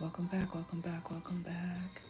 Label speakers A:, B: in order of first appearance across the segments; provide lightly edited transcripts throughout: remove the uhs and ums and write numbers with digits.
A: Welcome back, welcome back, welcome back.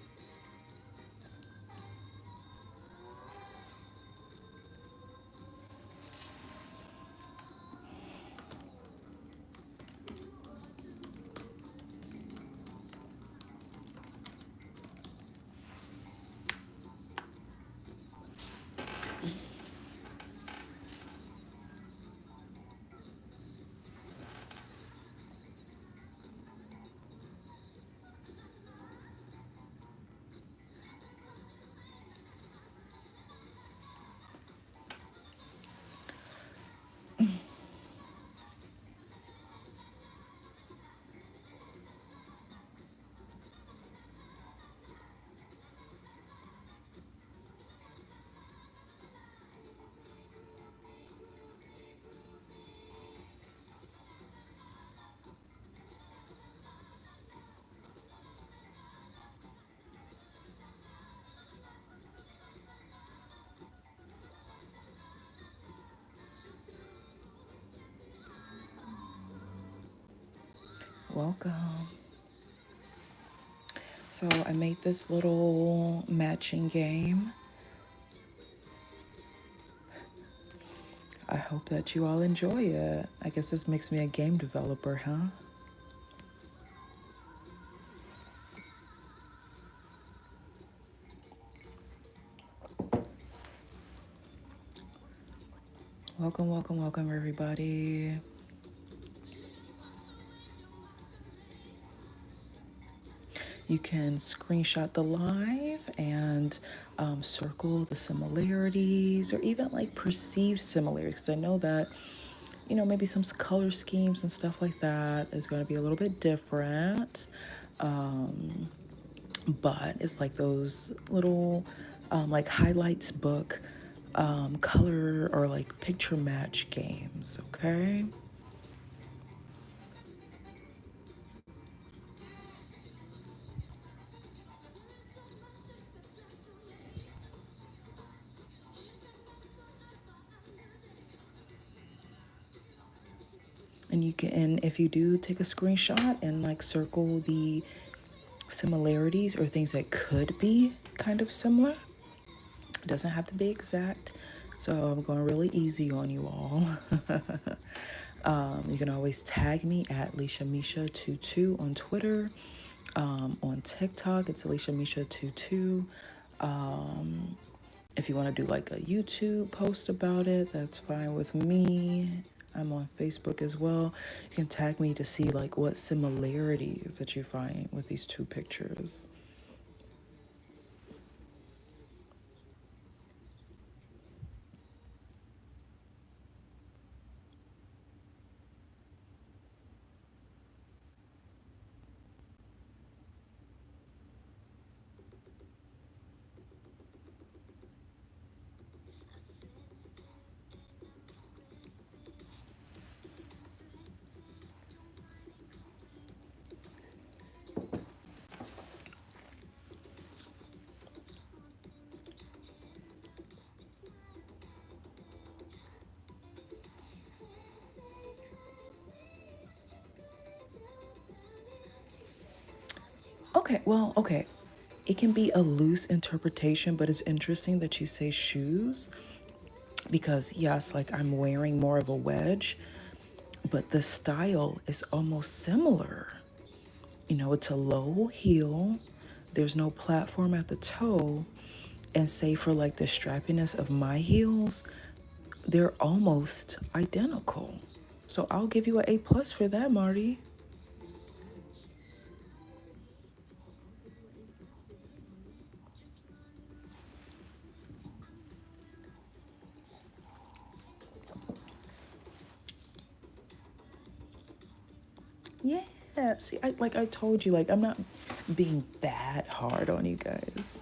A: Welcome. So I made this little matching game. I hope that you all enjoy it. I guess this makes me a game developer, huh? Welcome, welcome, welcome, everybody. You can screenshot the live and circle the similarities or even like perceived similarities. Because I know that, maybe some color schemes and stuff like that is going to be a little bit different. But it's like those little like highlights book color or like picture match games, okay? And you can, if you do take a screenshot and like circle the similarities or things that could be kind of similar, it doesn't have to be exact. So I'm going really easy on you all. You can always tag me at Lisha22 on Twitter. On TikTok, it's Lisha22. If you want to do like a YouTube post about it, that's fine with me. I'm on Facebook as well. You can tag me to see like what similarities that you find with these two pictures. Okay. It can be a loose interpretation, but it's interesting that you say shoes because, yes, like I'm wearing more of a wedge, but the style is almost similar. It's a low heel, there's no platform at the toe, and say for like the strappiness of my heels, they're almost identical. So I'll give you an A plus for that, Marty. Yeah. See, I told you, like I'm not being that hard on you guys.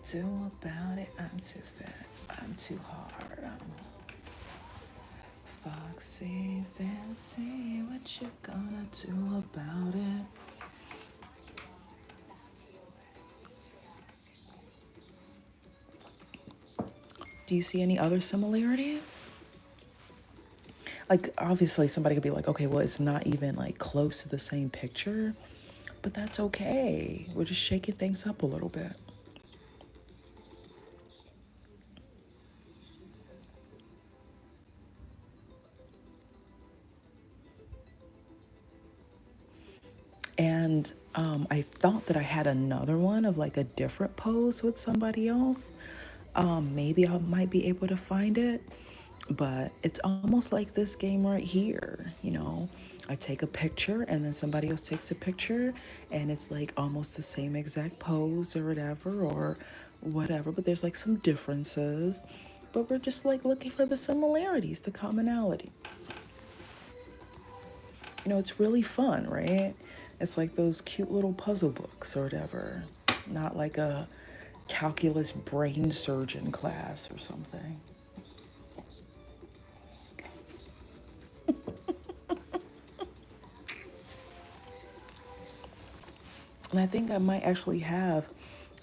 A: Do about it. I'm too fat. I'm too hard. I'm foxy, fancy. What you gonna do about it? Do you see any other similarities? Like, obviously, somebody could be like, okay, well, it's not even like close to the same picture, but that's okay. We're just shaking things up a little bit. And I thought that I had another one of like a different pose with somebody else. Maybe I might be able to find it, but it's almost like this game right here. You know, I take a picture and then somebody else takes a picture, and it's like almost the same exact pose or whatever, but there's like some differences. But we're just like looking for the similarities, the commonalities. You know, it's really fun, right? It's like those cute little puzzle books or whatever, not like a calculus brain surgeon class or something. And I think I might actually have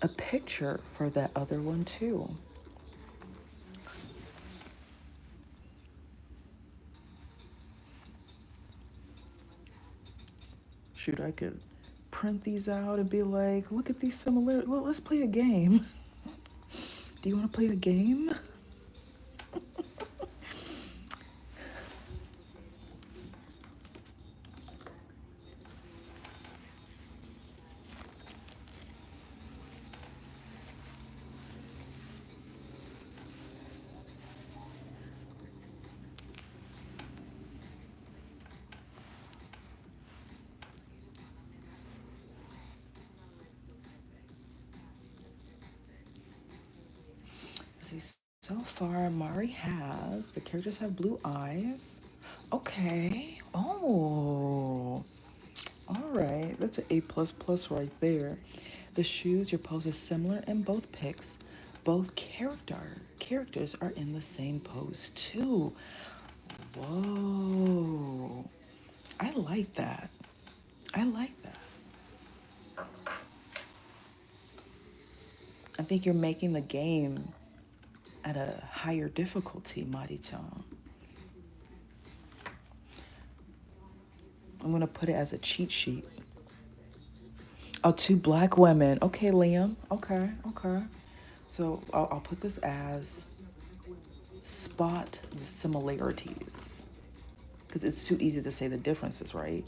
A: a picture for that other one too. Shoot, I could print these out and be like, look at these similarities. Well, let's play a game. Do you want to play a game? See, so far, Mari has, the characters have blue eyes. Okay. Oh, all right. That's an A plus plus right there. The shoes, your pose is similar in both pics. Both characters are in the same pose too. Whoa. I like that. I like that. I think you're making the game at a higher difficulty, Mari-chan. I'm gonna put it as a cheat sheet. Oh, two black women. Okay, Liam. Okay, okay. So I'll put this as spot the similarities. Because it's too easy to say the differences, right?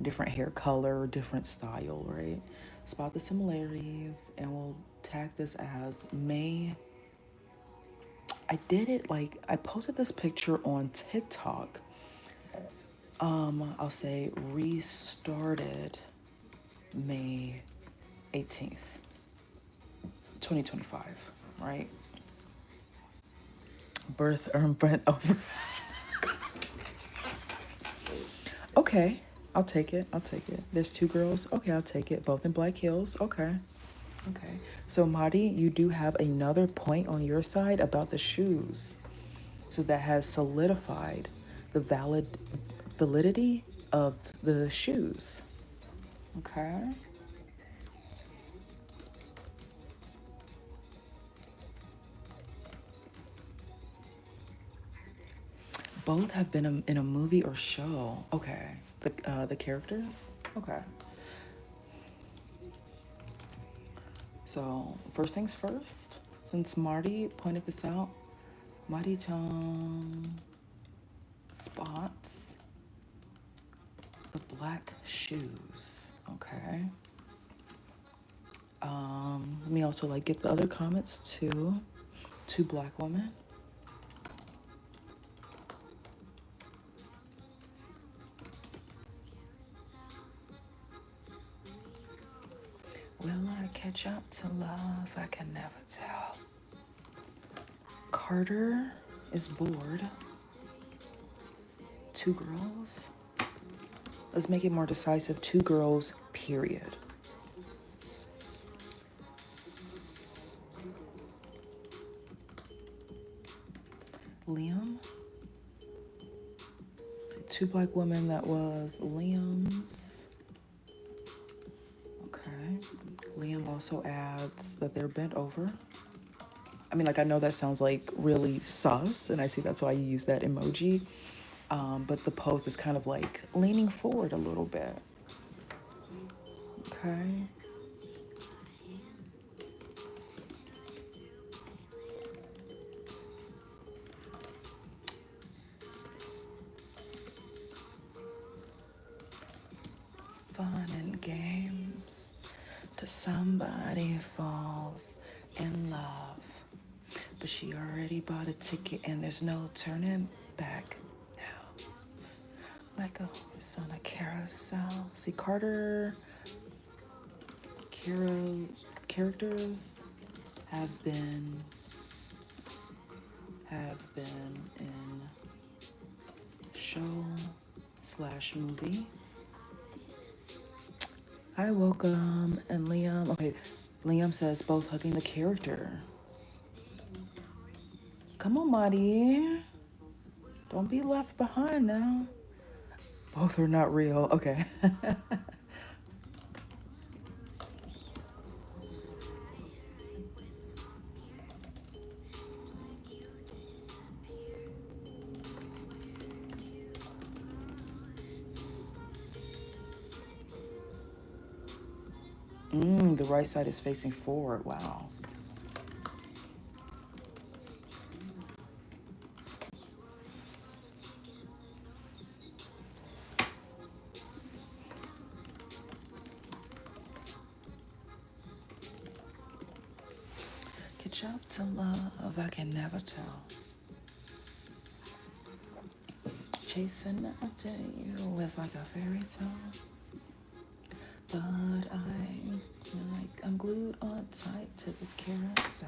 A: Different hair color, different style, right? Spot the similarities, and we'll tag this as May. I did it like I posted this picture on TikTok. I'll say restarted May 18th, 2025, right? Birth or breath over. Okay, I'll take it. I'll take it. There's two girls. Okay, I'll take it. Both in black heels. Okay. Okay. So, Madi, you do have another point on your side about the shoes. So that has solidified the validity of the shoes. Okay. Both have been in a movie or show. Okay. The characters. Okay. So first things first. Since Marty pointed this out, Marty-chan spots the black shoes. Okay. Let me also like get the other comments too. Two black women. Will I catch up to love? I can never tell. Carter is bored. Two girls. Let's make it more decisive. Two girls, period. Liam. Two black women, that was Liam's. Okay. Liam also adds that they're bent over. I mean, like, I know that sounds like really sus, and I see that's why you use that emoji. But the pose is kind of like leaning forward a little bit. Okay. Fun and games till somebody falls in love. But she already bought a ticket and there's no turning back now. Like a horse on a carousel. See, characters have been in show slash movie. Hi, welcome. And Liam. Okay, Liam says both hugging the character. Come on, Marty. Don't be left behind now. Both are not real. Okay. The right side is facing forward. Wow. Get up to love, I can never tell. Chasing after you is like a fairy tale. But I feel like I'm glued on tight to this carousel.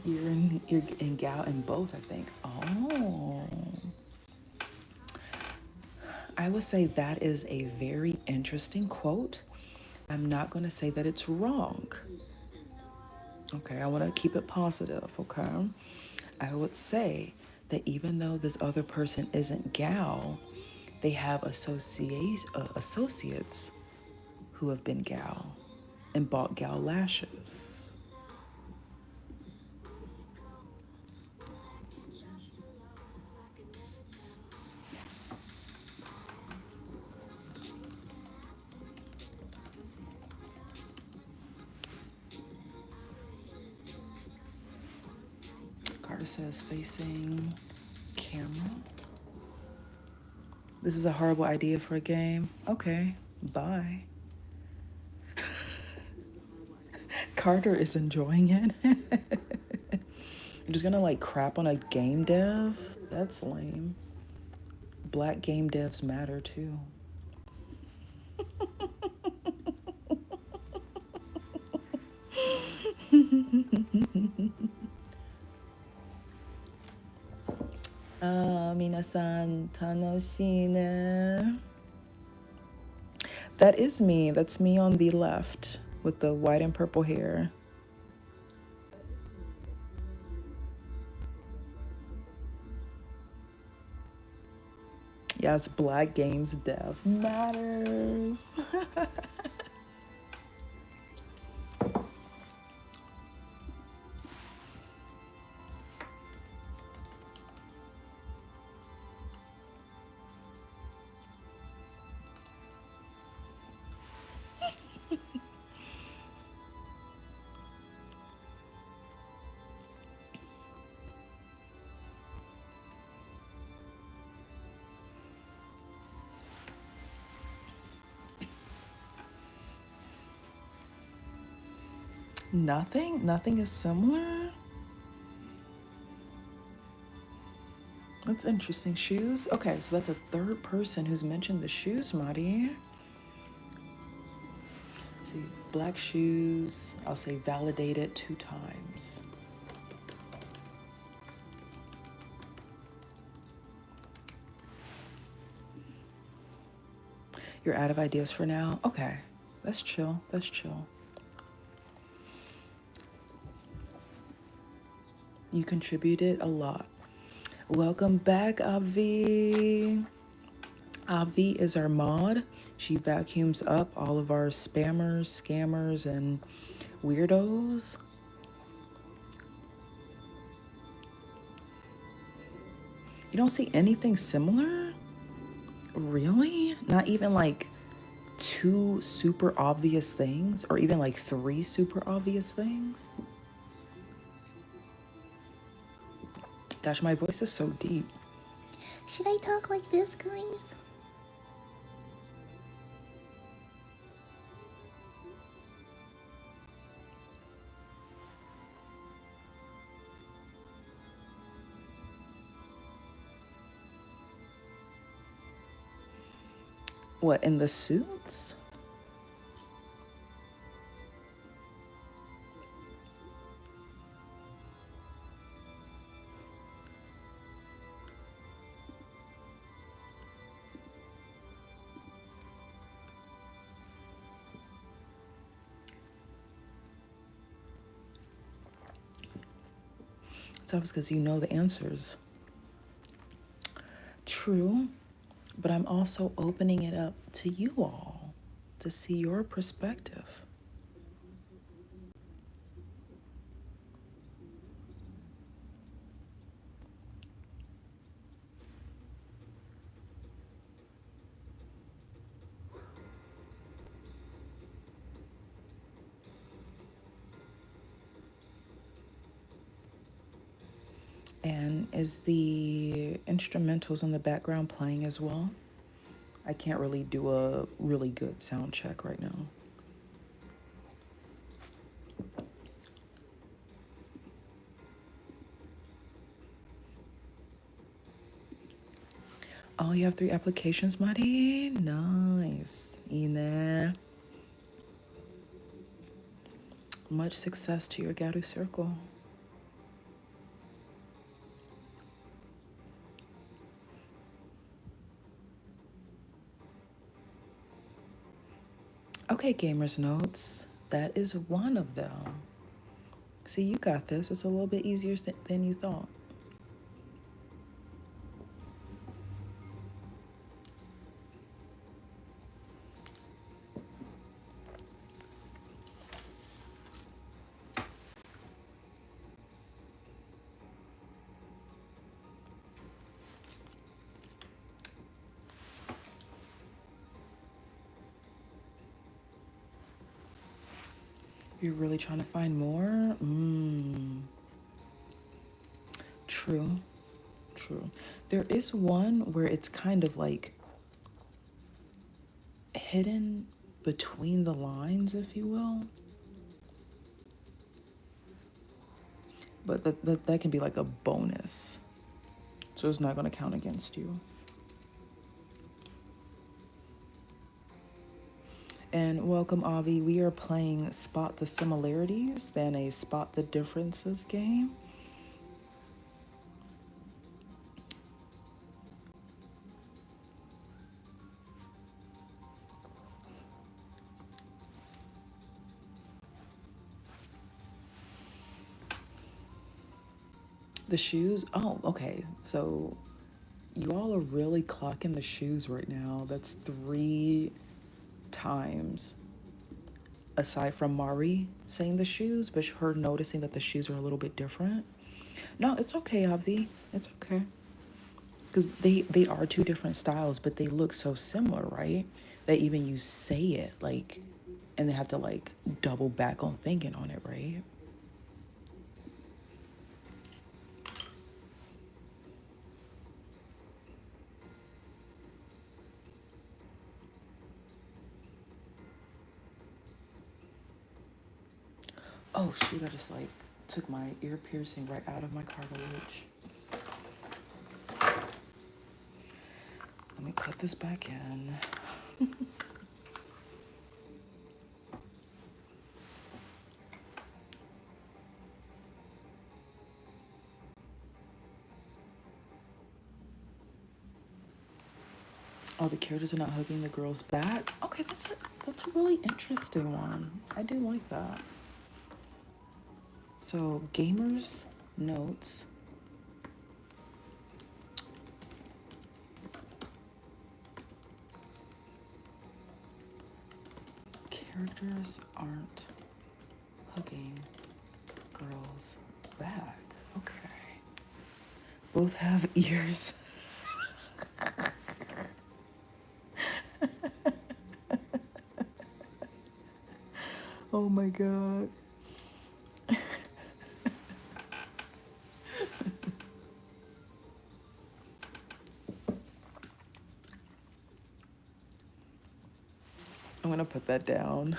A: You're in gal in both, I think. Oh. I would say that is a very interesting quote. I'm not going to say that it's wrong. Okay, I want to keep it positive, okay? I would say that even though this other person isn't gal, they have associates who have been gal and bought gal lashes. Carter says facing camera. This is a horrible idea for a game. Okay, bye. Carter is enjoying it. You're just gonna like crap on a game dev? That's lame. Black game devs matter too. Minasan tanoshine. That is me. That's me on the left with the white and purple hair. Yes, Black Games Dev matters. Nothing is similar. That's interesting. Shoes. Okay, so that's a third person who's mentioned the shoes, Marty. See, black shoes. I'll say validated 2 times. You're out of ideas for now? Okay. That's chill. That's chill. You contributed a lot. Welcome back, Avi. Avi is our mod. She vacuums up all of our spammers, scammers, and weirdos. You don't see anything similar? Really? Not even like two super obvious things, or even like three super obvious things? Gosh, my voice is so deep. Should I talk like this, guys? What, in the suits? It's obvious because you know the answers. True, but I'm also opening it up to you all to see your perspective. And is the instrumentals in the background playing as well? I can't really do a really good sound check right now. Oh, you have 3 applications, Mari? Nice. Ina. Much success to your Garu circle. Okay, gamers notes. That is one of them. See, you got this. It's a little bit easier than you thought. You're really trying to find more? True. True. There is one where it's kind of like hidden between the lines, if you will. But that can be like a bonus. So it's not going to count against you. And welcome, Avi. We are playing Spot the Similarities, then a Spot the Differences game. The shoes? Oh, okay. So you all are really clocking the shoes right now. That's 3 times. Aside from Mari saying the shoes, but her noticing that the shoes are a little bit different. No, it's okay, Avi. It's okay. Because they are 2 different styles, but they look so similar, right? That even you say it, like, and they have to, like, double back on thinking on it, right? Oh, shoot, I just, like, took my ear piercing right out of my cartilage. Let me put this back in. Oh, the characters are not hugging the girl's back? Okay, that's a really interesting one. I do like that. So, gamers notes. Characters aren't Hugging girls back. Okay. Both have ears. Oh my god. I'm gonna put that down.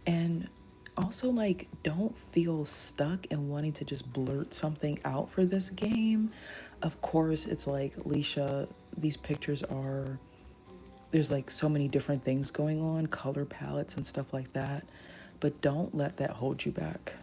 A: And also, like, don't feel stuck and wanting to just blurt something out for this game. Of course, it's like, Lisha, these pictures are, there's like so many different things going on, color palettes and stuff like that. But don't let that hold you back.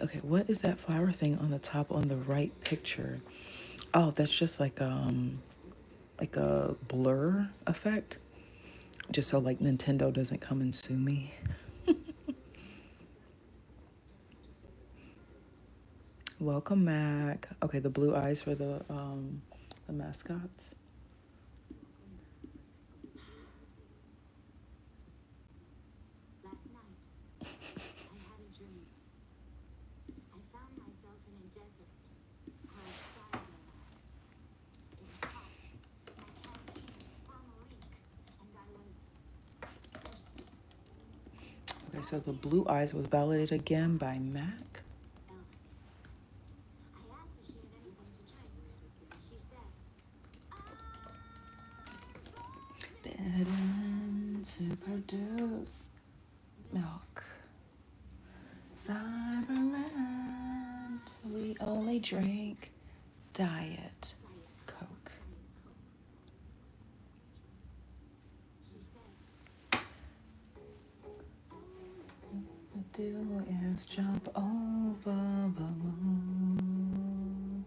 A: Okay, what is that flower thing on the top on the right picture? Oh, that's just like a blur effect. Just so like Nintendo doesn't come and sue me. Welcome, Mac. Okay, the blue eyes for the mascots. Okay, so the blue eyes was validated again by Mac. Bidden to produce milk. Cyberland, we only drink diet Coke. Do is jump over the moon.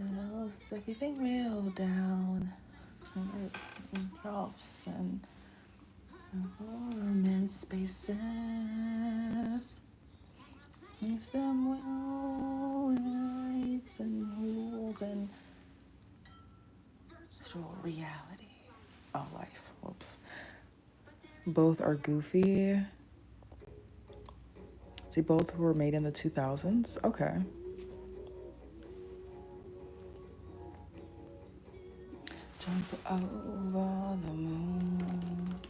A: It'll everything real down. And drops and warm spaces. Makes them well rights and rules and virtual reality of life. Whoops. Both are goofy. See, both were made in the 2000s. Okay. Jump over the moon.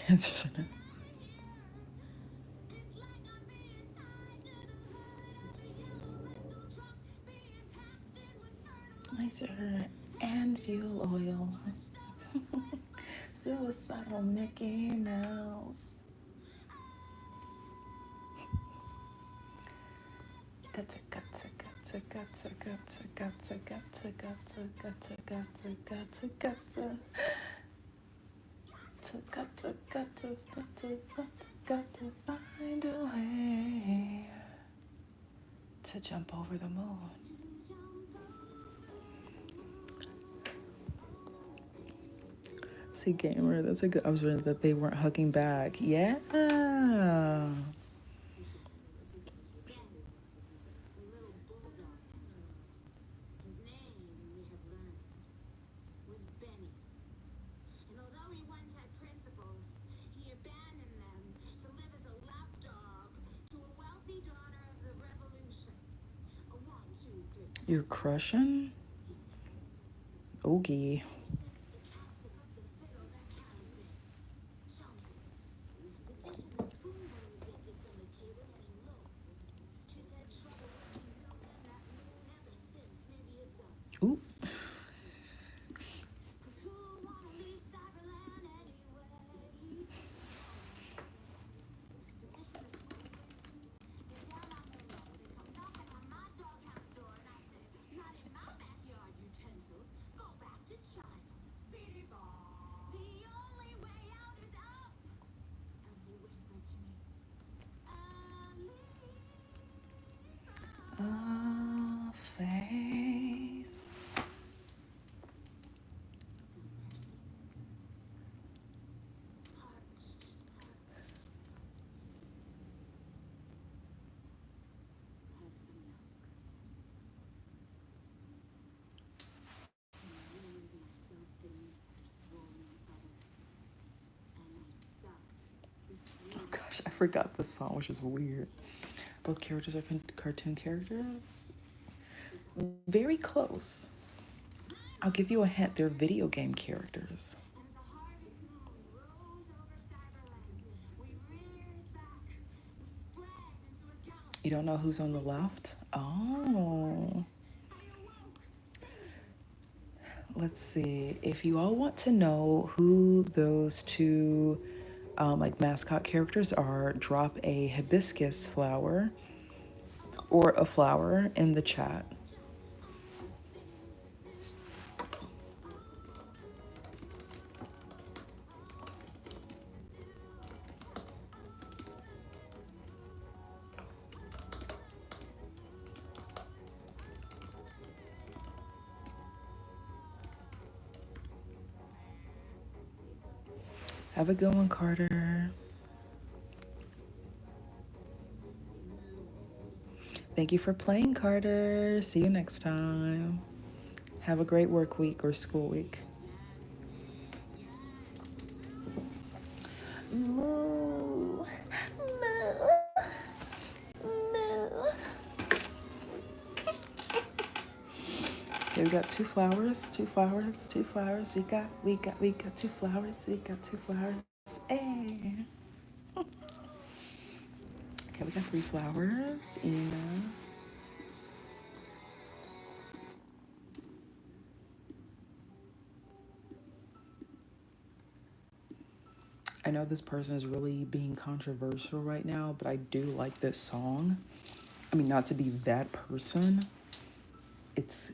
A: It's just laser and fuel oil. Suicidal Mickey Mouse. Gutta gutta gutta gutta gutta gutta gutta gutta gutta gutta gutta gutta gotta find a way to jump over the moon. See, gamer, that's a good. I was reading that they weren't hugging back. Yeah. You're crushing? Oogie. Ooh. forgot the song, which is weird. Both characters are cartoon characters. Very close. I'll give you a hint. They're video game characters. You don't know who's on the left? Oh. Let's see. If you all want to know who those two like mascot characters are, drop a hibiscus flower or a flower in the chat. Have a good one, Carter. Thank you for playing, Carter. See you next time. Have a great work week or school week. Moo. Moo. Moo. Okay, we got two flowers, two flowers, two flowers. We got two flowers, we got two flowers. Hey. Okay, we got three flowers. Ina. I know this person is really being controversial right now, but I do like this song. I mean, not to be that person. It's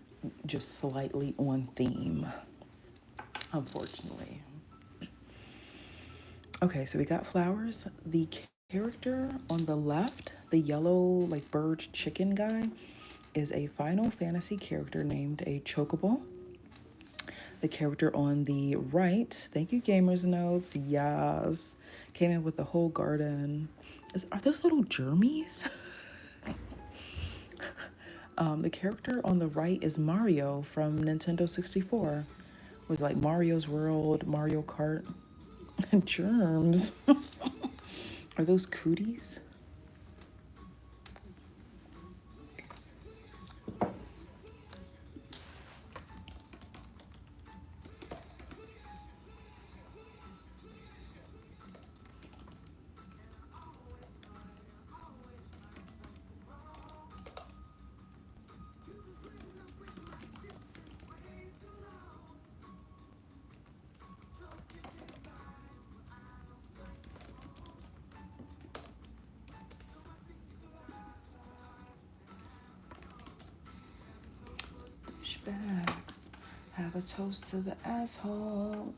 A: just slightly on theme, unfortunately. Okay, so we got flowers. The character on the left, the yellow like bird chicken guy, is a Final Fantasy character named a Chocobo. The character on the right, thank you Gamers Notes, yes, came in with the whole garden. Are those little germies? The character on the right is Mario from Nintendo 64. It was like Mario's World, Mario Kart. Germs. Are those cooties? Douchebags. Have a toast to the assholes.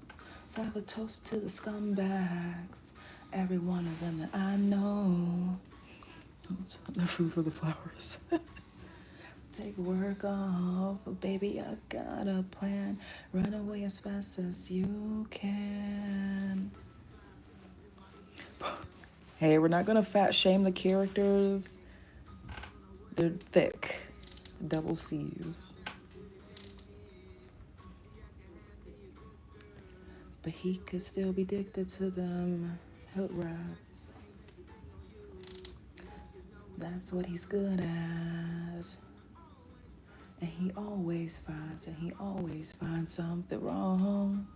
A: Have a toast to the scumbags. Every one of them that I know. The food for the flowers. Take work off, baby, I got a plan. Run away as fast as you can. Hey, we're not gonna fat shame the characters. They're thick. Double C's. But he could still be addicted to them hilt rats. That's what he's good at. And he always finds something wrong.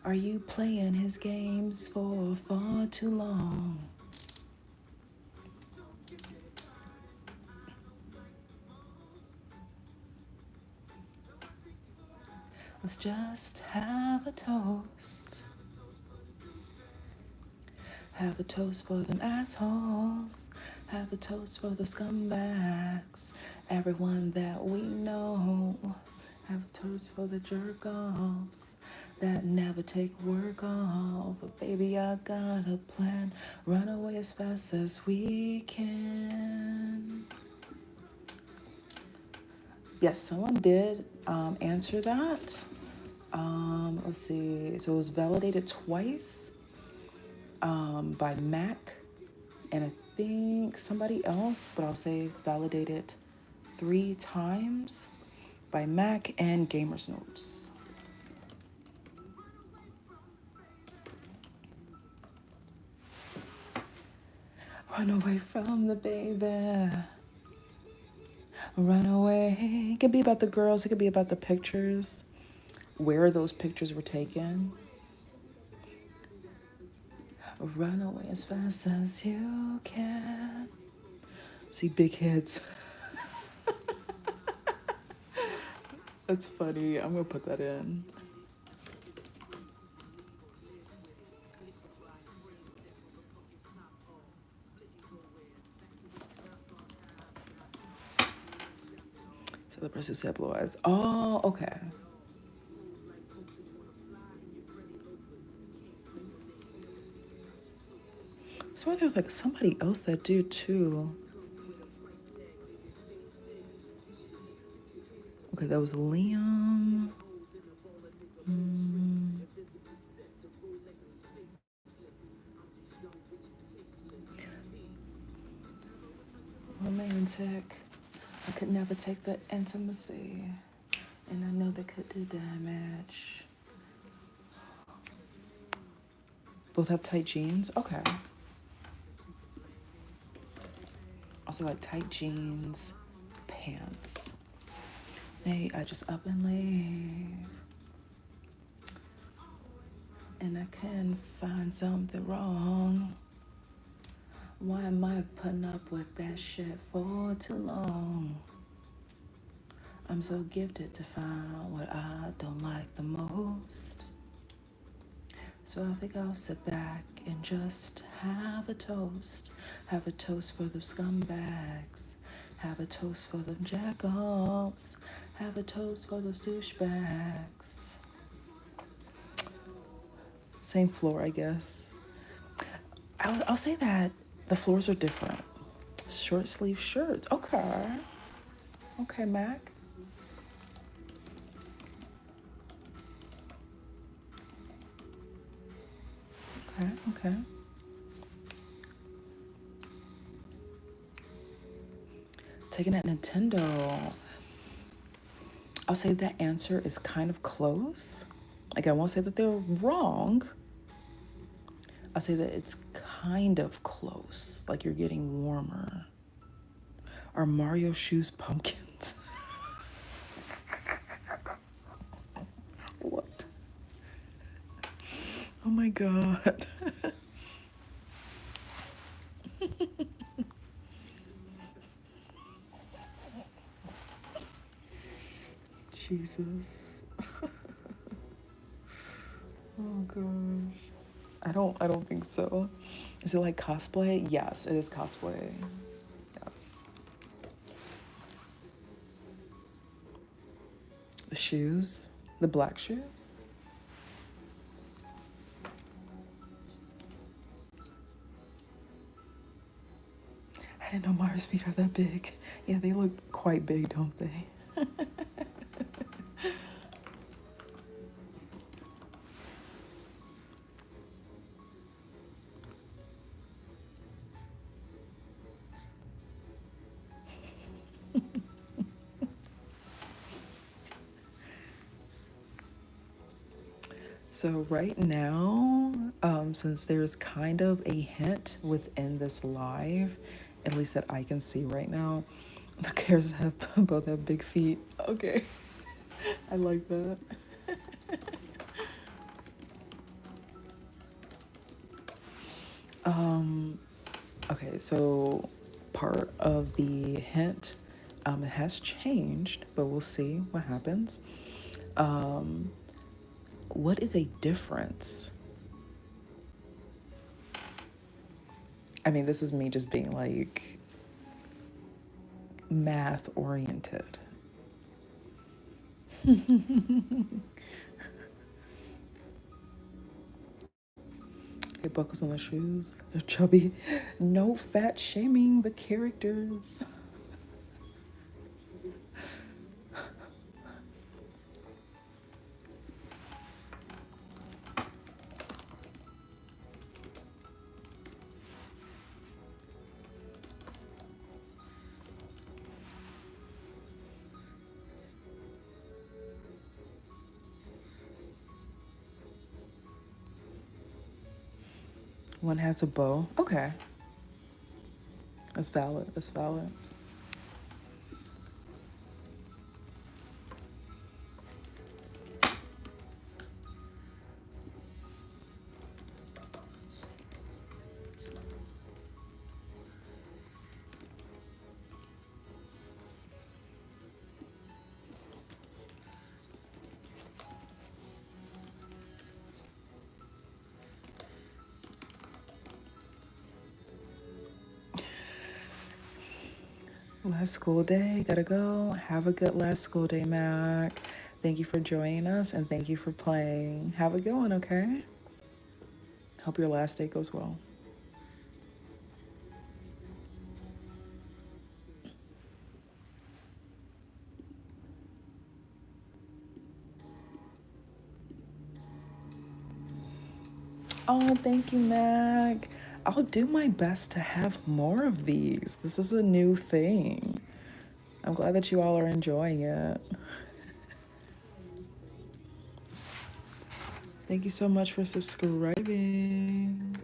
A: Are you playing his games for far too long? Let's just have a toast. Have a toast for them assholes. Have a toast for the scumbags. Everyone that we know. Have a toast for the jerk-offs that never take work off. But baby, I got a plan. Run away as fast as we can. Yes, someone did answer that. Let's see. So it was validated twice by Mac and I think somebody else, but I'll say validated 3 times by Mac and Gamers Notes. Run away from the baby. Run away. It could be about the girls. It could be about the pictures. Where those pictures were taken. Run away as fast as you can. See big heads. That's funny. I'm gonna put that in. So the person who said blue eyes. Oh, okay. So there was like somebody else that did too. Okay, that was Liam. Romantic. I could never take the intimacy. And I know they could do damage. Both have tight jeans? Okay. Also like tight jeans, pants. Hey, I just up and leave. And I can find something wrong. Why am I putting up with that shit for too long? I'm so gifted to find what I don't like the most. So I think I'll sit back and just have a toast. Have a toast for the scumbags. Have a toast for the jack-offs. Have a toast for those douchebags. Same floor, I guess. I'll say that the floors are different. Short sleeve shirts. Okay. Okay, Mac. Okay, okay. Taking that Nintendo. I'll say that answer is kind of close. Like, I won't say that they're wrong. I'll say that it's kind of close. Like, you're getting warmer. Are Mario shoes pumpkins? What? Oh my god. Jesus. Oh gosh. I don't think so. Is it like cosplay? Yes, it is cosplay. Yes. The shoes? The black shoes? I didn't know Mara's feet are that big. Yeah, they look quite big, don't they? So right now, since there's kind of a hint within this live, at least that I can see right now, the characters have both have big feet. Okay, I like that. Okay, so part of the hint, it has changed, but we'll see what happens. What is a difference? I mean, this is me just being like math oriented. Okay, buckles on the shoes. They're chubby. No fat shaming the characters. One has a bow. Okay. That's valid. That's valid. Last school day, gotta go. Have a good last school day, Mac. Thank you for joining us and thank you for playing. Have a good one, okay? Hope your last day goes well. Oh, thank you, Mac. I'll do my best to have more of these. This is a new thing. I'm glad that you all are enjoying it. Thank you so much for subscribing.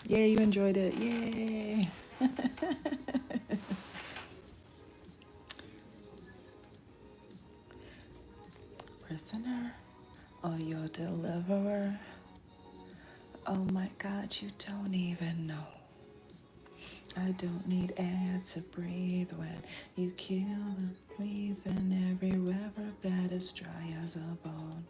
A: Yay, you enjoyed it. Yay. Prisoner or your deliverer? Oh my God, you don't even know. I don't need air to breathe when you kill the breeze in every riverbed as dry as a bone.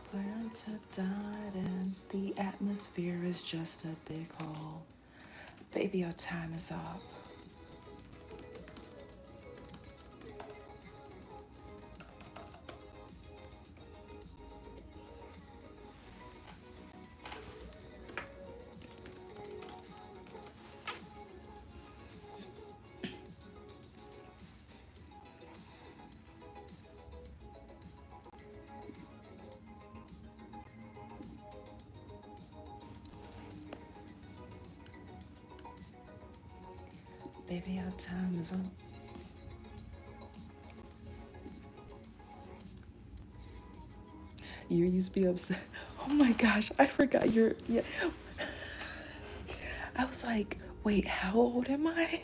A: Plants have died and the atmosphere is just a big hole. Baby, your time is up. Baby, your time is up. You used to be upset. Oh my gosh, I forgot you're. Yeah. I was like, wait, how old am I?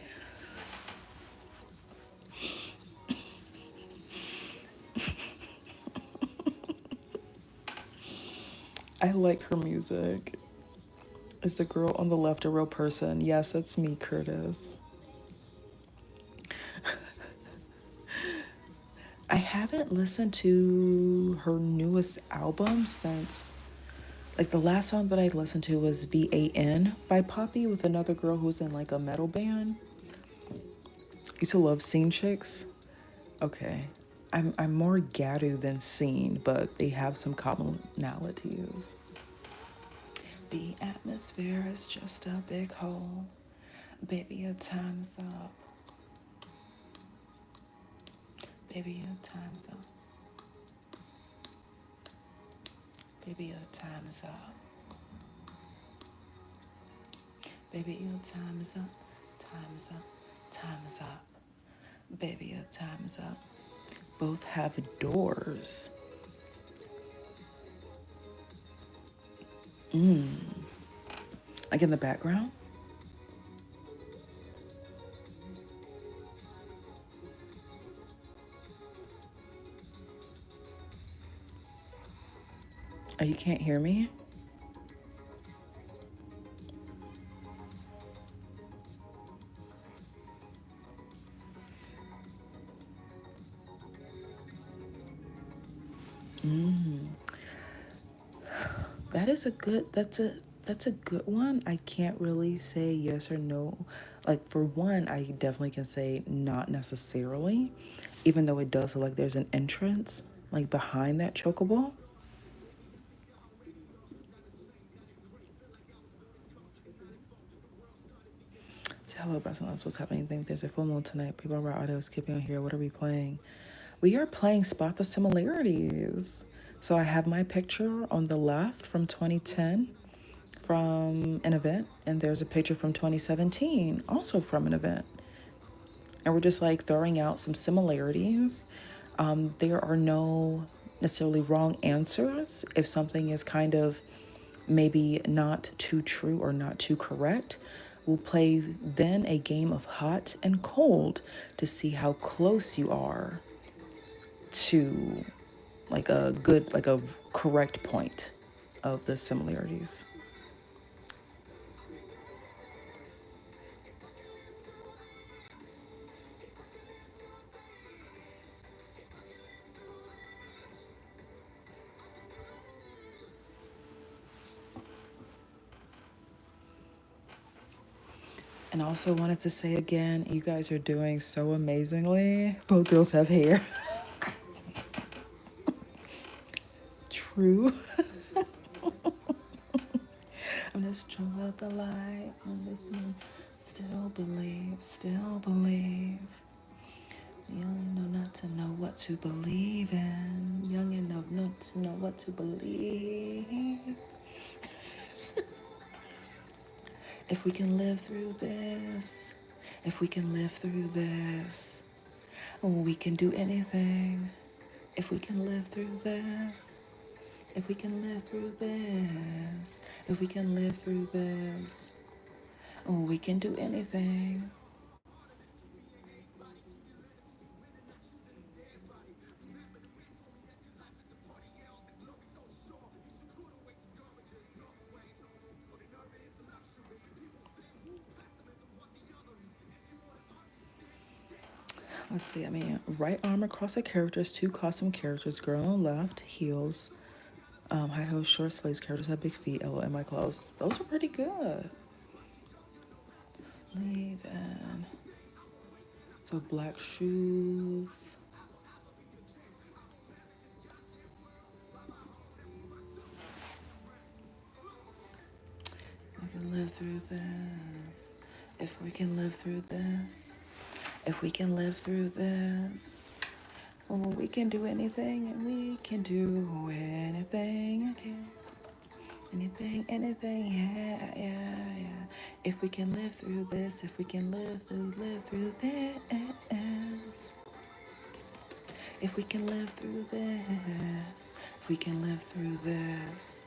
A: I like her music. Is the girl on the left a real person? Yes, that's me, Curtis. I haven't listened to her newest album since, like, the last song that I listened to was VAN by Poppy with another girl who's in like a metal band. Used to love Scene Chicks. Okay. I'm more Gadu than Scene, but they have some commonalities. The atmosphere is just a big hole. Baby, your time's up. Baby, your time's up. Baby, your time's up. Baby, your time is up. Time's up. Time's up. Baby, your time's up. Both have doors. Like in the background? Oh, you can't hear me? That is a good that's a good one. I can't really say yes or no. Like for one, I definitely can say not necessarily, even though it does look like there's an entrance like behind that chocobo. Say hello, Boston. That's what's happening. Think there's a full moon tonight. People are audio skipping on here. What are we playing? We are playing Spot the Similarities. So I have my picture on the left from 2010 from an event, and there's a picture from 2017 also from an event. and we're just like throwing out some similarities. There are no necessarily wrong answers. If something is kind of maybe not too true or not too correct, we'll play then a game of hot and cold to see how close you are to like a good, like a correct point of the similarities. And I also wanted to say again, you guys are doing so amazingly. Both girls have hair. True. I'm just trying out the light. I'm just still believe, still believe. Young enough not to know what to believe in. Young enough not to know what to believe. If we can live through this, if we can live through this, we can do anything. If we can live through this, if we can live through this, if we can live through this, we can do anything. Let's see, I mean, right arm across the characters, two costume characters, girl on left, heels, high heels, short sleeves, characters have big feet, LOL, my clothes. Those are pretty good. Leave and so black shoes. We can live through this. If we can live through this. If we can live through this. We can do anything and we can do anything. Okay. Anything, yeah. If we can live through this, if we can live through this. If we can live through this, if we can live through this,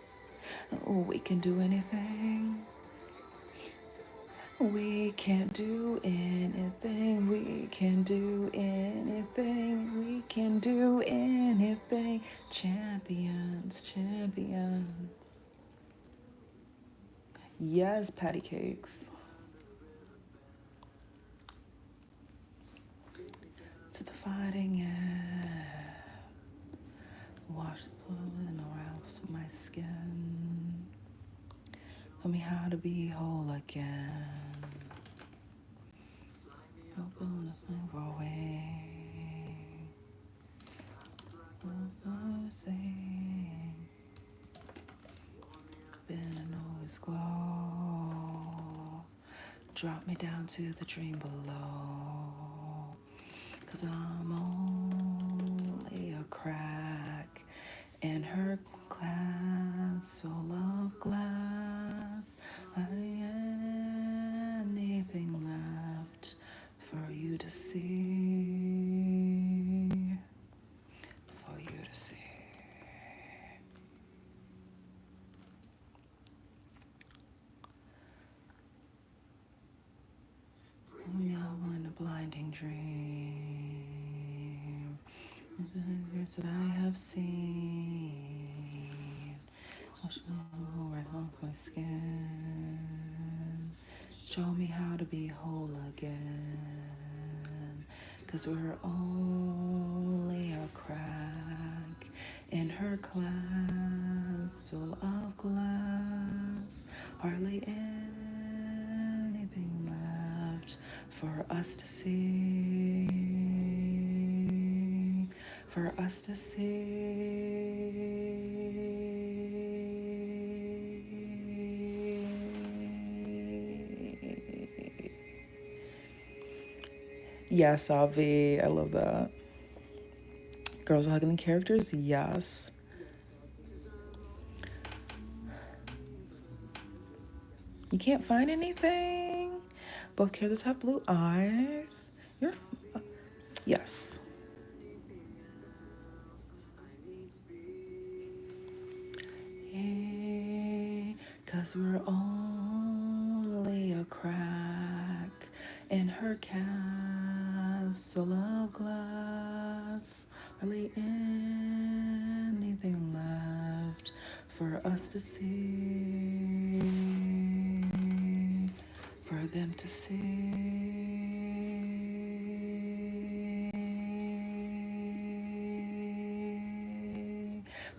A: we can do anything. We can do anything, we can do anything, we can do anything. Champions, champions. Yes, patty cakes. To the fighting end. Wash the blood and arouse my skin. Tell me how to be whole again. Open the flame for away. Been always glow. Drop me down to the dream below. 'Cause I'm only a crack in her glass, full of glass. Anything left for you to see, for you to see. Now in a blinding dream, the years that I have seen, right off my skin. Show me how to be whole again. 'Cause we're only a crack in her glass, full of glass. Hardly anything left for us to see. For us to see. Yes, Avi. I love that. Girls are hugging the characters? Yes. You can't find anything? Both characters have blue eyes. You're, yes. Yeah, 'cause we're only a crack in her castle of glass. Hardly anything left for us to see, for them to see,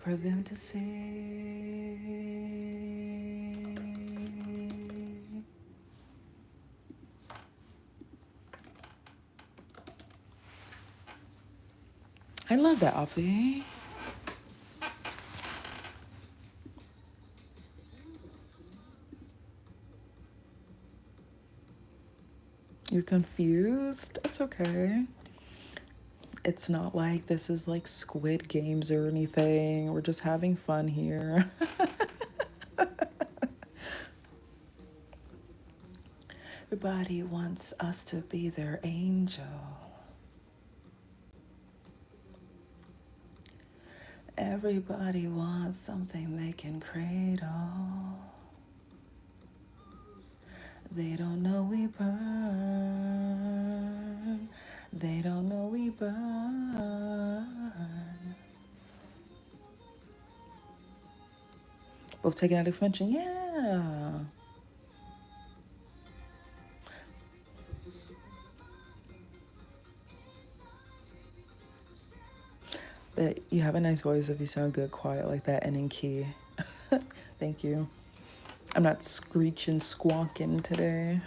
A: for them to see. I love that, Avi. You're confused? That's okay. It's not like this is like Squid Games or anything. We're just having fun here. Everybody wants us to be their angel. Everybody wants something they can cradle. They don't know we burn. They don't know we burn. Both taken out of convention, yeah. But you have a nice voice if you sound good, quiet like that, and in key. Thank you. I'm not screeching, squonking today.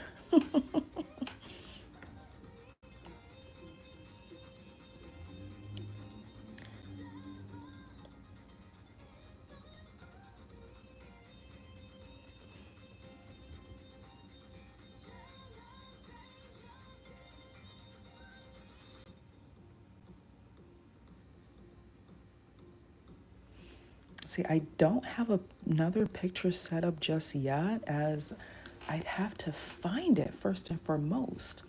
A: See, I don't have another picture set up just yet, as I'd have to find it first and foremost.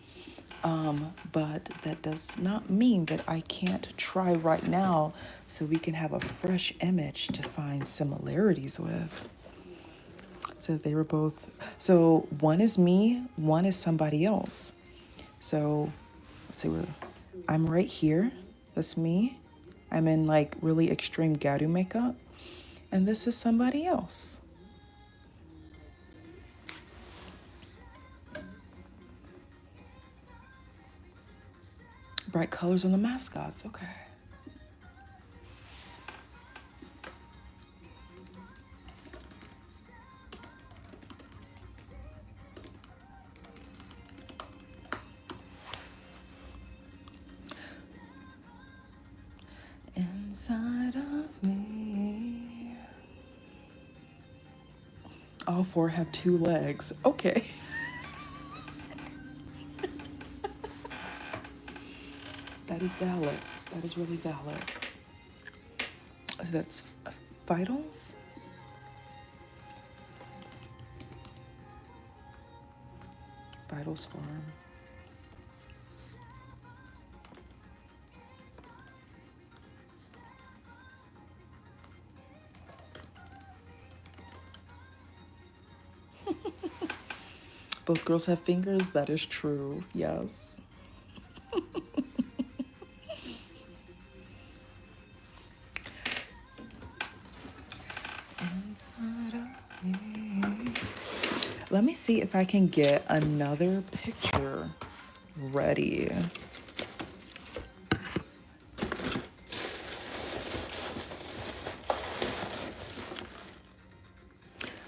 A: But that does not mean that I can't try right now so we can have a fresh image to find similarities with. So they were both, so one is me, one is somebody else. So let's see, I'm right here. That's me. I'm in like really extreme Garu makeup. And this is somebody else. Bright colors on the mascots, okay. Inside of me. All four have two legs. Okay. That is valid. That is really valid. That's vitals. Vitals Farm. Both girls have fingers. That is true. Yes. Let me see if I can get another picture ready. I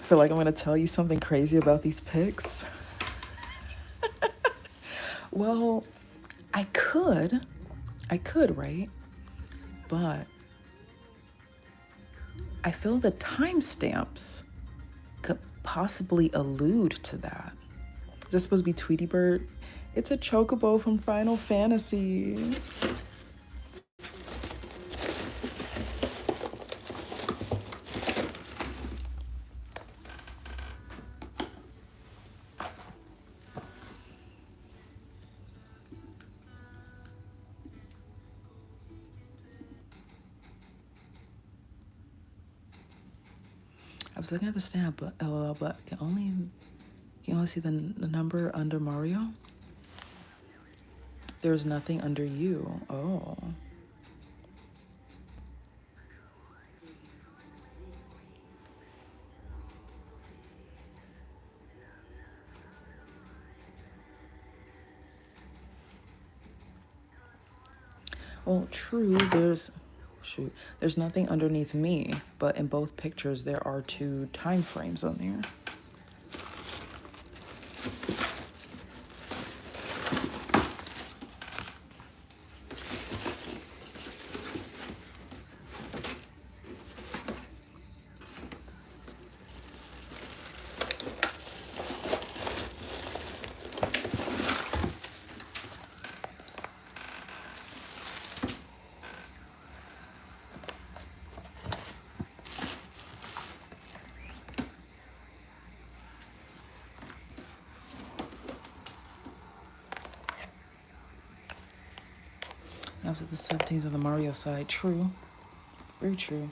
A: feel like I'm gonna tell you something crazy about these pics. Well, I could, right? But I feel the timestamps could possibly allude to that. Is this supposed to be Tweety Bird? It's a chocobo from Final Fantasy. I was looking at the stamp, but LOL, but can only see the number under Mario. There's nothing under you. Oh. Well, true, there's nothing underneath me, but in both pictures there are two time frames on there. I was at the 17s on the Mario side. True. Very true.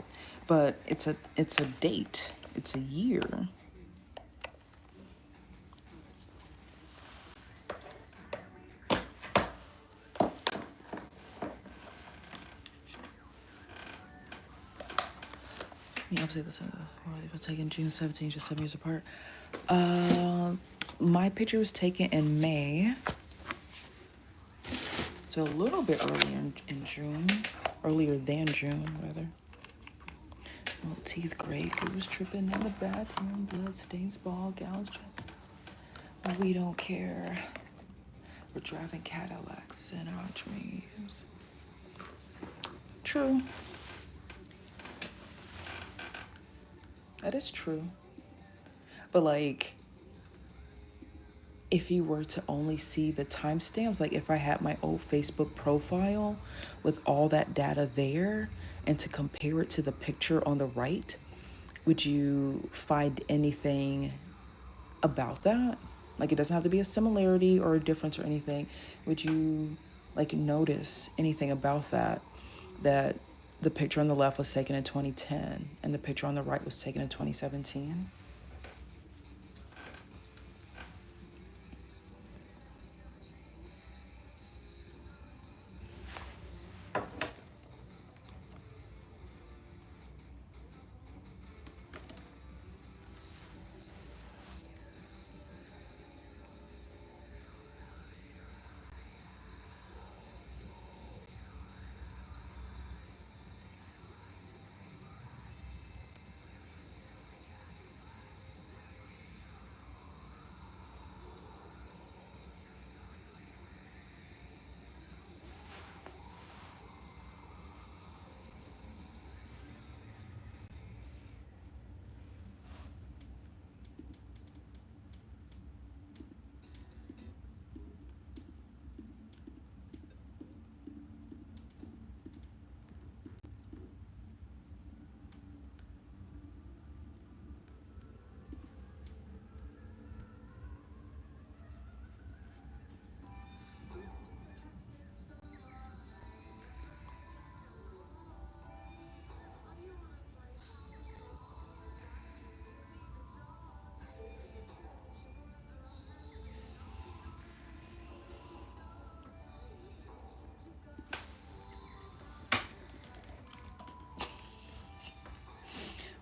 A: But it's a date. It's a year. The opposite of the was taken June 17th, just 7 years apart. My picture was taken in May. So a little bit earlier in June. Earlier than June, rather. Little teeth gray, goose tripping in the bathroom, blood stains, ball gowns. We don't care. We're driving Cadillacs in our dreams. True. That is true. But like, if you were to only see the timestamps, like if I had my old Facebook profile with all that data there and to compare it to the picture on the right, would you find anything about that? Like, it doesn't have to be a similarity or a difference or anything. Would you like notice anything about that the picture on the left was taken in 2010 and the picture on the right was taken in 2017?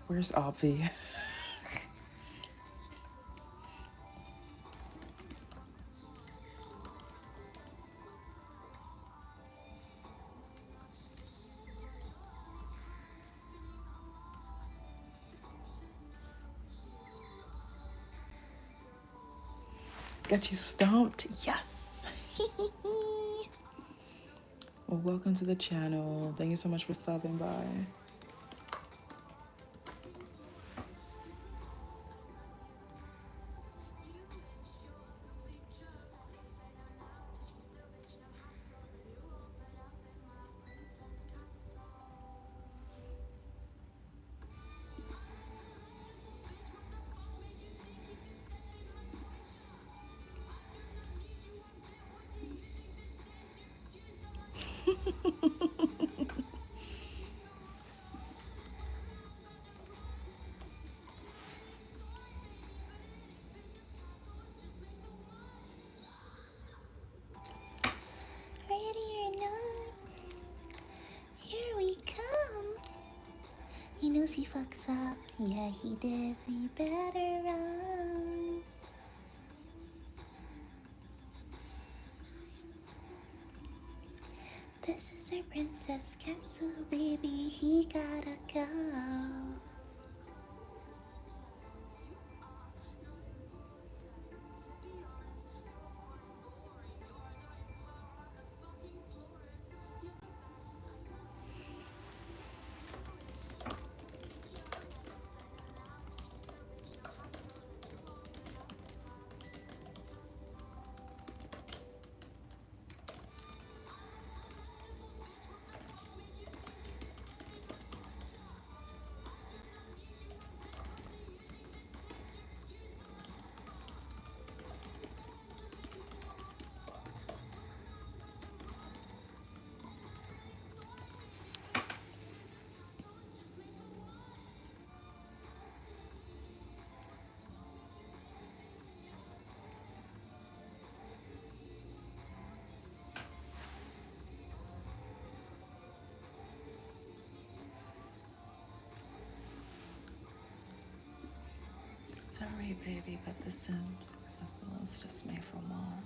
A: Where's Obvi? Got you stumped? Yes! Well, welcome to the channel. Thank you so much for stopping by.
B: cause he fucks up. Yeah, he did, so you better run. This is a princess castle, baby, he gotta go.
A: Sorry, baby, but the sound was just made for mom.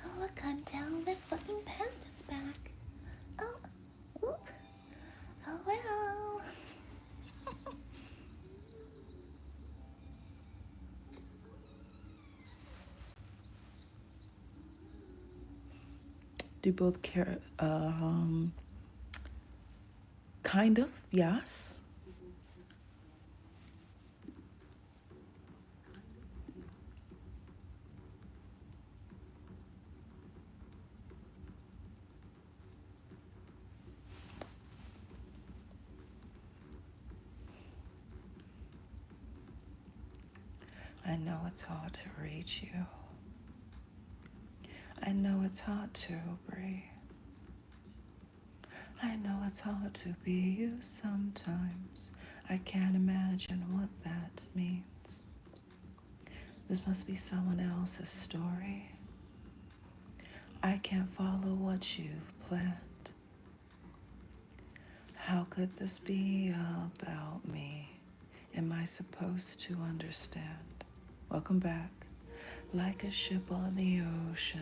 B: Oh, look, I'm down. The fucking pest is back. Oh, whoop. Oh, well.
A: Do both care? Kind of, yes. I know it's hard to reach you. I know it's hard to breathe. I know it's hard to be you sometimes. I can't imagine what that means. This must be someone else's story. I can't follow what you've planned. How could this be about me? Am I supposed to understand? Welcome back. Like a ship on the ocean,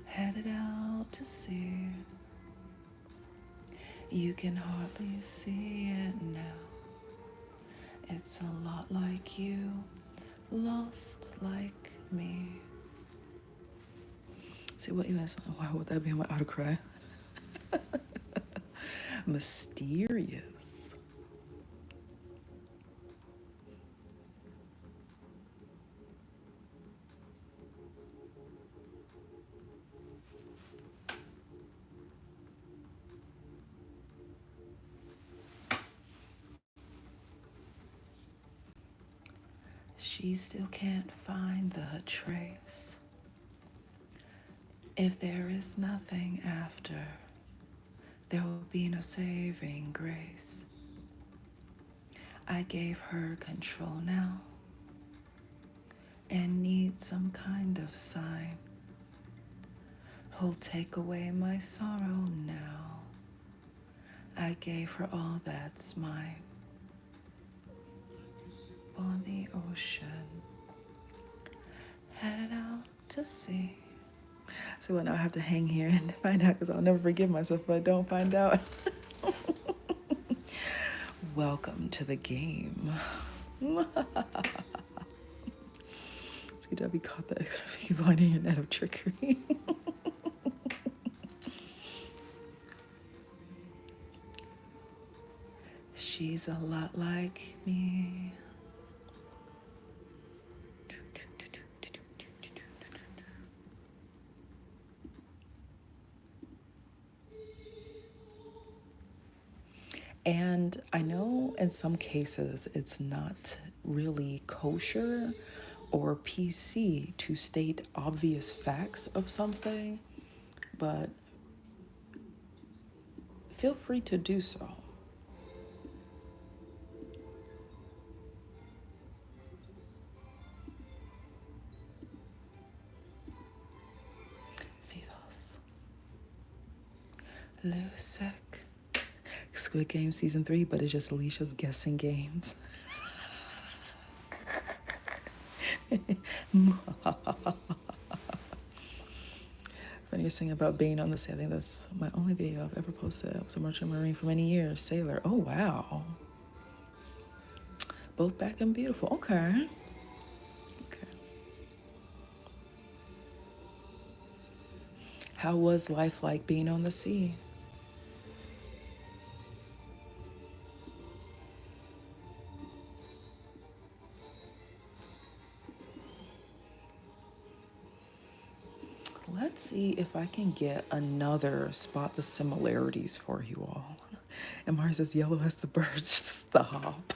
A: headed out to sea. You can hardly see it now. It's a lot like you, lost like me. See what you asked? Why would that be on my autocry? Mysterious. She still can't find the trace. If there is nothing after, there will be no saving grace. I gave her control now and need some kind of sign. Who'll take away my sorrow now. I gave her all that's mine. On the ocean, headed out to sea. So now I have to hang here and find out because I'll never forgive myself if I don't find out. Welcome to the game. It's good job you caught the extra people in your net of trickery. She's a lot like me. And I know in some cases it's not really kosher or PC to state obvious facts of something, but feel free to do so. Lusek. Squid Game season 3, but it's just Alicia's guessing games. Funniest thing about being on the sea, I think that's my only video I've ever posted. I was a merchant marine for many years, sailor. Oh wow. Both back and beautiful. Okay. Okay. How was life like being on the sea? Let's see if I can get another spot the similarities for you all. And Mars says yellow as the bird. Stop.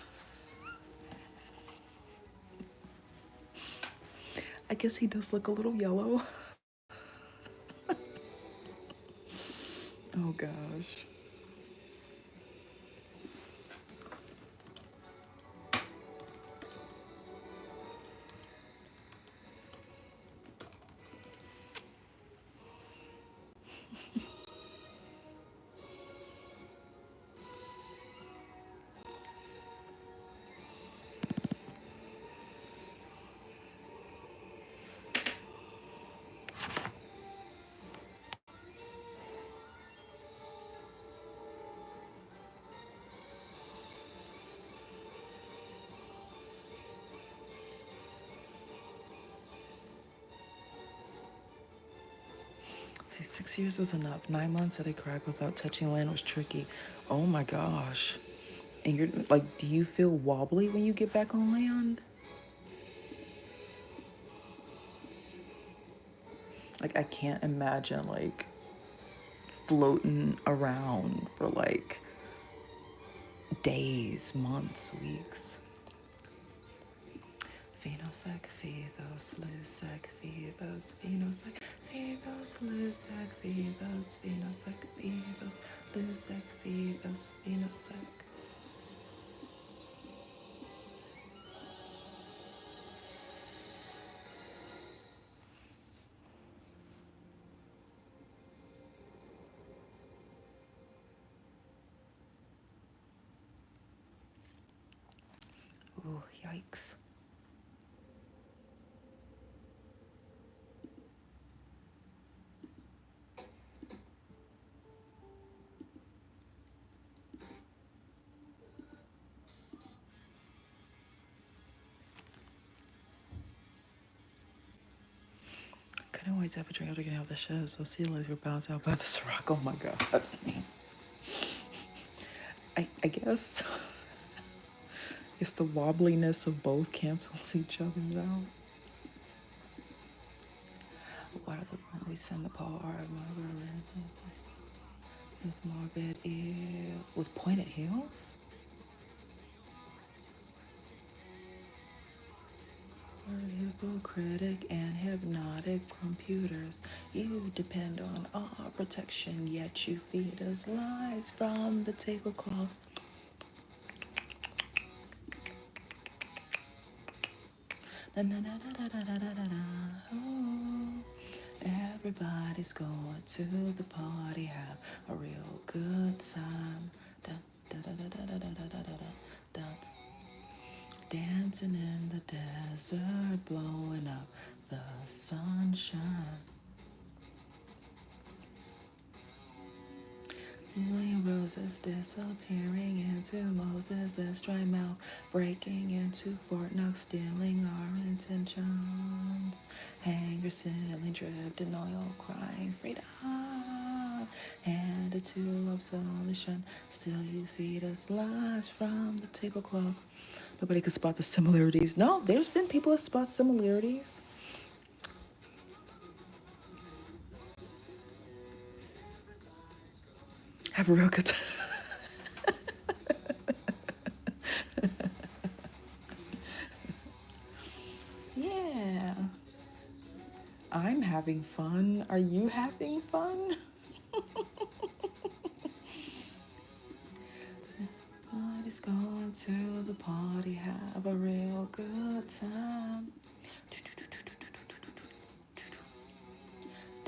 A: I guess he does look a little yellow. Oh gosh. See, 6 years was enough. 9 months at a crack without touching land was tricky. Oh my gosh. And you're like, do you feel wobbly when you get back on land? Like, I can't imagine like floating around for like days, months, weeks. Phenosec, Phenos, Lusec, Phenos, Phenosec, Phenos, Lusec, Phenos, Phenosec, Phenos, Lusec, Phenos, Phenosec. Ooh, yikes. Couldn't wait to have a drink after getting off the show, so sea legs were bounced out by the Ciroc. Oh my god. I guess it's the wobbliness of both cancels each other out. What are the we send the Paul R with morbid ear with pointed heels? Hypocritic and hypnotic computers. You depend on our protection, yet you feed us lies from the tablecloth. Na, na, na, na, na, na, na, na, na. Oh, everybody's going to the party, have a real good time. Da, da, da, da, da, da, da, da, da, da, da. Dancing in the desert, blowing up the sunshine. Million roses disappearing into Moses' dry mouth, breaking into Fort Knox, stealing our intentions. Hanger ceiling dripped in oil, crying freedom. Handed to absolution, still you feed us lies from the tablecloth. Nobody could spot the similarities. No, there's been people who spot similarities. Have a real good time. Yeah. I'm having fun. Are you having fun? Everybody's going to the party, have a real good time.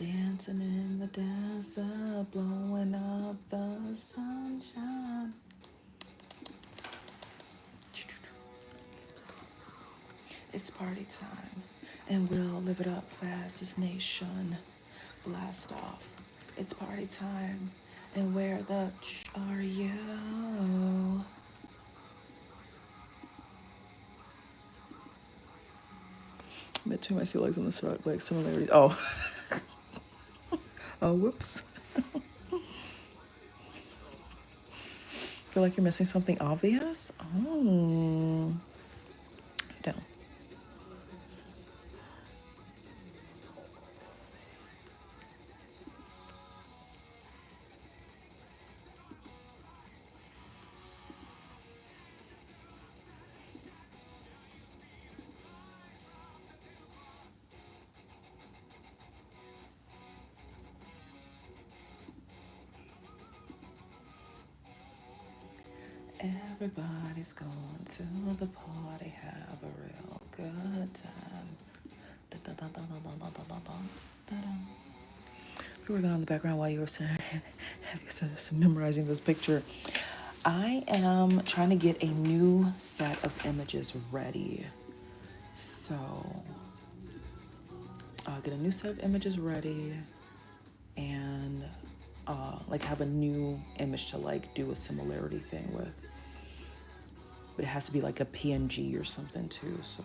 A: Dancing in the desert, blowing up the sunshine. It's party time, and we'll live it up fast as nation. Blast off. It's party time, and where the are you? Between my sea legs on the side, like similarities. Oh, oh, whoops. Feel like you're missing something obvious? Oh, no. Everybody's going to the party, have a real good time. We were going on the background while you were memorizing this picture. I am trying to get a new set of images ready. So, I'll get a new set of images ready and like have a new image to like do a similarity thing with. But it has to be like a PNG or something too, so.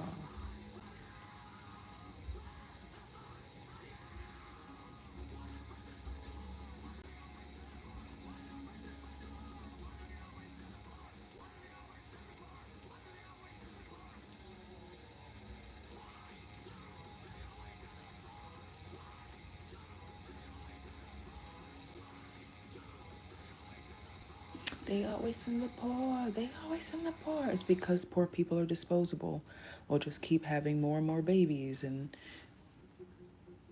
A: They always in the poor. They always in the poor. It's because poor people are disposable. We'll just keep having more and more babies and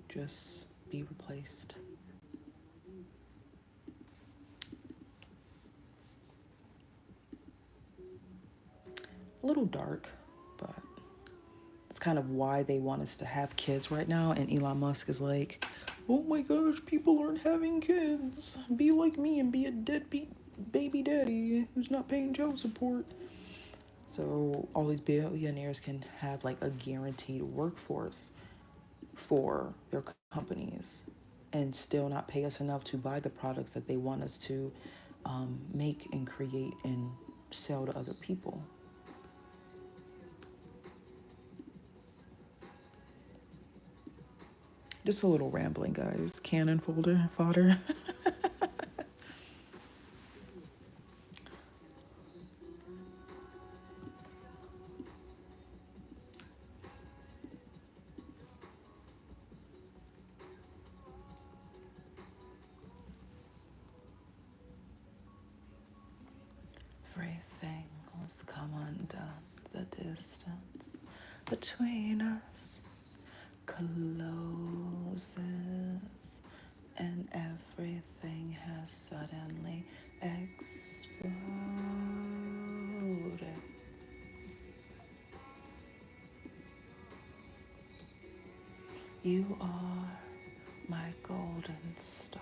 A: just be replaced. A little dark, but it's kind of why they want us to have kids right now. And Elon Musk is like, oh my gosh, people aren't having kids. Be like me and be a deadbeat baby daddy who's not paying child support. So all these billionaires can have like a guaranteed workforce for their companies and still not pay us enough to buy the products that they want us to make and create and sell to other people. Just a little rambling, guys. Cannon folder fodder. Everything was come undone. The distance between us closes, and everything has suddenly exploded. You are my golden star.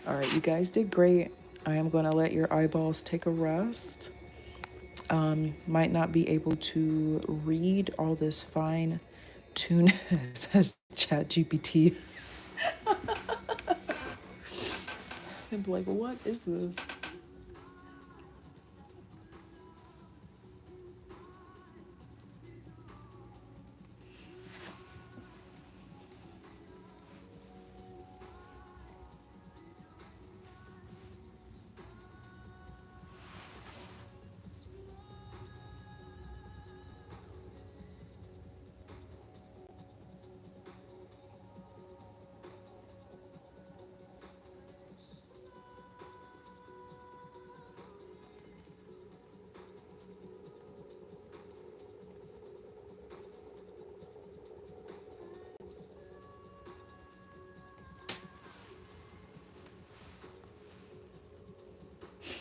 A: All right, you guys did great. I am going to let your eyeballs take a rest. Might not be able to read all this fine tune chat GPT. And be like, what is this?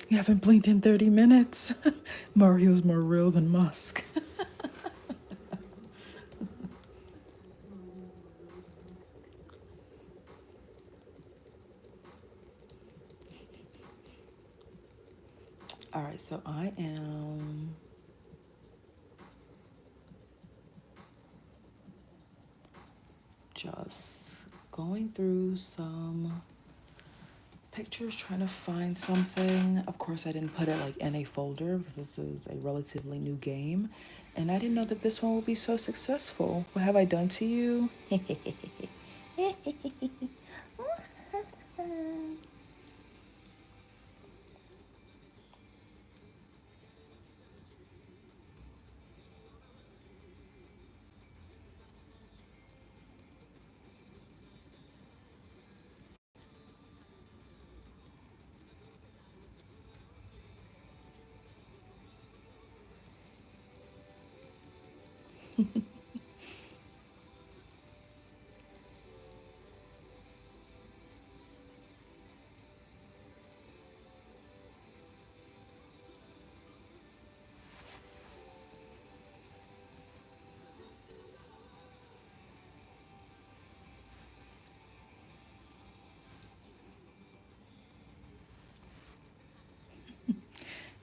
A: You haven't blinked in 30 minutes. Mario's more real than Musk. All right, so I am just going through some pictures, trying to find something. Of course, I didn't put it like in a folder because this is a relatively new game. And I didn't know that this one would be so successful. What have I done to you?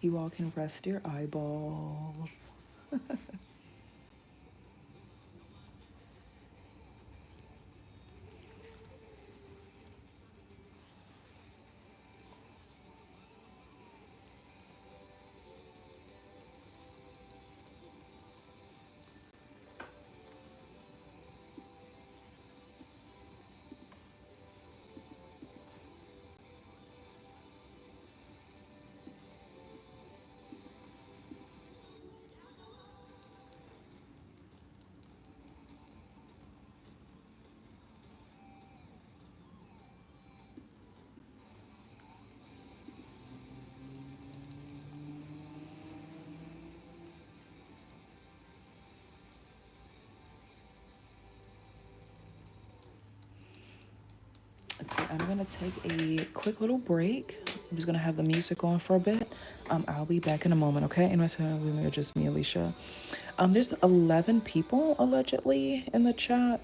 A: You all can rest your eyeballs. Let's see, I'm gonna take a quick little break. I'm just gonna have the music on for a bit. I'll be back in a moment, okay? And I said, we're just me, Alicia. There's 11 people allegedly in the chat.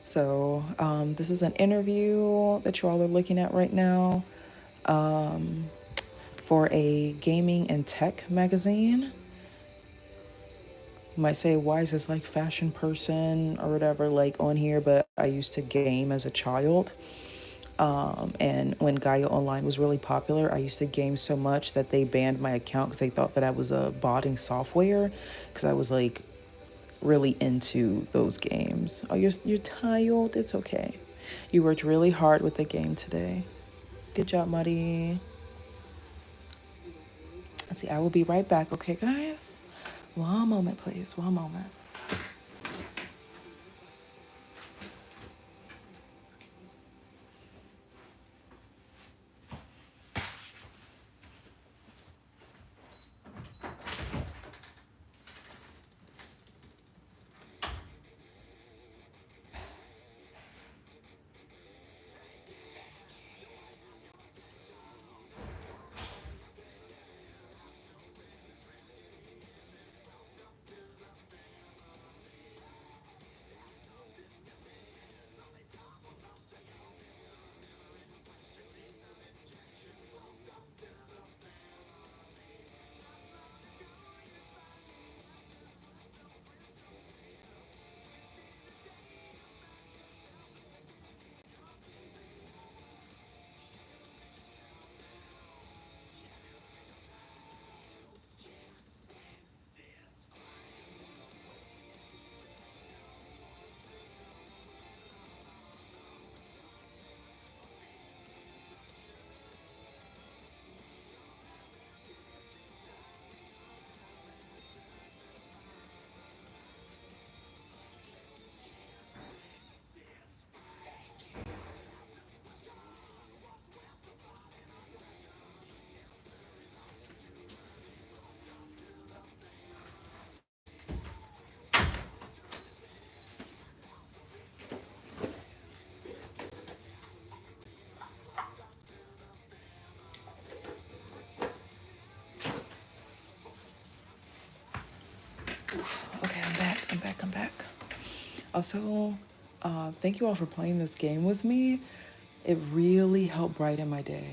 A: So, this is an interview that you all are looking at right now for a gaming and tech magazine. You might say, why is this like fashion person or whatever like on here? But I used to game as a child. And when Gaia Online was really popular, I used to game so much that they banned my account because they thought that I was a botting software because I was like really into those games. Oh, you're tired. It's okay. You worked really hard with the game today. Good job, Muddy. Let's see. I will be right back. Okay, guys. One moment, please. One moment. I'm back. I'm back. Also, thank you all for playing this game with me. It really helped brighten my day.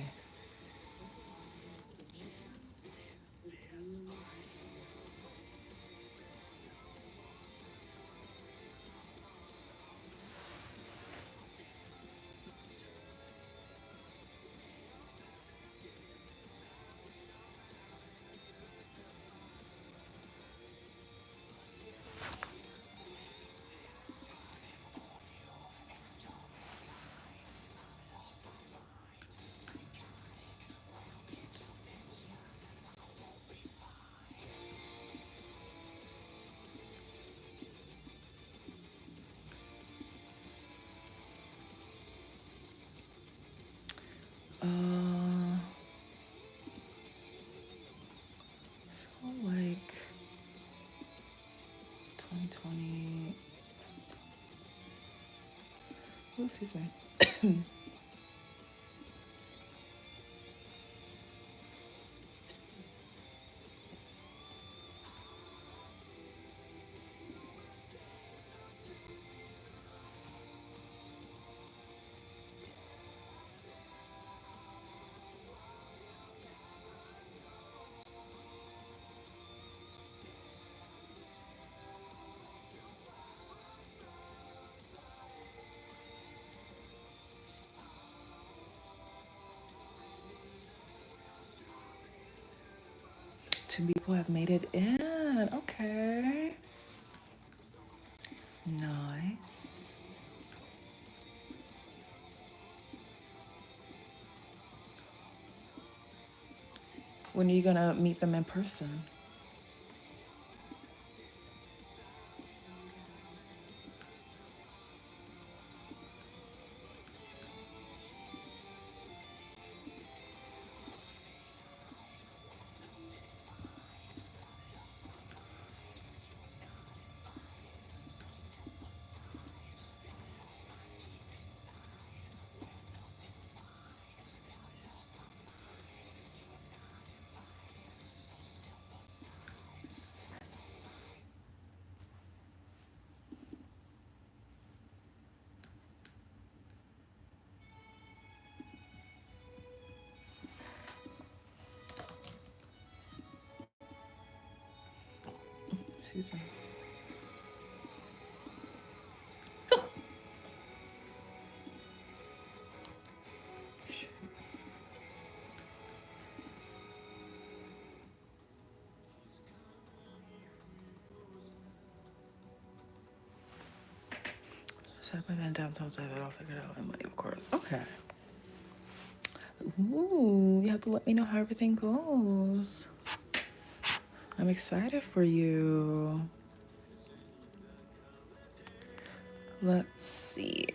A: I feel like 2020. Oh, excuse me. Two people have made it in. Okay. Nice. When are you gonna meet them in person? Excuse me. Set up an event downtown, so I have it all figured out. And money, of course. Okay. Ooh, you have to let me know how everything goes. I'm excited for you. Let's see.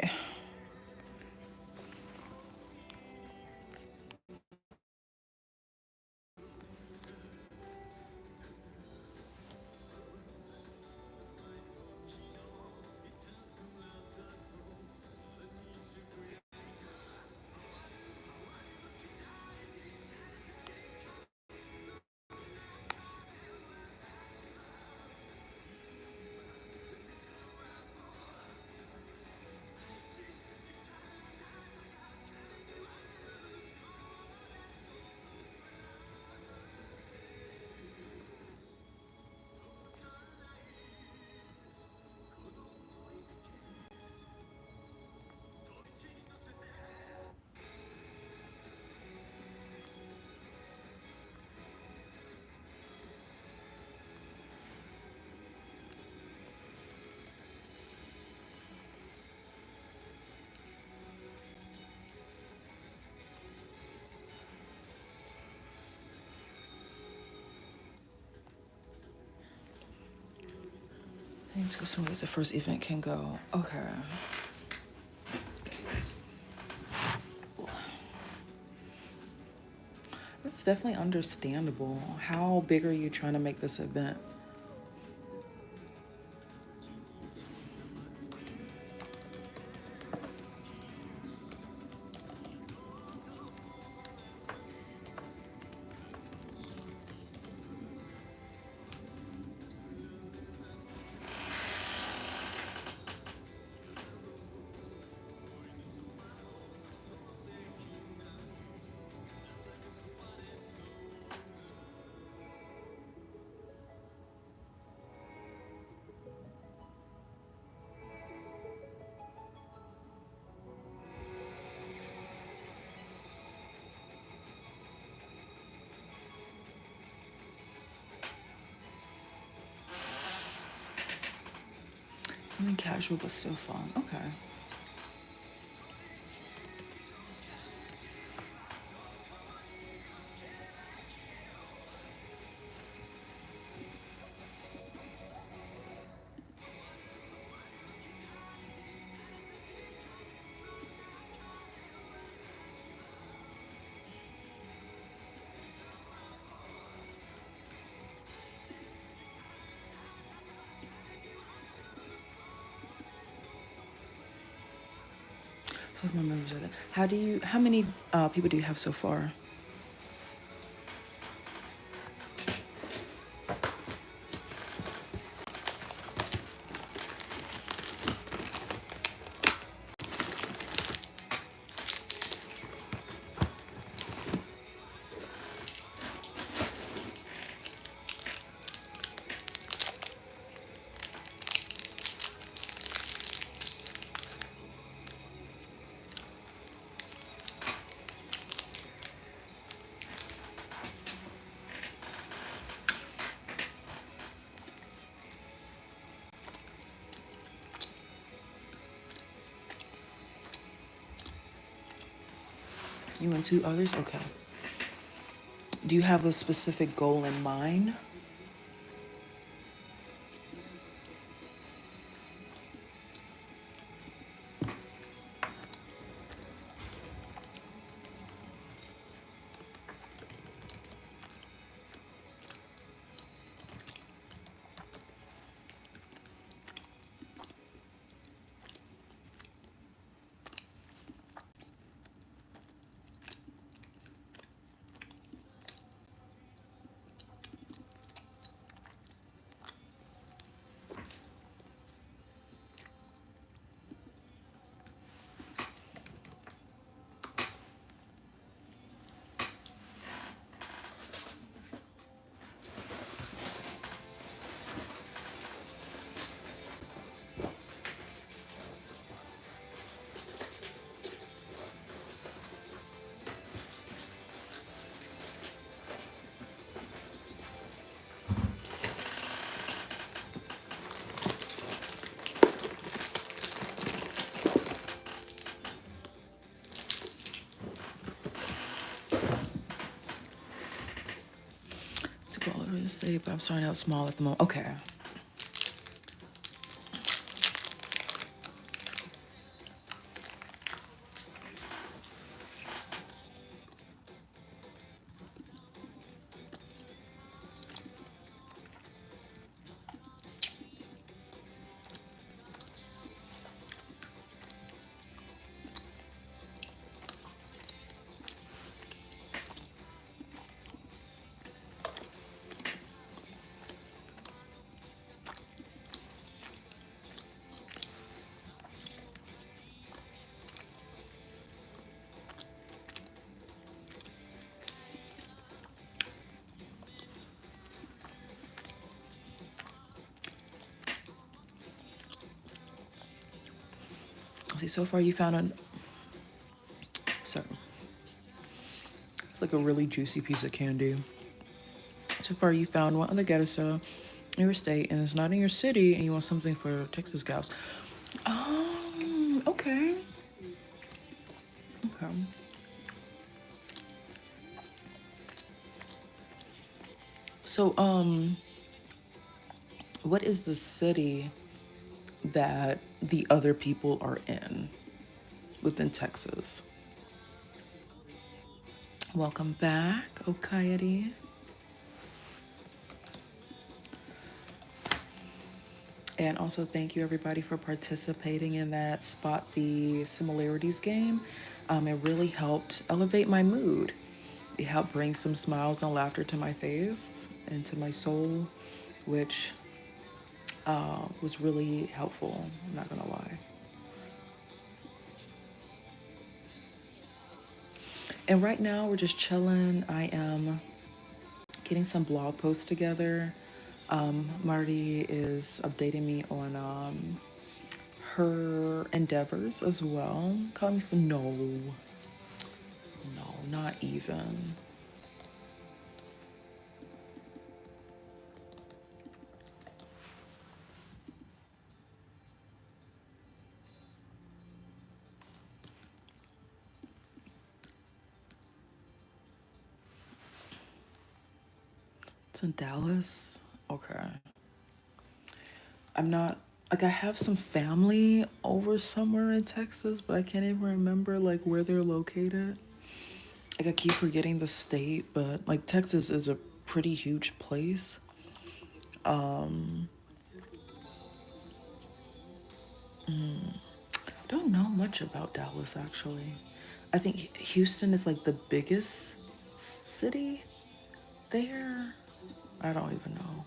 A: Things go smooth as the first event can go. Okay. That's definitely understandable. How big are you trying to make this event? Something casual but still fun. Okay. So my members are there. How many people do you have so far? You and two others? Okay. Do you have a specific goal in mind? To go over the state, but I'm starting out small at the moment. Okay. See, so far you found an. Sorry. It's like a really juicy piece of candy. So far you found one other ghetto in your state, and it's not in your city, and you want something for Texas gals. Okay. Okay. So, what is the city that the other people are in within Texas? Welcome back, Okayati. And also thank you everybody for participating in that Spot the Similarities game. It really helped elevate my mood. It helped bring some smiles and laughter to my face and to my soul, which was really helpful, I'm not gonna lie. And right now we're just chilling. I am getting some blog posts together. Marty is updating me on her endeavors as well. Call me for no, not even. It's in Dallas. Okay. I'm not like I have some family over somewhere in Texas, but I can't even remember like where they're located. Like I keep forgetting the state, but like Texas is a pretty huge place. Don't know much about Dallas actually. I think Houston is like the biggest city there. I don't even know.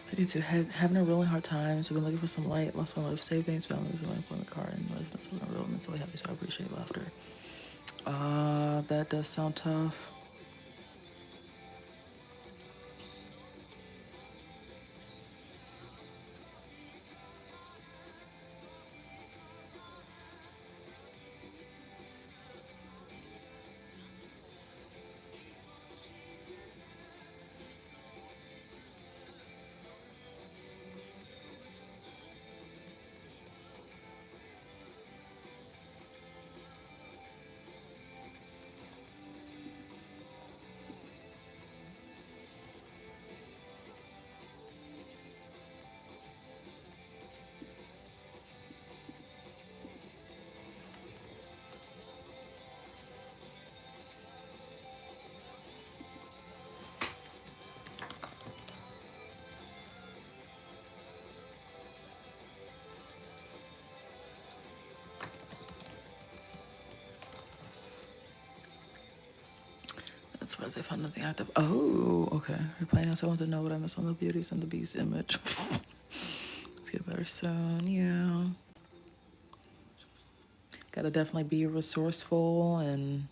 A: 32, having a really hard time. So I've been looking for some light. Lost my life savings. Found losing my employment card and residence. I'm not real mentally happy, so I appreciate laughter. That does sound tough. That's surprised I found nothing active. Oh, okay. Replaying this, I want to know what I missed on the Beauties and the Beast image. Let's get better soon. Yeah. Gotta definitely be resourceful and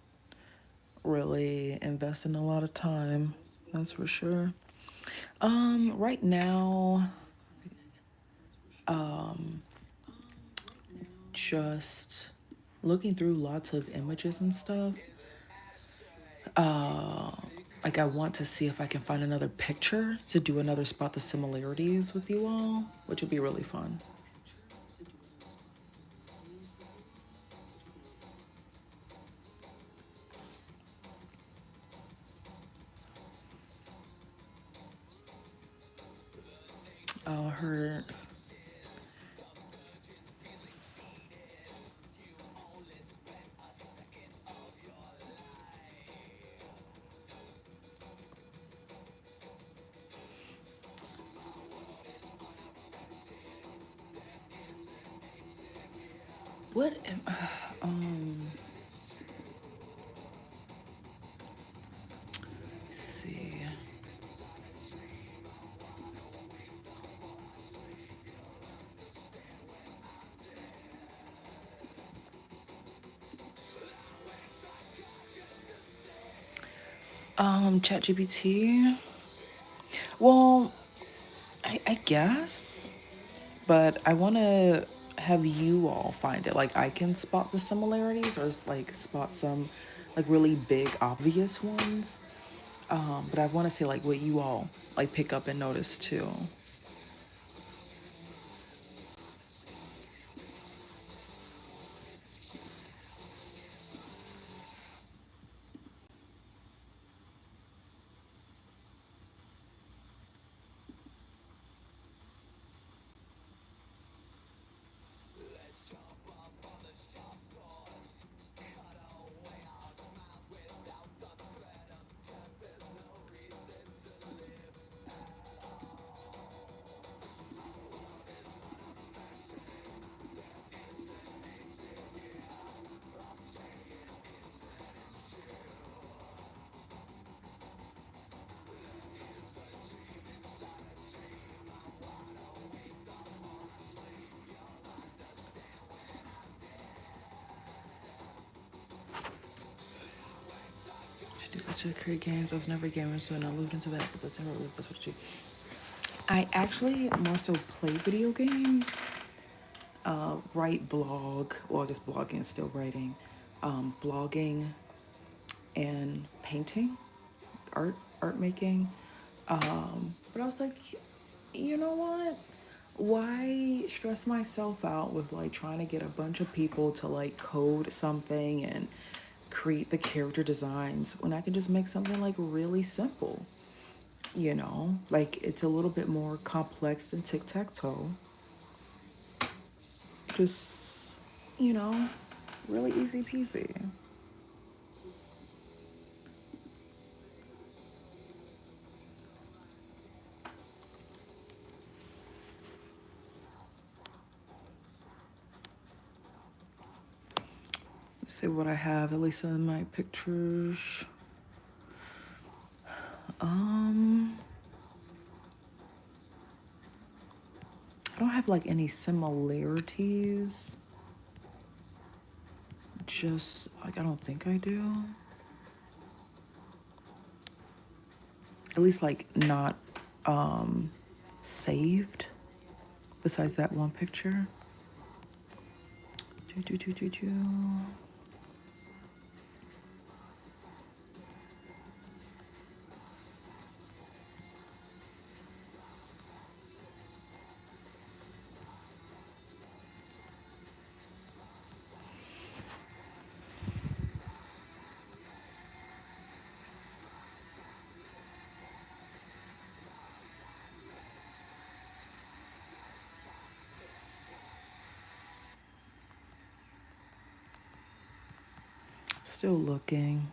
A: really invest in a lot of time. That's for sure. Right now, just looking through lots of images and stuff. Like I want to see if I can find another picture to do another spot the similarities with you all, which would be really fun. Her what? Um, let's see. ChatGPT. Well, I guess, but I want to have you all find it. Like I can spot the similarities or like spot some like really big obvious ones. But I want to see like what you all like pick up and notice too. I should create games. I was never a gamer, so I moved into that. But that's never that's what you. I actually more so play video games. Write blog. Well, I guess blogging is still writing. Blogging and painting, art making. But I was like, you know what? Why stress myself out with like trying to get a bunch of people to like code something and create the character designs when I can just make something like really simple? You know, like it's a little bit more complex than tic tac toe. Just, you know, really easy peasy. Let's see what I have, at least in my pictures. Um, I don't have like any similarities. Just like I don't think I do. At least like not saved. Besides that one picture. Do, do, do, do, do. Still looking.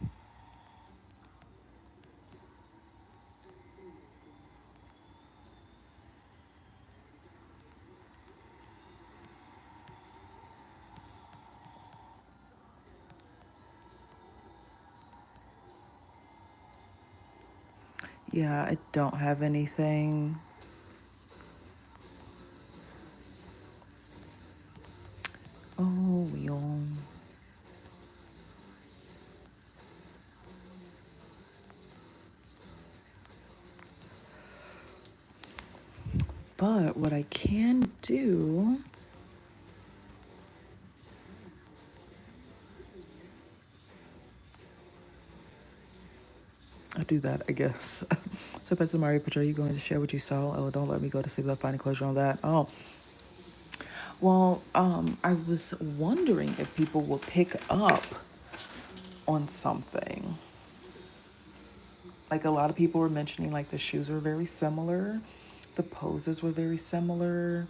A: Yeah, I don't have anything. Oh, wheel. But what I can do, I'll do that, I guess. So back to the Mario picture. Are you going to share what you saw? Oh, don't let me go to sleep without finding closure on that. Oh, well, I was wondering if people will pick up on something. Like a lot of people were mentioning, like the shoes were very similar, the poses were very similar.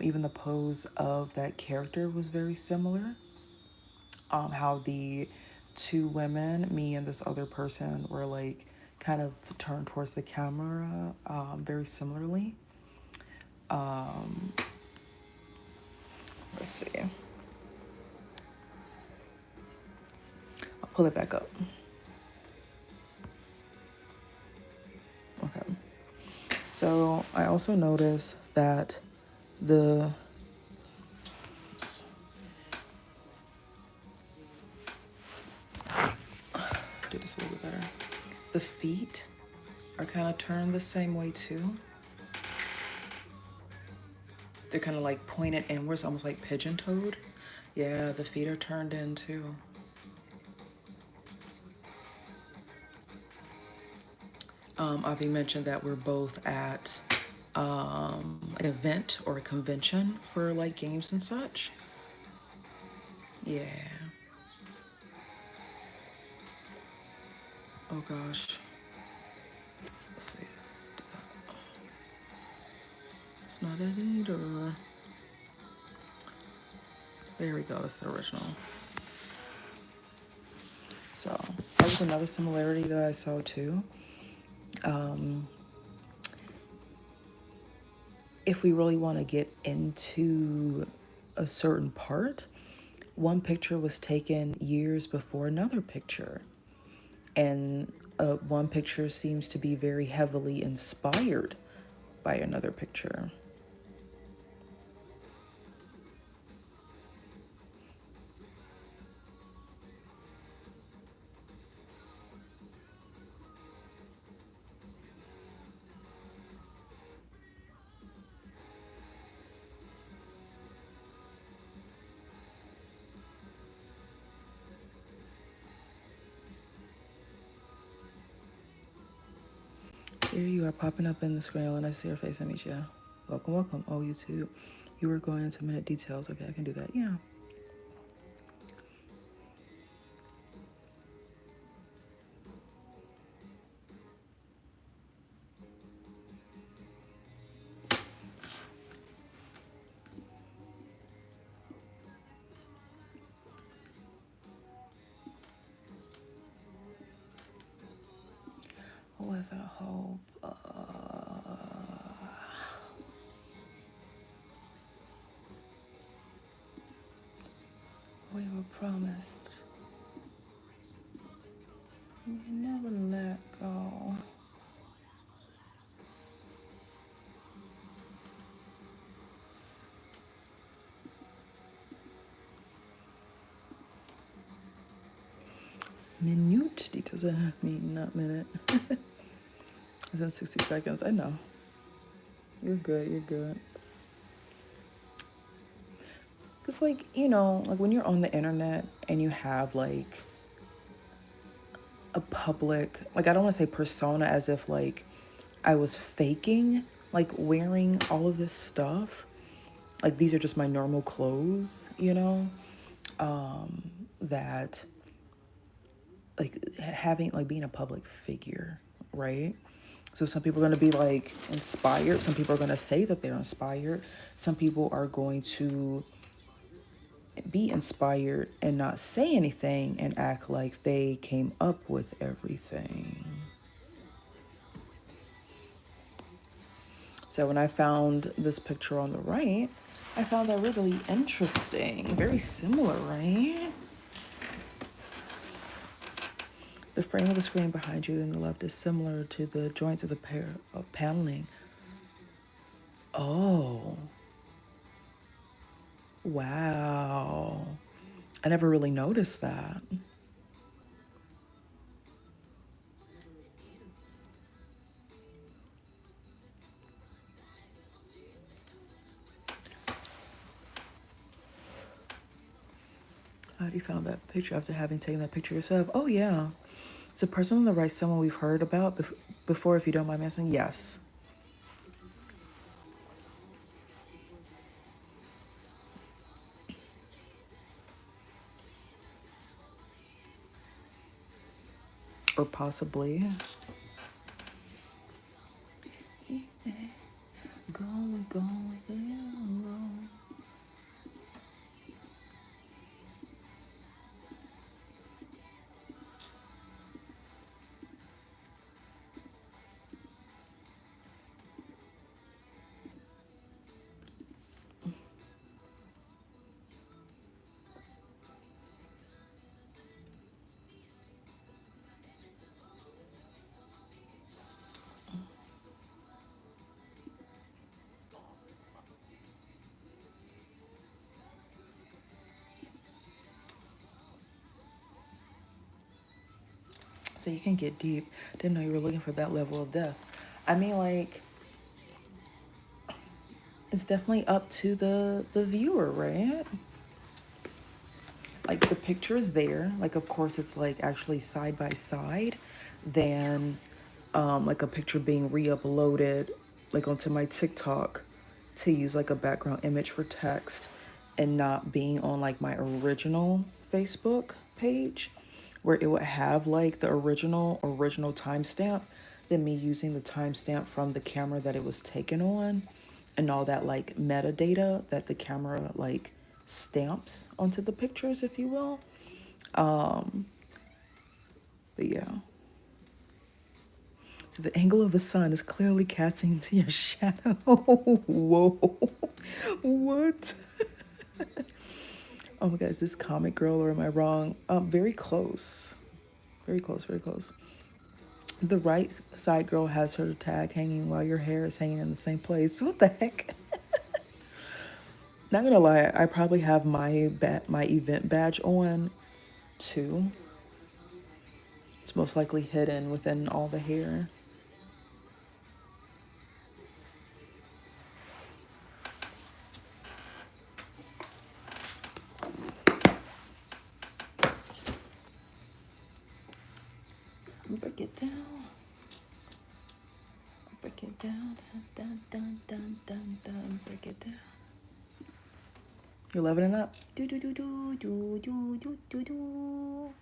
A: Even the pose of that character was very similar. How the two women, me and this other person, were like kind of turned towards the camera very similarly. Um, let's see. I'll pull it back up. Okay. So I also noticed that the do this a little bit better. The feet are kind of turned the same way too. They're kind of like pointed inwards, almost like pigeon toed. Yeah, the feet are turned in too. Avi mentioned that we're both at an event or a convention for like games and such. Yeah. Oh gosh. Let's see. It's not it either. There we go. It's the original. So that was another similarity that I saw too. If we really want to get into a certain part, one picture was taken years before another picture. And one picture seems to be very heavily inspired by another picture. Here you are popping up in the screen and I see your face, Amisha. Welcome, welcome. Oh, YouTube. You were going into minute details. Okay, I can do that. Yeah. With a hope. We were promised. We never let go. Minute details. I mean, not minute. It's in 60 seconds. I know. You're good. You're good. It's like, you know, like when you're on the internet and you have like a public, like I don't want to say persona as if like I was faking like wearing all of this stuff. Like these are just my normal clothes, you know? That like having like being a public figure, right? So some people are going to be like inspired, some people are going to say that they're inspired, some people are going to be inspired and not say anything and act like they came up with everything. So when I found this picture on the right, I found that really interesting. Very similar, right? The frame of the screen behind you in the left is similar to the joints of the pair of paneling. Oh, wow. I never really noticed that. How do you found that picture after having taken that picture yourself? Oh, yeah. Is the person on the right someone we've heard about before, if you don't mind me asking? Yes. Or possibly. Going, going, going. So you can get deep. Didn't know you were looking for that level of depth. I mean, like, it's definitely up to the viewer, right? Like the picture is there. Like of course it's like actually side by side than like a picture being re-uploaded like onto my TikTok to use like a background image for text and not being on like my original Facebook page where it would have like the original timestamp than me using the timestamp from the camera that it was taken on and all that like metadata that the camera like stamps onto the pictures, if you will. But yeah. So the angle of the sun is clearly casting into your shadow. Whoa. What? Oh my god, is this comic girl or am I wrong? Very close. Very close, very close. The right side girl has her tag hanging while your hair is hanging in the same place. What the heck? Not gonna lie, I probably have my event badge on too. It's most likely hidden within all the hair. Break it down. Break it down, dun, dun, dun, dun, dun, break it down. You're leveling up. Do do do do do do do do do.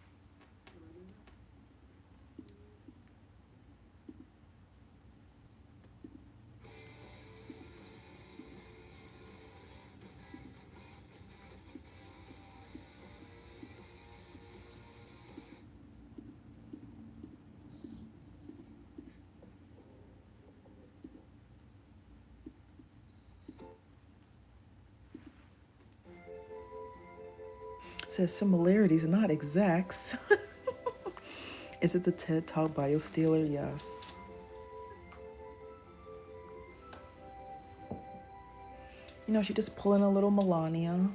A: It says similarities, not exacts. Is it the TED Talk BioStealer? Yes. You know, she just pulling a little Melania.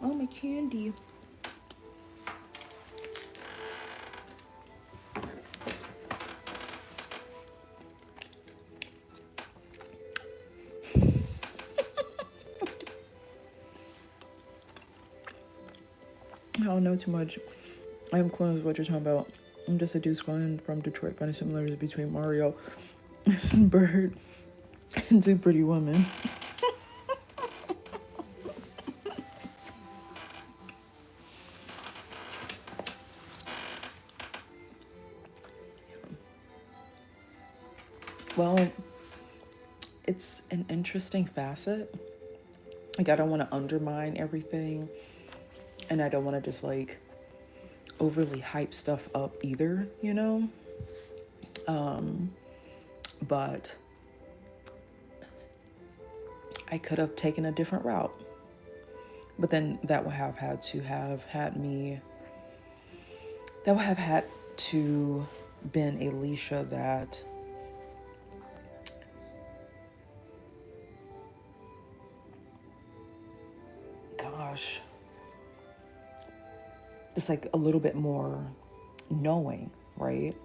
A: Oh, my candy. I don't know too much. I am clueless with what you're talking about. I'm just a dude scrolling from Detroit, finding similarities between Mario and Bird and Two Pretty Women. Well, it's an interesting facet. Like, I don't want to undermine everything, and I don't want to just like overly hype stuff up either, you know? But I could have taken a different route. But then that would have had to have had me, that would have had to been a Lisha that gosh, just like a little bit more knowing, right?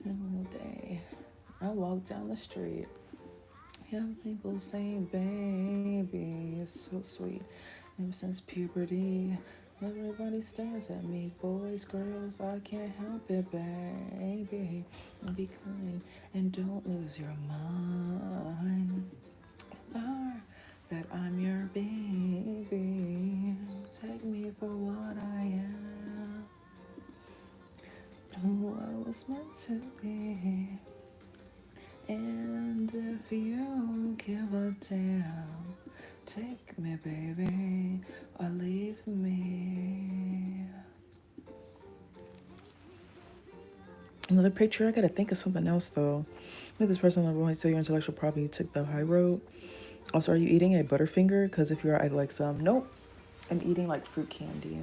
A: One day, I walked down the street. Hear people saying, baby, it's so sweet. Ever since puberty, everybody stares at me. Boys, girls, I can't help it, baby. Be kind and don't lose your mind. That I'm your baby. Take me for what I am. Who I was meant to be. And if you give a damn, take me, baby, or leave me. Another picture, I gotta think of something else though. Look at this person on the road, still your intellectual property, you took the high road. Also, are you eating a Butterfinger? Because if you are, I'd like some. Nope. I'm eating like fruit candy.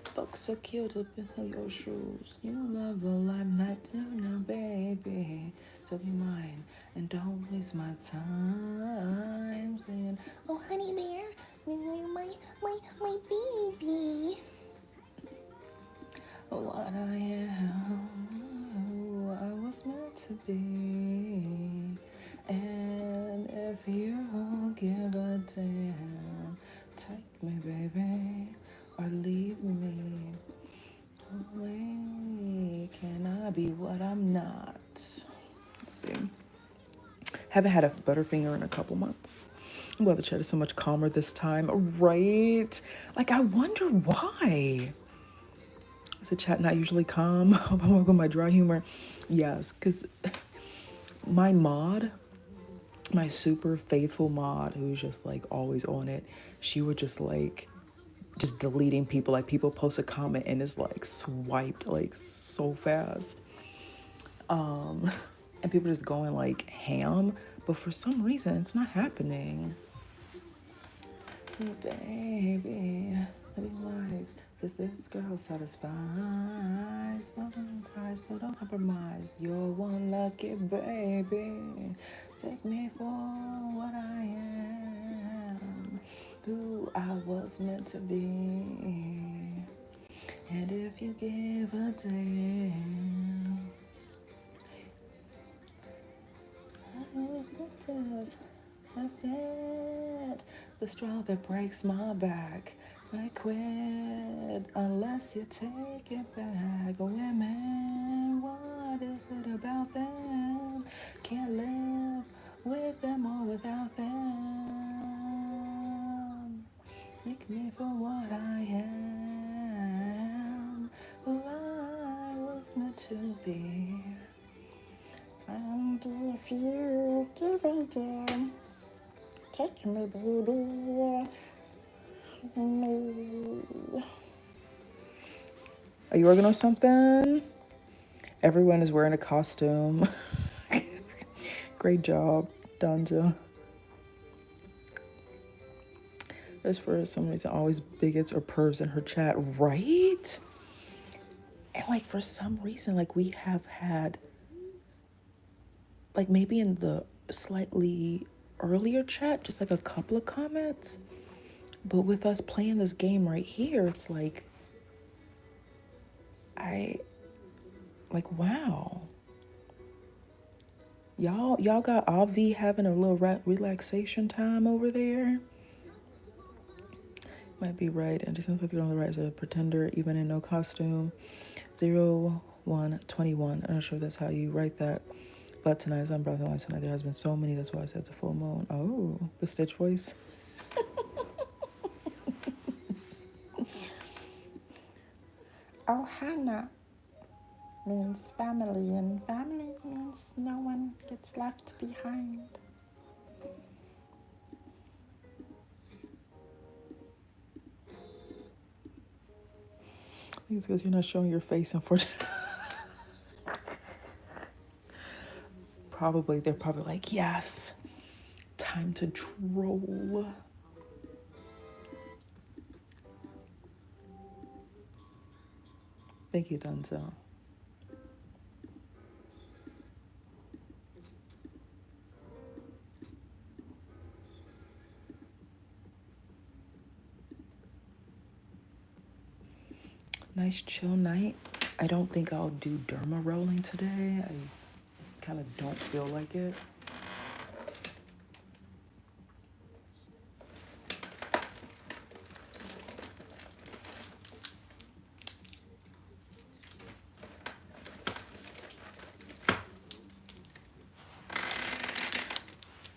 A: Folks are cute up in your shoes. You love the limelight too now, baby. So be mine and don't waste my time saying,
B: Oh, honey bear, my baby.
A: what I am, who I was meant to be. And if you give a damn, take me, baby, or leave me. Way can I be what I'm not? Let's see. Haven't had a Butterfinger in a couple months. I'm glad the chat is so much calmer this time, right? Like, I wonder why. Is the chat not usually calm? I'm welcome my dry humor. Yes, because my mod, my super faithful mod, who's just like always on it, she would just like, just deleting people. Like, people post a comment and it's like swiped like so fast. And people just going like ham, but for some reason it's not happening. Baby, let me wise, cause this girl satisfies. So don't cry, so don't compromise. You're one lucky baby. Take me for what I am, who I was meant to be. And if you give a damn, I said, the straw that breaks my back. I quit unless you take it back. Women, what is it about them? Can't live with them or without them. Take me for what I am, who I was meant to be. And if you give a damn, take me, baby, me. Are you working on something? Everyone is wearing a costume. Great job, Danja. There's for some reason always bigots or pervs in her chat, right? And like for some reason, like we have had, like maybe in the slightly earlier chat, just like a couple of comments. But with us playing this game right here, it's like, wow. Y'all got Avi having a little relaxation time over there? Might be right. And it just sounds like you're on the right as a pretender, even in no costume. 0121. I'm not sure if that's how you write that. But tonight, as I'm browsing live tonight, there has been so many. That's why I said it's a full moon. Oh, the Stitch voice. Oh, Hannah means family, and family means no one gets left behind. I think it's because you're not showing your face, unfortunately. They're probably like, yes, time to troll. Thank you, Denzel. Nice chill night. I don't think I'll do derma rolling today. I kind of don't feel like it.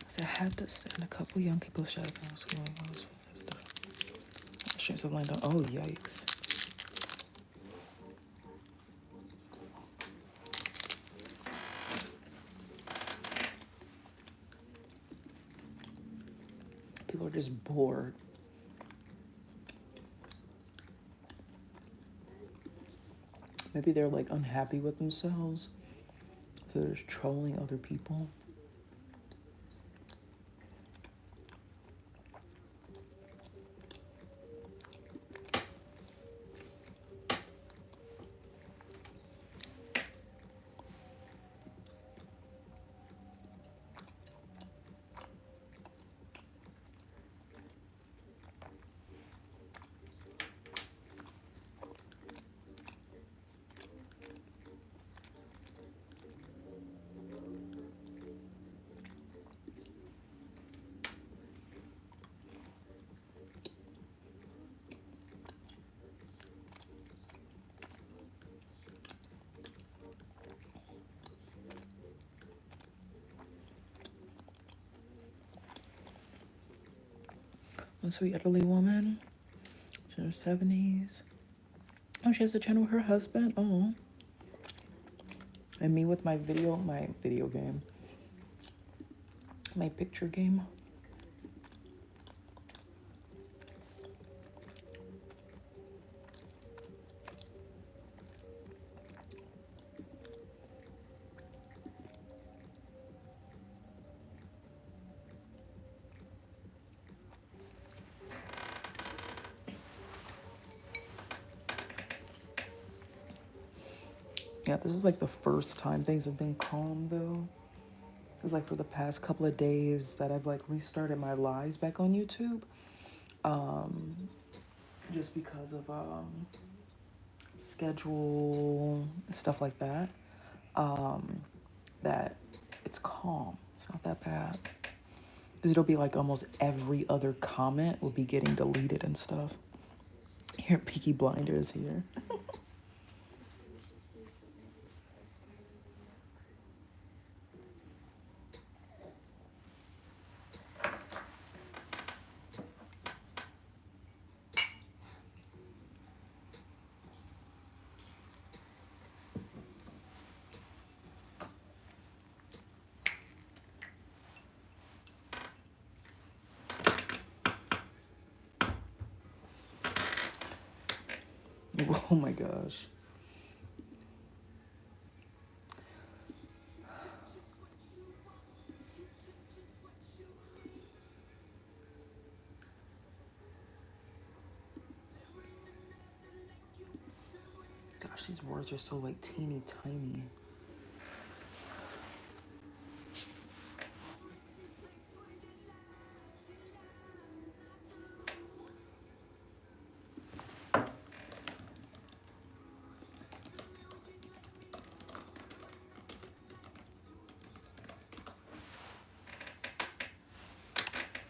A: So I had to send a couple young people shout outs. Streams of land on. Oh, yikes. People are just bored. Maybe they're like unhappy with themselves, so they're just trolling other people. A sweet elderly woman. She's in her 70s. Oh, she has a channel with her husband. Oh. And me with my video game. My picture game. Yeah, this is like the first time things have been calm though. It's like for the past couple of days that I've like restarted my lives back on YouTube. Just because of schedule and stuff like that. That it's calm. It's not that bad. Because it'll be like almost every other comment will be getting deleted and stuff. Here, Peaky Blinders here. Oh my gosh. Gosh, these words are so like teeny tiny.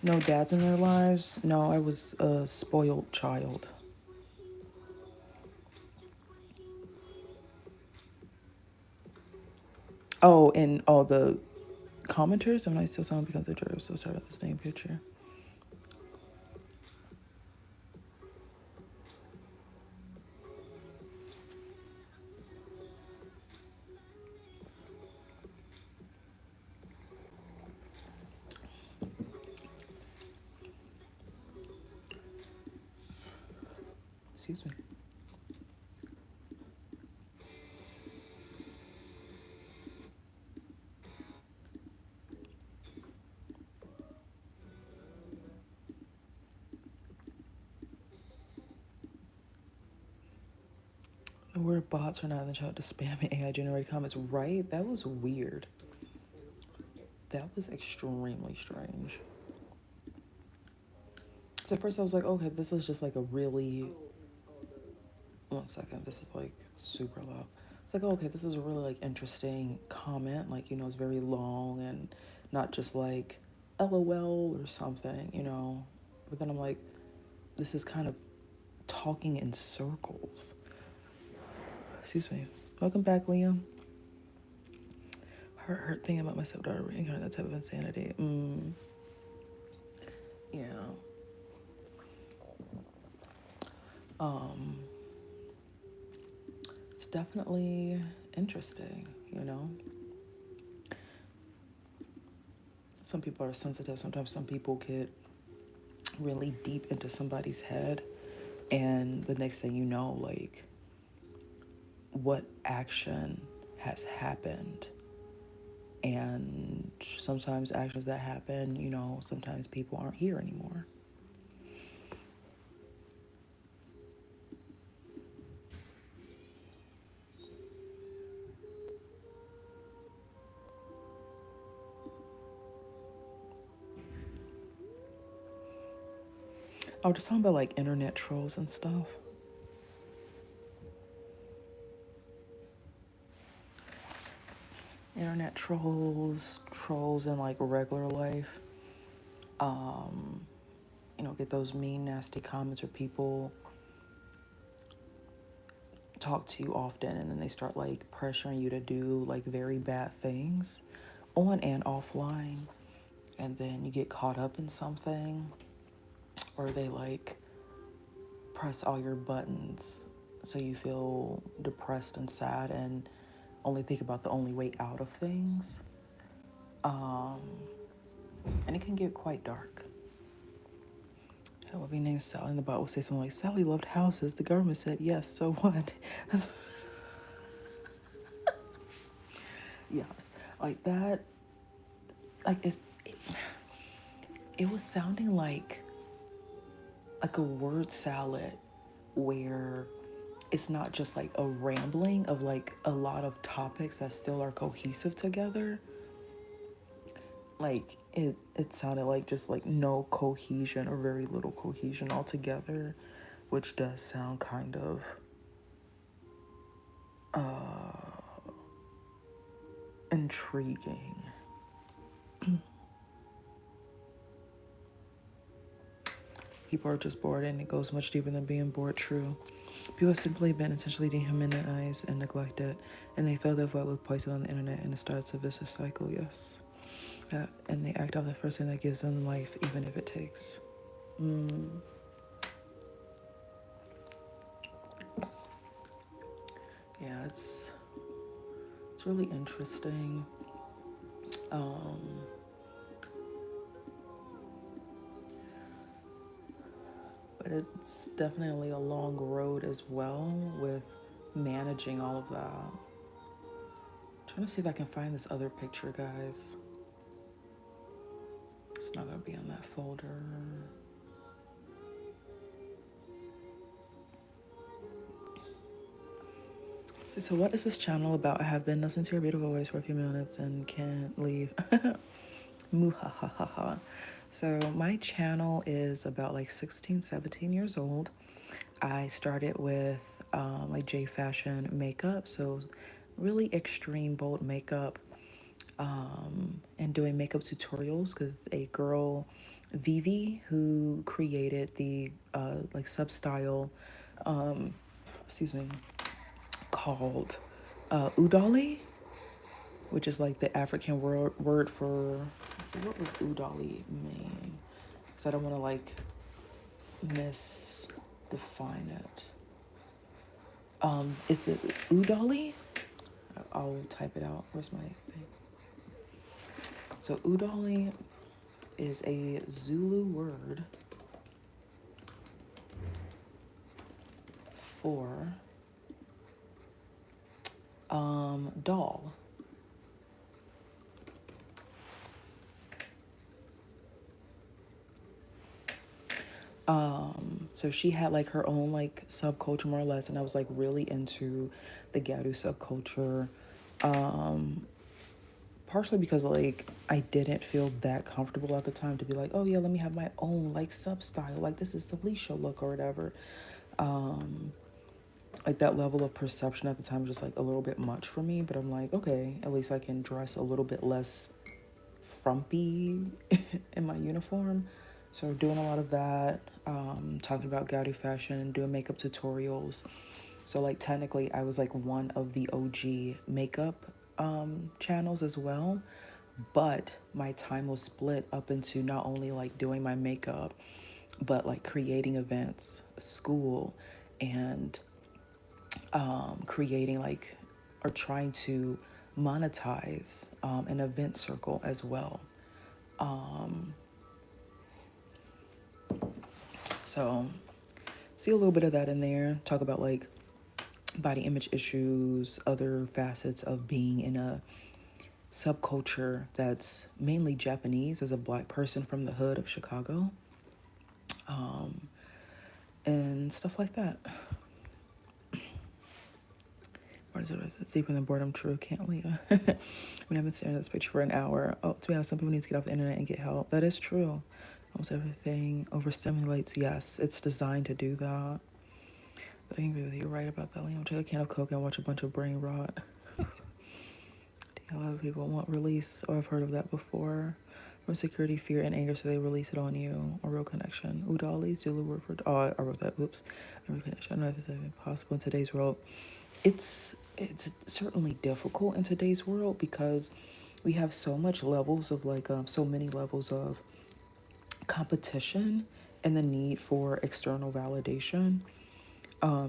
A: No dads in their lives. No, I was a spoiled child. Oh, and all the commenters. Am I still someone becomes a jerk? So sorry about the same picture. Excuse me. The word bots are not in the chat to spam AI generated comments. Right? That was weird. That was extremely strange. So at first I was like, okay, this is just like a really. One second, this is like super loud. It's like, okay, this is a really like interesting comment. Like, you know, it's very long and not just like LOL or something, you know. But then I'm like, this is kind of talking in circles. Excuse me. Welcome back, Liam. Her thing about my stepdaughter reincarnating that type of insanity. Yeah. It's definitely interesting, you know. Some people are sensitive. Sometimes some people get really deep into somebody's head, and the next thing you know, like, what action has happened. And sometimes actions that happen, you know, sometimes people aren't here anymore. I was just talking about like internet trolls and stuff. Internet trolls in like regular life. You know, get those mean, nasty comments or people talk to you often and then they start like pressuring you to do like very bad things on and offline. And then you get caught up in something or they like press all your buttons so you feel depressed and sad and only think about the only way out of things. Um, and it can get quite dark. I will be named Sally, and the bot will say something like, Sally loved houses. The government said yes, so what? Yes. Like that, like it was sounding like a word salad where it's not just like a rambling of like a lot of topics that still are cohesive together. Like it sounded like just like no cohesion or very little cohesion altogether, which does sound kind of intriguing. People are just bored, and it goes much deeper than being bored. True. People have simply been intentionally dehumanized and neglected, and they fill their void with poison on the internet, and it starts a vicious cycle. Yes. And they act out the first thing that gives them life, even if it takes. Yeah, it's really interesting. Um, but it's definitely a long road as well with managing all of that. Trying to see if I can find this other picture, guys. It's not gonna be on that folder. So what is this channel about? I have been listening to your beautiful voice for a few minutes and can't leave. Muhahaha. So my channel is about like 16, 17 years old. I started with like J fashion makeup, so really extreme bold makeup, and doing makeup tutorials because a girl, Vivi, who created the like sub style, excuse me, called Udali, which is like the African word for. So what was Udali mean? Because I don't want to like misdefine it. It's a Udali. I'll type it out. Where's my thing? So Udali is a Zulu word for doll. So she had like her own like subculture more or less, and I was like really into the Gadu subculture. Partially because like I didn't feel that comfortable at the time to be like, oh yeah, let me have my own like sub style, like this is the Lisha look or whatever. Like that level of perception at the time was just like a little bit much for me, but I'm like, okay, at least I can dress a little bit less frumpy in my uniform. So doing a lot of that, talking about gaudy fashion, doing makeup tutorials. So like technically I was like one of the OG makeup channels as well, but my time was split up into not only like doing my makeup, but like creating events, school, and creating like or trying to monetize an event circle as well. So see a little bit of that in there. Talk about like body image issues, other facets of being in a subculture that's mainly Japanese as a black person from the hood of Chicago, and stuff like that. What is it? It's deeper than boredom. True, can't leave. I mean, I've been staring at this picture for an hour. Oh, to be honest, some people need to get off the internet and get help. That is true. Almost everything overstimulates. Yes, it's designed to do that. But I agree with you. You're right about that. Liam, take a can of Coke and watch a bunch of brain rot. A lot of people want release, or I've heard of that before. From security, fear, and anger, so they release it on you. A real connection. Udali, Zulu word for. Oh, I wrote that. Whoops. A real connection. I don't know if it's even possible in today's world. It's certainly difficult in today's world because we have so much levels of like so many levels of competition and the need for external validation.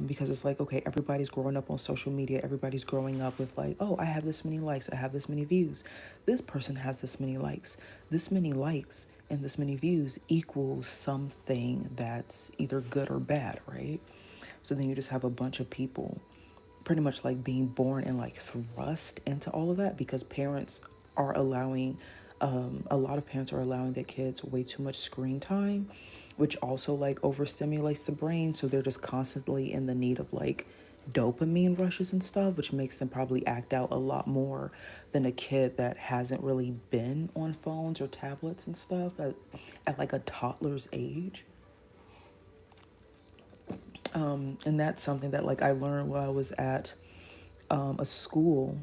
A: Because it's like, okay, everybody's growing up on social media. Everybody's growing up with like, oh, I have this many likes. I have this many views. This person has this many likes. This many likes and this many views equals something that's either good or bad, right? So then you just have a bunch of people pretty much like being born and like thrust into all of that because parents are allowing a lot of parents are allowing their kids way too much screen time, which also like overstimulates the brain, so they're just constantly in the need of like dopamine rushes and stuff, which makes them probably act out a lot more than a kid that hasn't really been on phones or tablets and stuff at like a toddler's age. And that's something that like I learned while I was at a school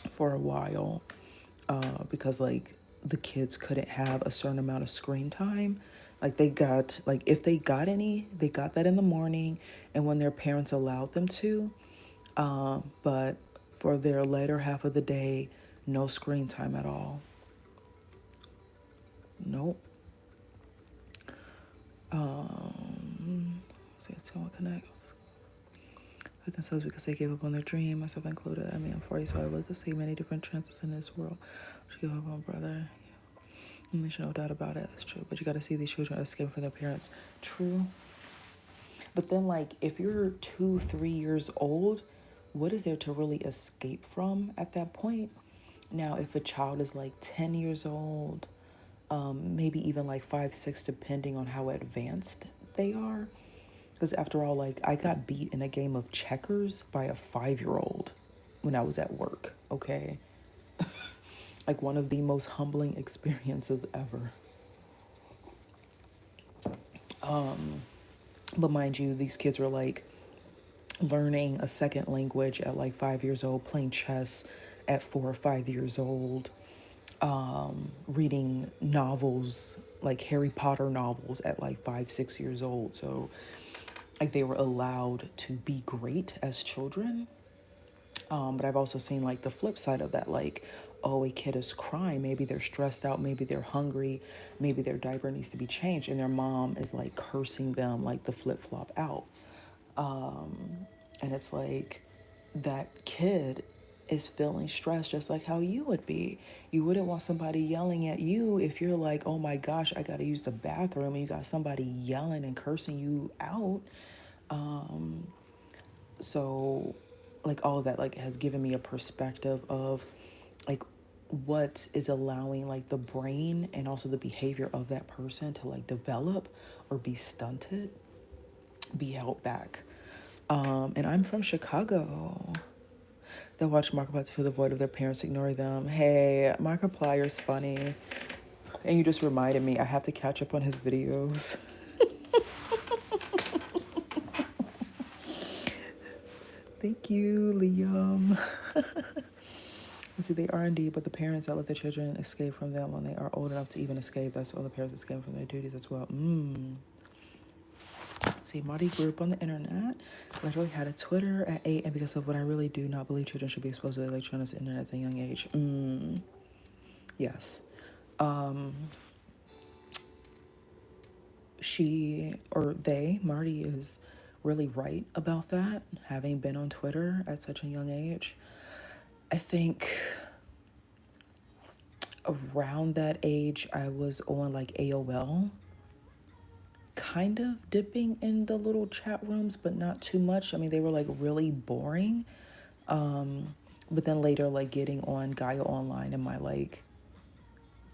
A: for a while, because like the kids couldn't have a certain amount of screen time. Like they got like if they got any, they got that in the morning and when their parents allowed them to. But for their later half of the day, no screen time at all. Nope. So someone connects with themselves because they gave up on their dream, myself included. I mean, I'm 40, so I was to see many different chances in this world. She gave up on brother. There's no doubt about it. That's true. But you got to see these children escaping from their parents. True. But then, like, if you're 2, 3 years old, what is there to really escape from at that point? Now, if a child is like 10 years old, maybe even like 5, 6, depending on how advanced they are. Because after all, like, I got beat in a game of checkers by a 5-year-old when I was at work, okay? Like, one of the most humbling experiences ever. But mind you, these kids were like learning a second language at like 5 years old, playing chess at 4 or 5 years old, reading novels like Harry Potter novels at like 5, 6 years old. So like they were allowed to be great as children. But I've also seen like the flip side of that, like, oh, a kid is crying. Maybe they're stressed out. Maybe they're hungry. Maybe their diaper needs to be changed. And their mom is like cursing them like the flip flop out. And it's like that kid is feeling stressed just like how you would be. You wouldn't want somebody yelling at you if you're like, oh my gosh, I got to use the bathroom. And you got somebody yelling and cursing you out. So like all of that like has given me a perspective of like what is allowing like the brain and also the behavior of that person to like develop or be stunted, be held back. And I'm from Chicago. They'll watch Markiplier to fill the void of their parents ignoring them. Hey, Markiplier's funny. And you just reminded me I have to catch up on his videos. Thank you, Liam. See, they are indeed, but the parents that let their children escape from them when they are old enough to even escape, that's when the parents escape from their duties as well. See, Marty grew up on the internet, literally had a Twitter at 8, and because of what I really do not believe children should be exposed to the electronics and internet at a young age. Yes. She, or they, Marty is really right about that, having been on Twitter at such a young age. I think around that age, I was on like AOL, kind of dipping in the little chat rooms, but not too much. I mean, they were like really boring. But then later, like getting on Gaia Online in my like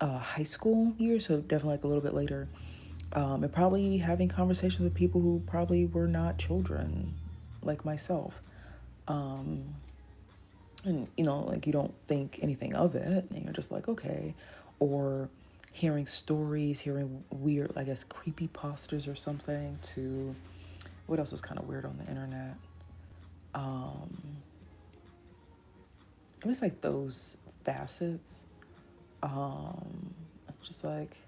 A: high school years, so definitely like a little bit later, and probably having conversations with people who probably were not children, like myself. And you know, like you don't think anything of it, and you're just like, okay. Or hearing stories, hearing weird, I guess, creepy posters or something. To what else was kind of weird on the internet? At least like those facets. Just like,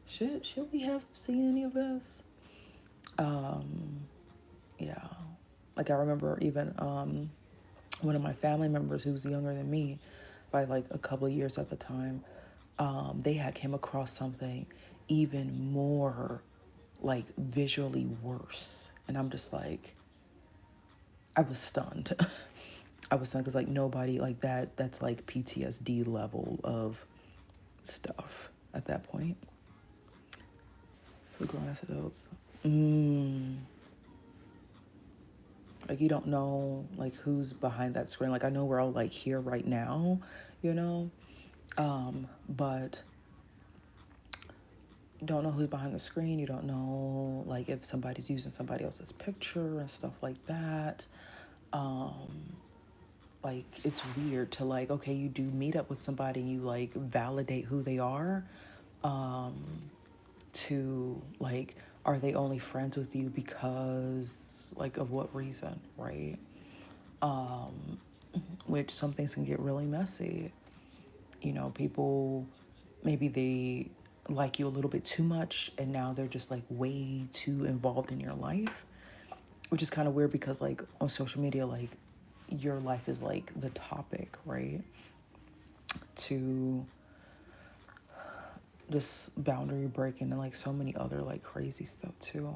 A: should we have seen any of this? Yeah. Like I remember even one of my family members who was younger than me by like a couple of years at the time, they had came across something even more like visually worse. And I'm just like, I was stunned. I was stunned because like nobody like that's like PTSD level of stuff at that point. So grown as adults. Like you don't know like who's behind that screen. Like I know we're all like here right now, you know? But you don't know who's behind the screen. You don't know like if somebody's using somebody else's picture and stuff like that. Like it's weird to like, okay, you do meet up with somebody and you like validate who they are, to like, are they only friends with you because like of what reason, right? Which some things can get really messy. You know, people maybe they like you a little bit too much and now they're just like way too involved in your life, which is kind of weird because like on social media, like your life is like the topic, right? To this boundary breaking and like so many other like crazy stuff too.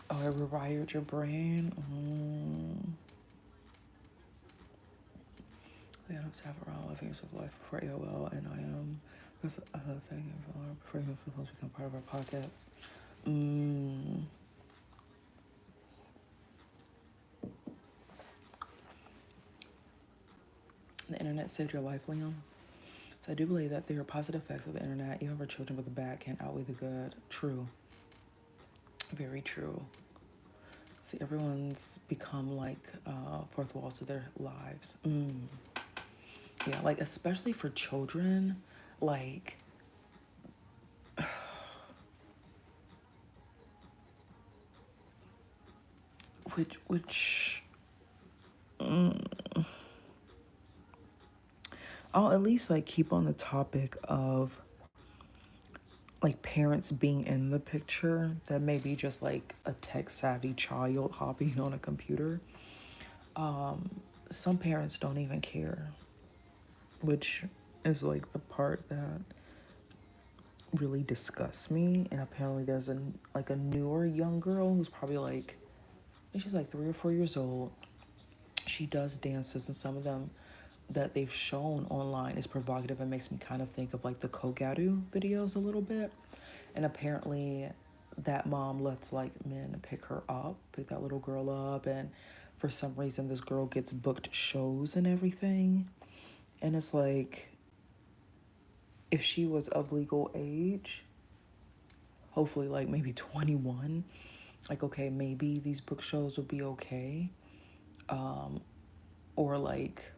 A: Oh, it rewired your brain. Yeah, I have to have around 11 years of life before AOL, and I am. Because other thing, before you become part of our podcast. The internet saved your life, Liam. So I do believe that there are positive effects of the internet, even for children, but the bad can't outweigh the good. True. Very true. See, everyone's become like fourth walls to their lives. Yeah, like especially for children, like which I'll at least like keep on the topic of like parents being in the picture that may be just like a tech savvy child hopping on a computer. Some parents don't even care, which is like the part that really disgusts me. And apparently there's a newer young girl who's probably like, I think she's like 3 or 4 years old. She does dances, and some of them that they've shown online is provocative and makes me kind of think of like the Kogadu videos a little bit. And apparently that mom lets like men pick her up, pick that little girl up, and for some reason this girl gets booked shows and everything. And it's like, if she was of legal age, hopefully like maybe 21, like okay, maybe these book shows would be okay. Or like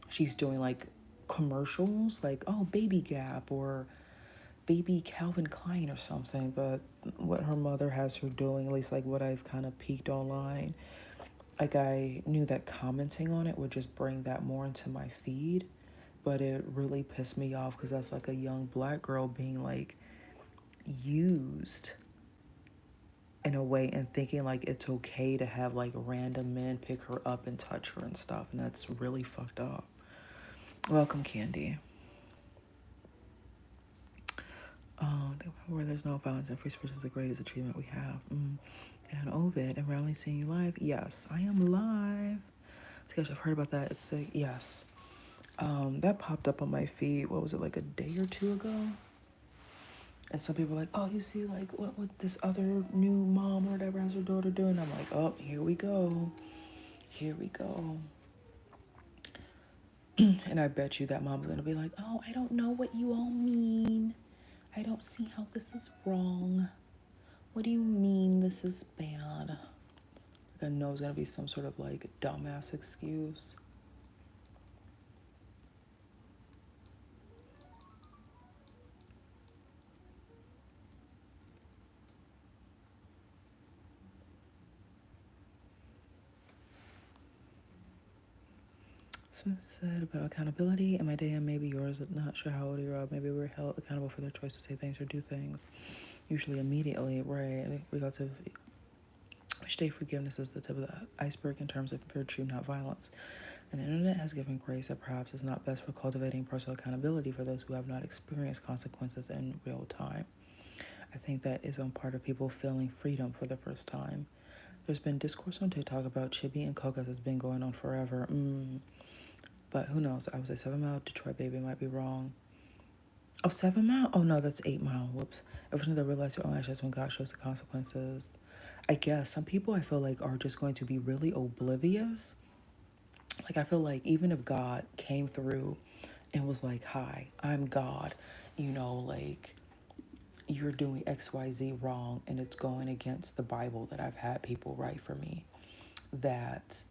A: she's doing like commercials like, oh, Baby Gap or Baby Calvin Klein or something. But what her mother has her doing, at least like what I've kind of peeked online, like I knew that commenting on it would just bring that more into my feed, but it really pissed me off because that's like a young black girl being like used in a way and thinking like it's okay to have like random men pick her up and touch her and stuff, and that's really fucked up. Welcome, Candy. Where there's no violence and free speech is the greatest achievement we have. And Ovid, and rarely seeing you live. Yes, I am live. Gosh, I've heard about that. It's sick. Yes. That popped up on my feed. What was it, like a day or two ago? And some people were like, oh, you see, like what this other new mom or whatever has her daughter doing? I'm like, oh, here we go. Here we go. And I bet you that mom's gonna be like, oh, I don't know what you all mean. I don't see how this is wrong. What do you mean this is bad? Like I know it's gonna be some sort of like dumbass excuse. Smith said about accountability. In my day, and maybe yours, not sure how old you are. Maybe we're held accountable for their choice to say things or do things, usually immediately, right? Regardless of which day, forgiveness is the tip of the iceberg in terms of virtue, not violence. And the internet has given grace that perhaps is not best for cultivating personal accountability for those who have not experienced consequences in real time. I think that is on part of people feeling freedom for the first time. There's been discourse on TikTok about Chibi and Coca that's been going on forever. But who knows? I was a 7 Mile Detroit baby, might be wrong. Oh, 7 Mile? Oh no, that's 8 Mile. Whoops. Everything that realize your own actions when God shows the consequences. I guess some people I feel like are just going to be really oblivious. Like I feel like even if God came through and was like, "Hi, I'm God," like you're doing XYZ wrong and it's going against the Bible that I've had people write for me, that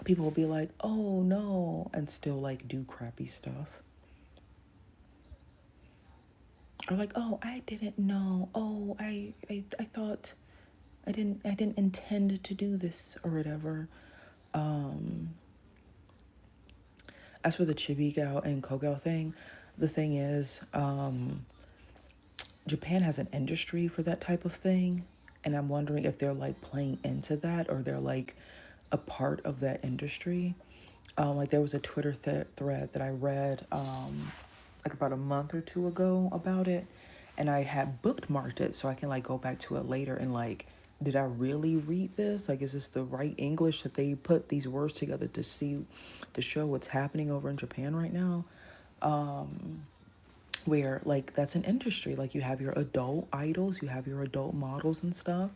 A: people will be like, "Oh no," and still like do crappy stuff. Or like, "Oh, I didn't know. Oh, I thought I didn't intend to do this or whatever." As for the Chibi and Kogal thing, the thing is, Japan has an industry for that type of thing, and I'm wondering if they're like playing into that or they're like a part of that industry. Like there was a Twitter thread that I read like about a month or two ago about it, and I had bookmarked it so I can like go back to it later and like, did I really read this? Like, is this the right English that they put these words together to show what's happening over in Japan right now? Where like that's an industry, like you have your adult idols, you have your adult models and stuff,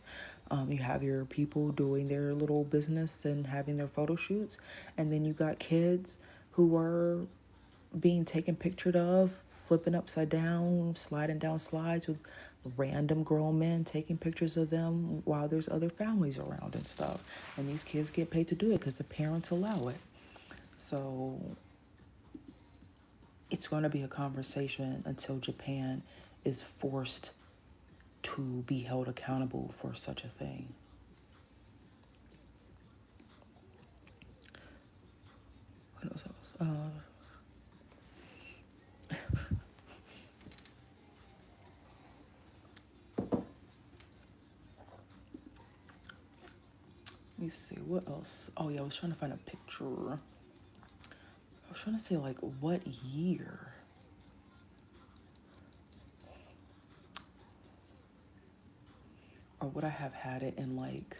A: you have your people doing their little business and having their photo shoots, and then you got kids who are being taken pictured of flipping upside down, sliding down slides with random grown men taking pictures of them while there's other families around and stuff, and these kids get paid to do it because the parents allow it. So it's going to be a conversation until Japan is forced to be held accountable for such a thing. What else? Let me see. What else? Oh, yeah, I was trying to find a picture. I was trying to say, like, what year? Or would I have had it in, like,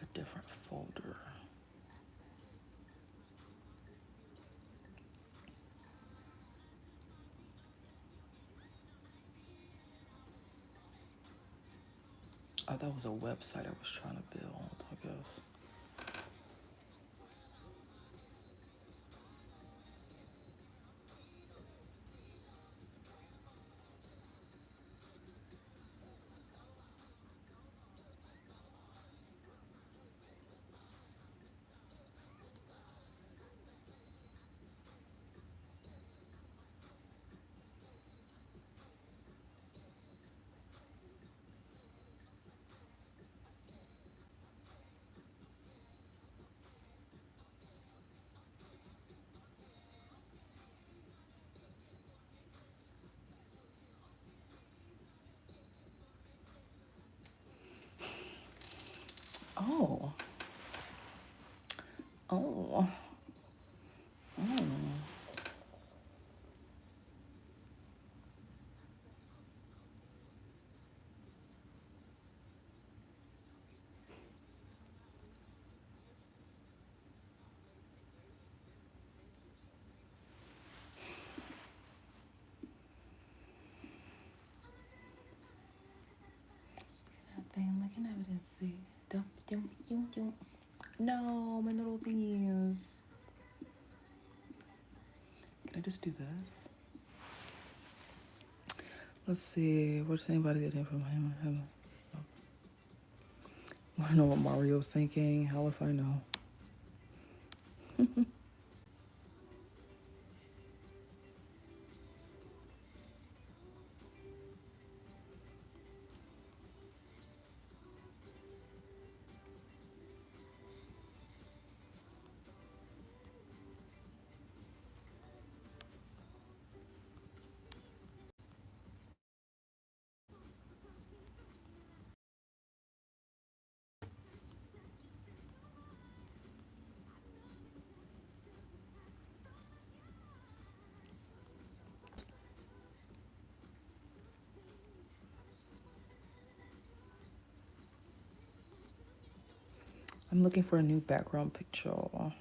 A: a different folder? Oh, that was a website I was trying to build, I guess. Oh. Oh. Nothing like an evidence. Don't. No, my little thingies. Can I just do this? Let's see. What's anybody getting from him? I don't know what Mario's thinking. Hell if I know. I'm looking for a new background picture. What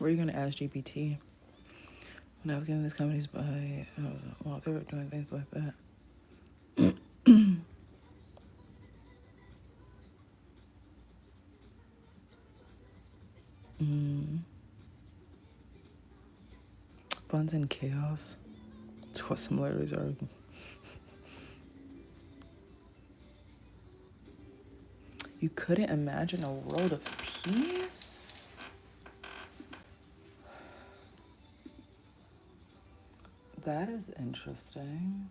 A: are you going to ask GPT? Navigating these companies by, well, they were doing things like that. Funds and chaos. It's what similarities are. You couldn't imagine a world of peace? That is interesting.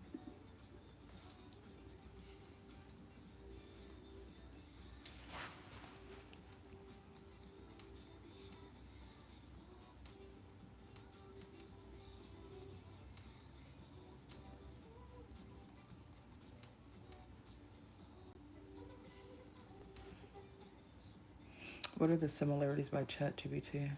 A: What are the similarities by ChatGPT?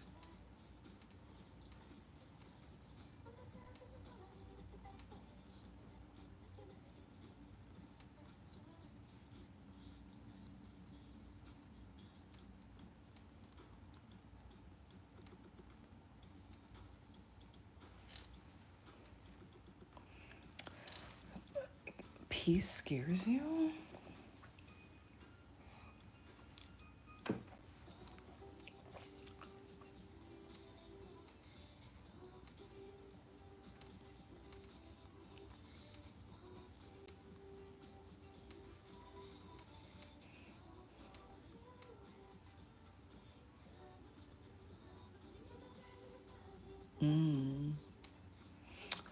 A: Peace scares you?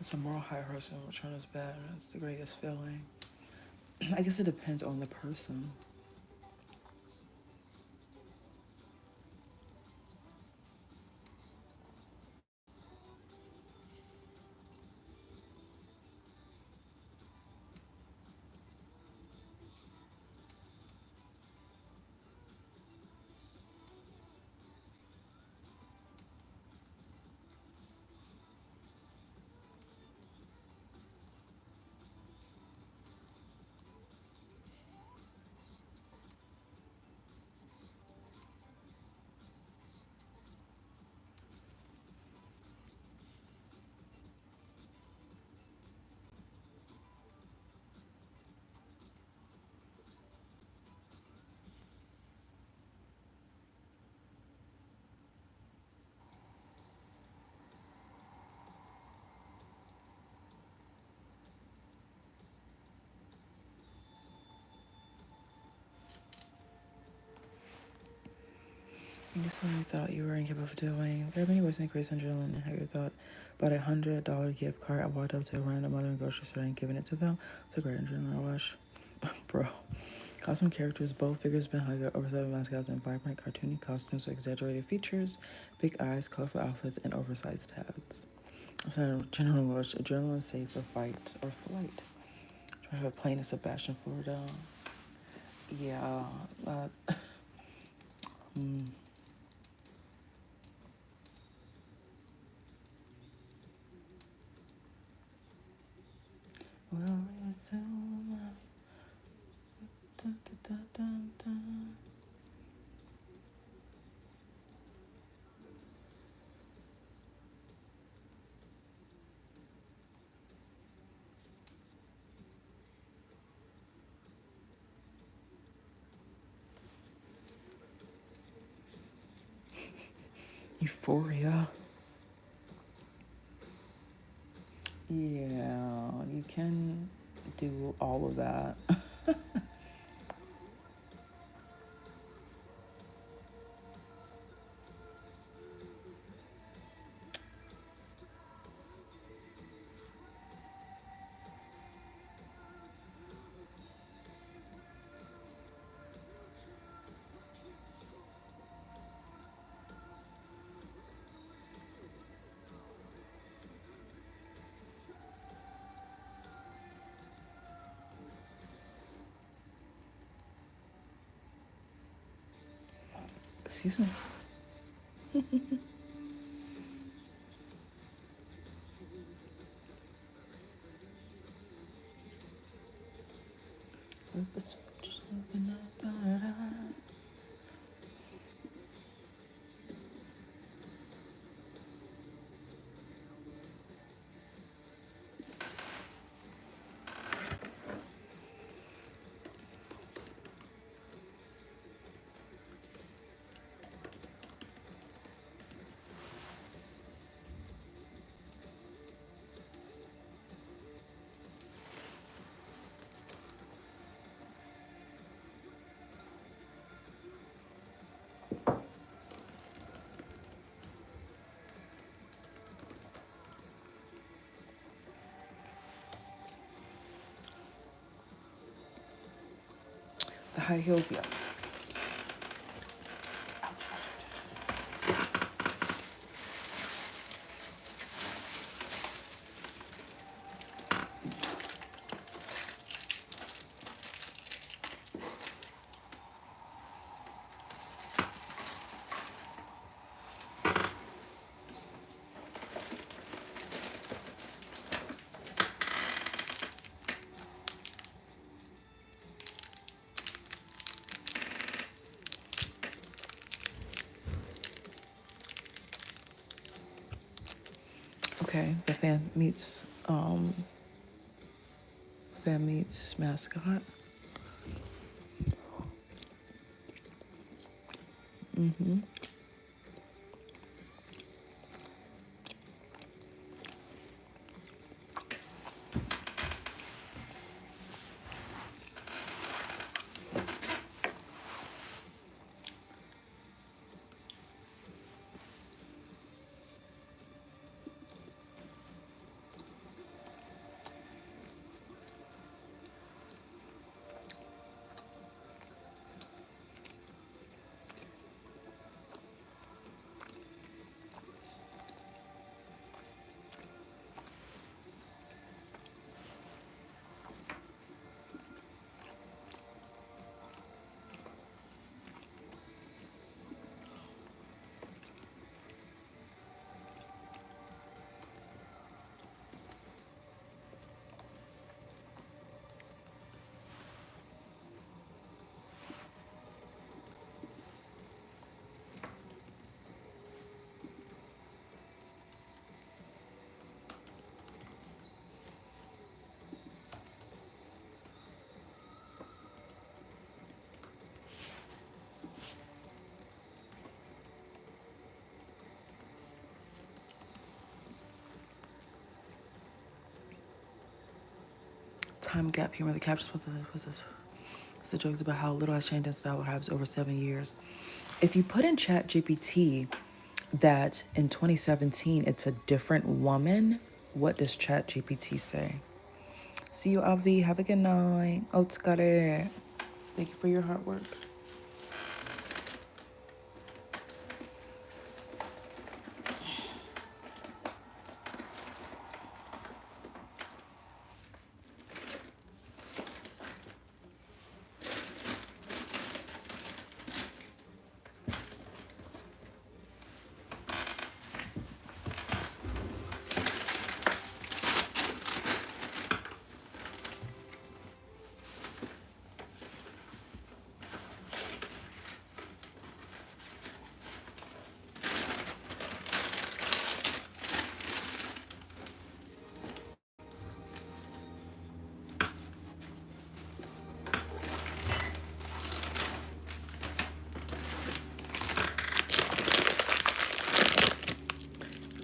A: It's a moral high horse and return is bad. It's the greatest feeling. I guess it depends on the person. You do something you thought you were incapable of doing. There are many ways to increase adrenaline and have your thought about $100 gift card. I walked up to a random mother in a grocery store and giving it to them. It's a great adrenaline rush. Bro. Costume characters, bold figures behind like oversized mascots and vibrant cartoony costumes with exaggerated features, big eyes, colorful outfits, and oversized hats. It's a general rush, adrenaline safe for fight or flight. Drive a plane to Sebastian, Florida. Yeah. Mm. Well, resume. Dun, dun, dun, dun. Euphoria. Yeah, you can do all of that. Excuse me. The high heels, yes. Okay, the fan meets mascot. Time gap here where the captions was this. It's the jokes about how little has changed in style perhaps over 7 years. If you put in Chat GPT that in 2017 it's a different woman, what does Chat GPT say? See you, Avi. Have a good night. Otskare. Thank you for your hard work.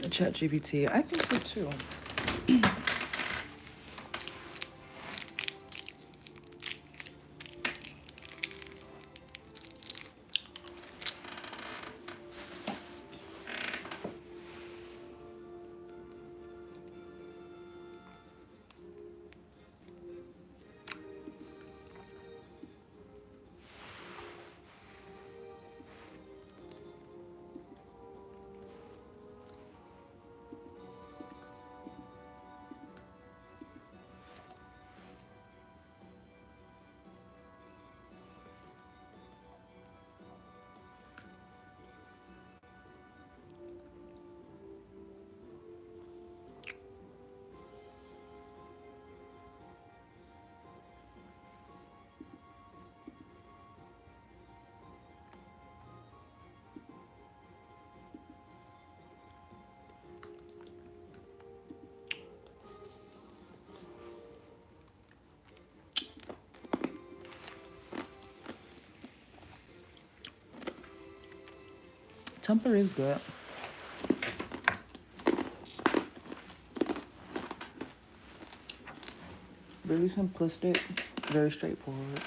A: Chat GPT. I think so too. Tumblr is good. Very simplistic, very straightforward.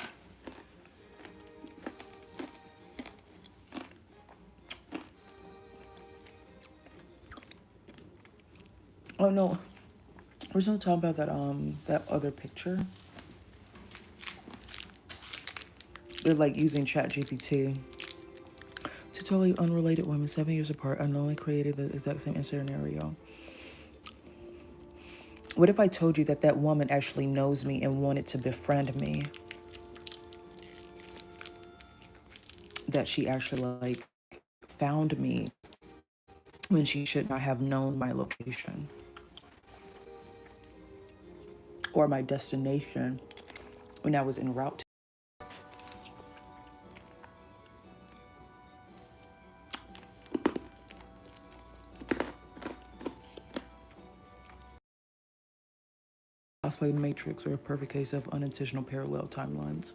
A: Oh no, we're still talking about that other picture. They're like using ChatGPT. Two totally unrelated women, 7 years apart, unknowingly created the exact same scenario. What if I told you that that woman actually knows me and wanted to befriend me? That she actually like found me when she should not have known my location or my destination when I was en route. Cosplay Matrix or a perfect case of unintentional parallel timelines.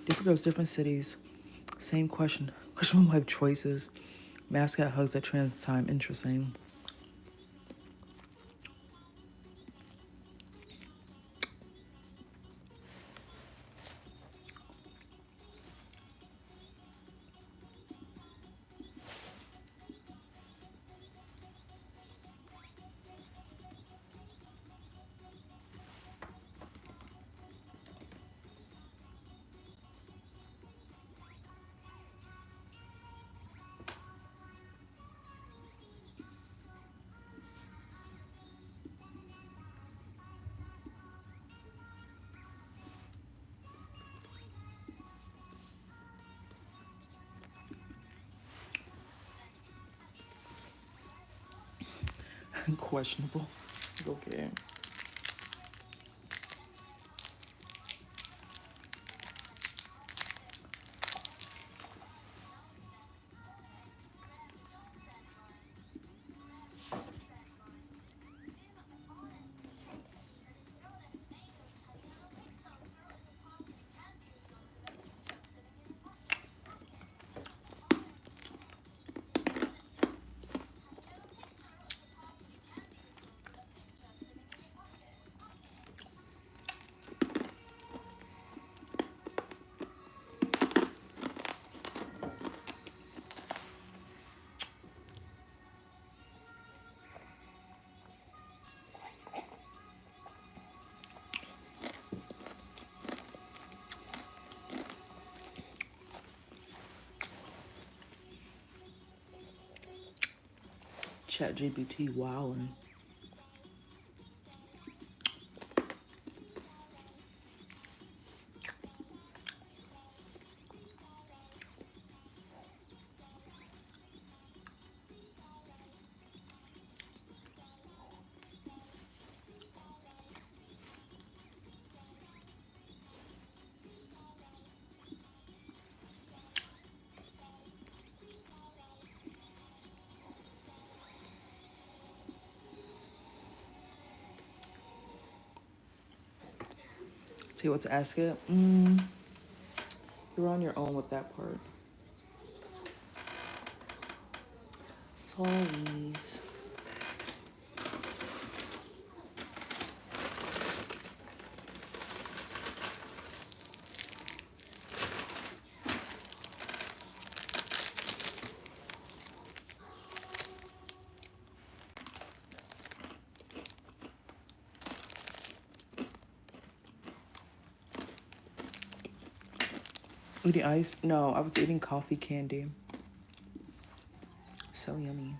A: Different girls, different cities. Same question. Question life choices. Mascot hugs at trans time. Interesting. Questionable. Okay. ChatGPT wowing. See what to ask it? You're on your own with that part. Sorry. Eating ice? No, I was eating coffee candy. So yummy.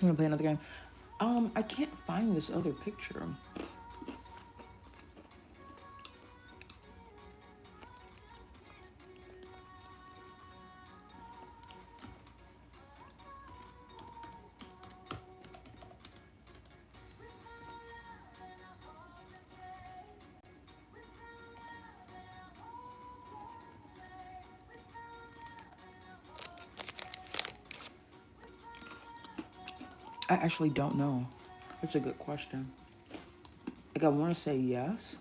A: gonna play another game. I can't find this other picture. I actually don't know. That's a good question. Like, I want to say yes.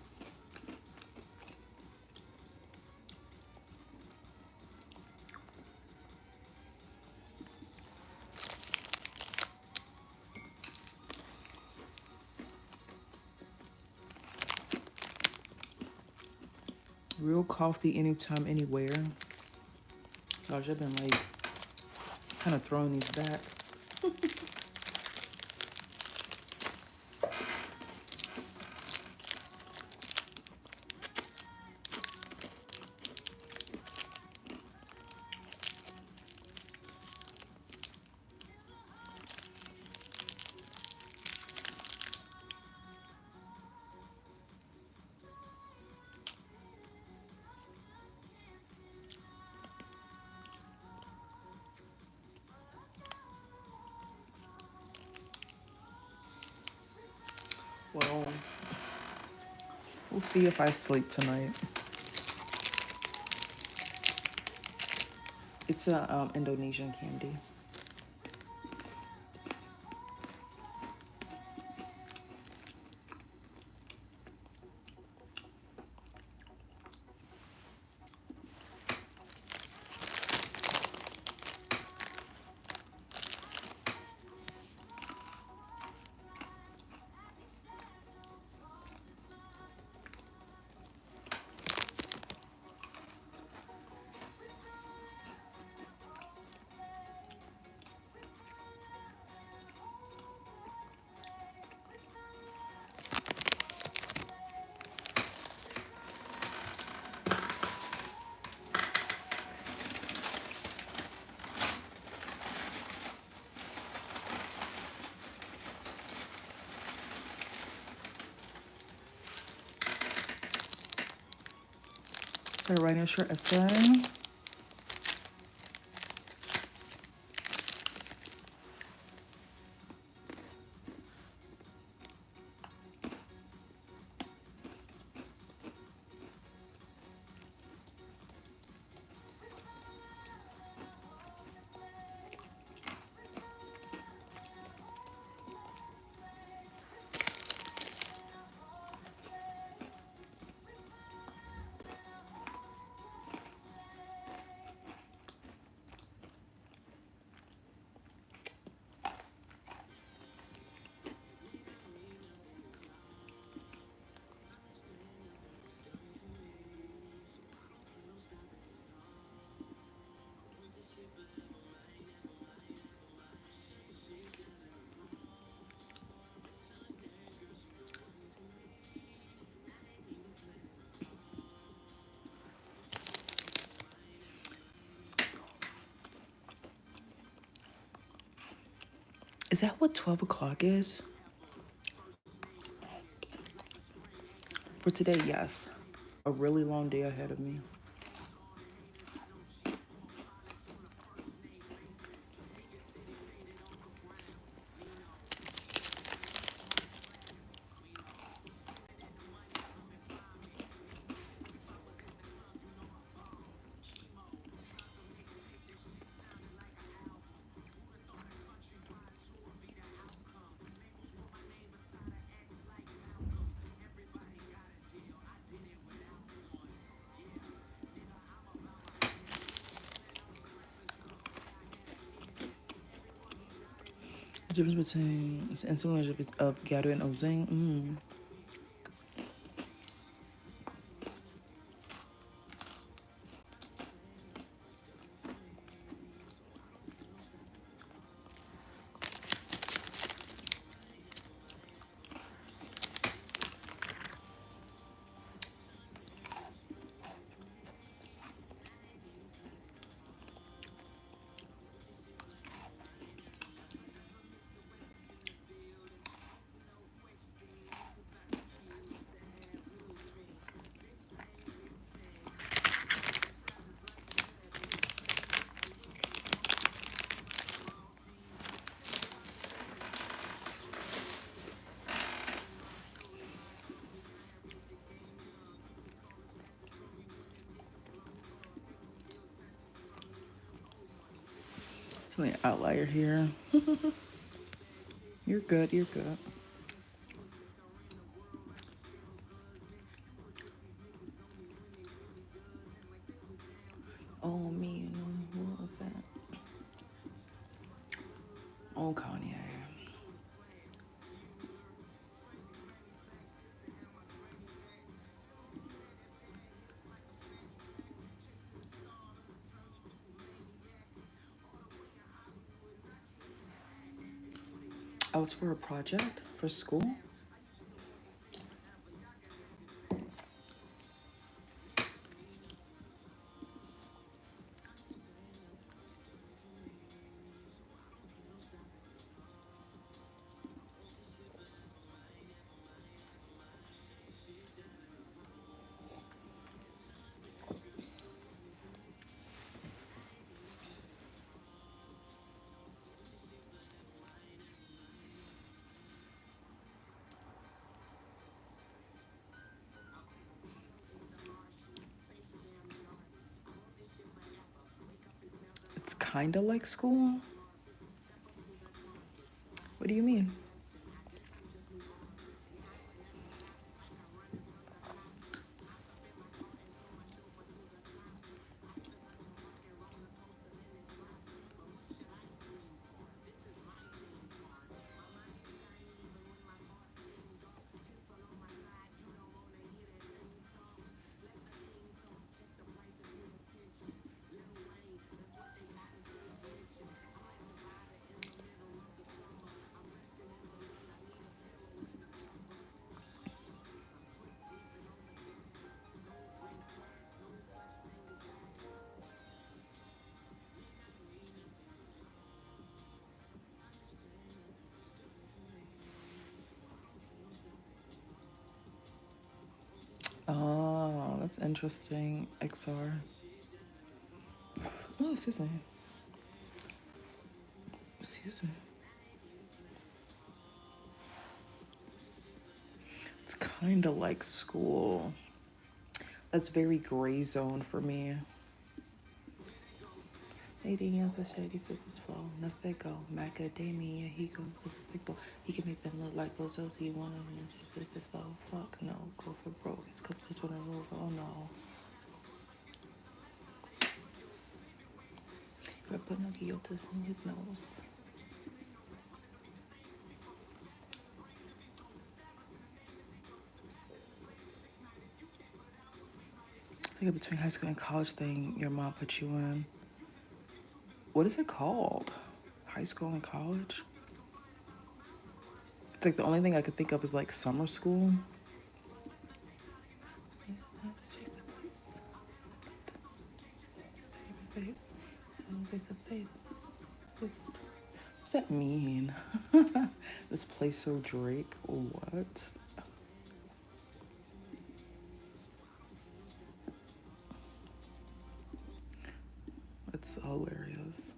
A: Real coffee anytime, anywhere. Gosh, I've been like kind of throwing these back. Well, we'll see if I sleep tonight. It's a Indonesian candy. Started writing a short essay. Is that what 12 o'clock is? For today, yes. A really long day ahead of me. The difference between and similar of Gato and Ozing. Definitely an outlier here. You're good. You're good. Oh, me. What was that? Oh, Kanye. Oh, it's for a project for school. It's kind of like school. What do you mean? Oh, that's interesting. XR. Oh, excuse me. Excuse me. It's kind of like school. That's very gray zone for me. 80 yams of shady sisters flow. No go. Macadamia. He goes to the sickle. He can make them look like bozos. He one of them just like this slow. Fuck no. Go for broke. His cup just wanna roll. Oh no. But Pinocchio to his nose. It's like a between high school and college thing your mom put you in. What is it called? High school and college? It's like the only thing I could think of is like summer school. Face. Face to safe. What's that mean? This place so Drake. What? It's hilarious.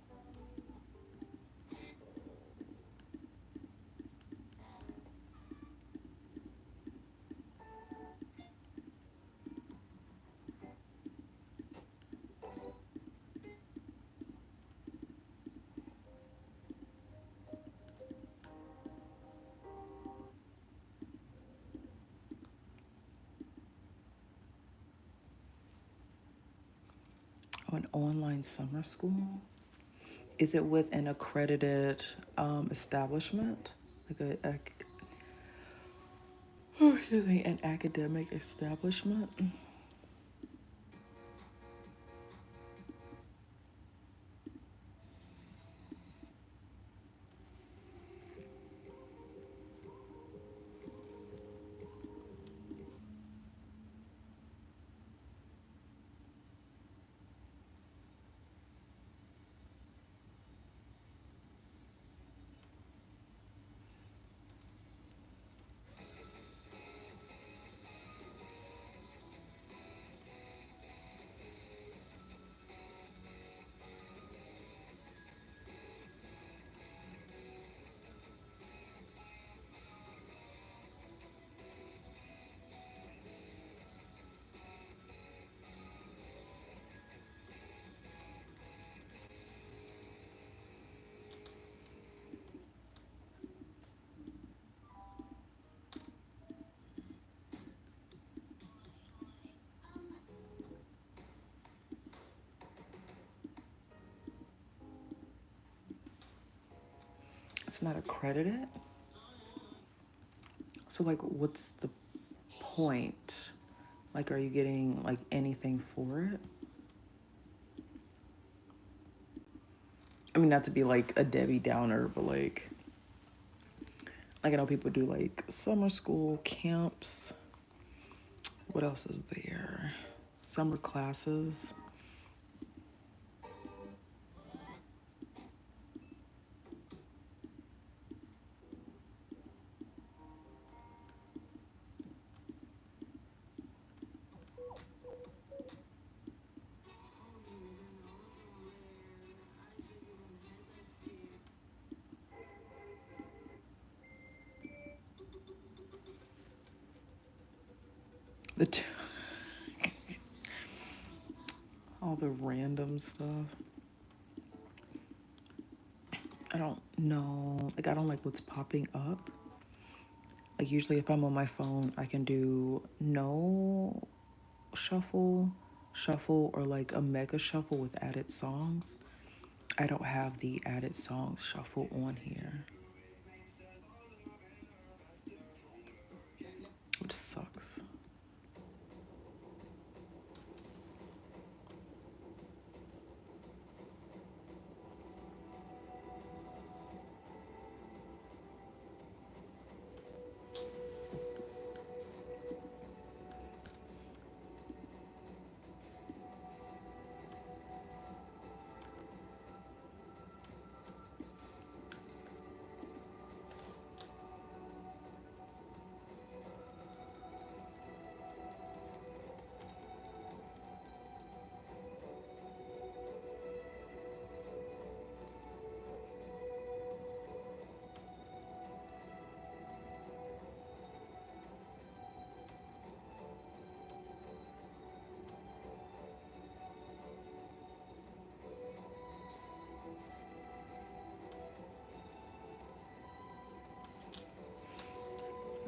A: Oh, an online summer school? Is it with an accredited establishment? Like oh, excuse me, an academic establishment? It's not accredited. So like, what's the point? Like, are you getting like anything for it? I mean, not to be like a Debbie Downer, but like I know people do like summer school camps. What else is there? Summer classes. The t- all the random stuff. I don't know. Like I don't like what's popping up. Like usually if I'm on my phone, I can do no shuffle, shuffle or like a mega shuffle with added songs. I don't have the added songs shuffle on here, which sucks.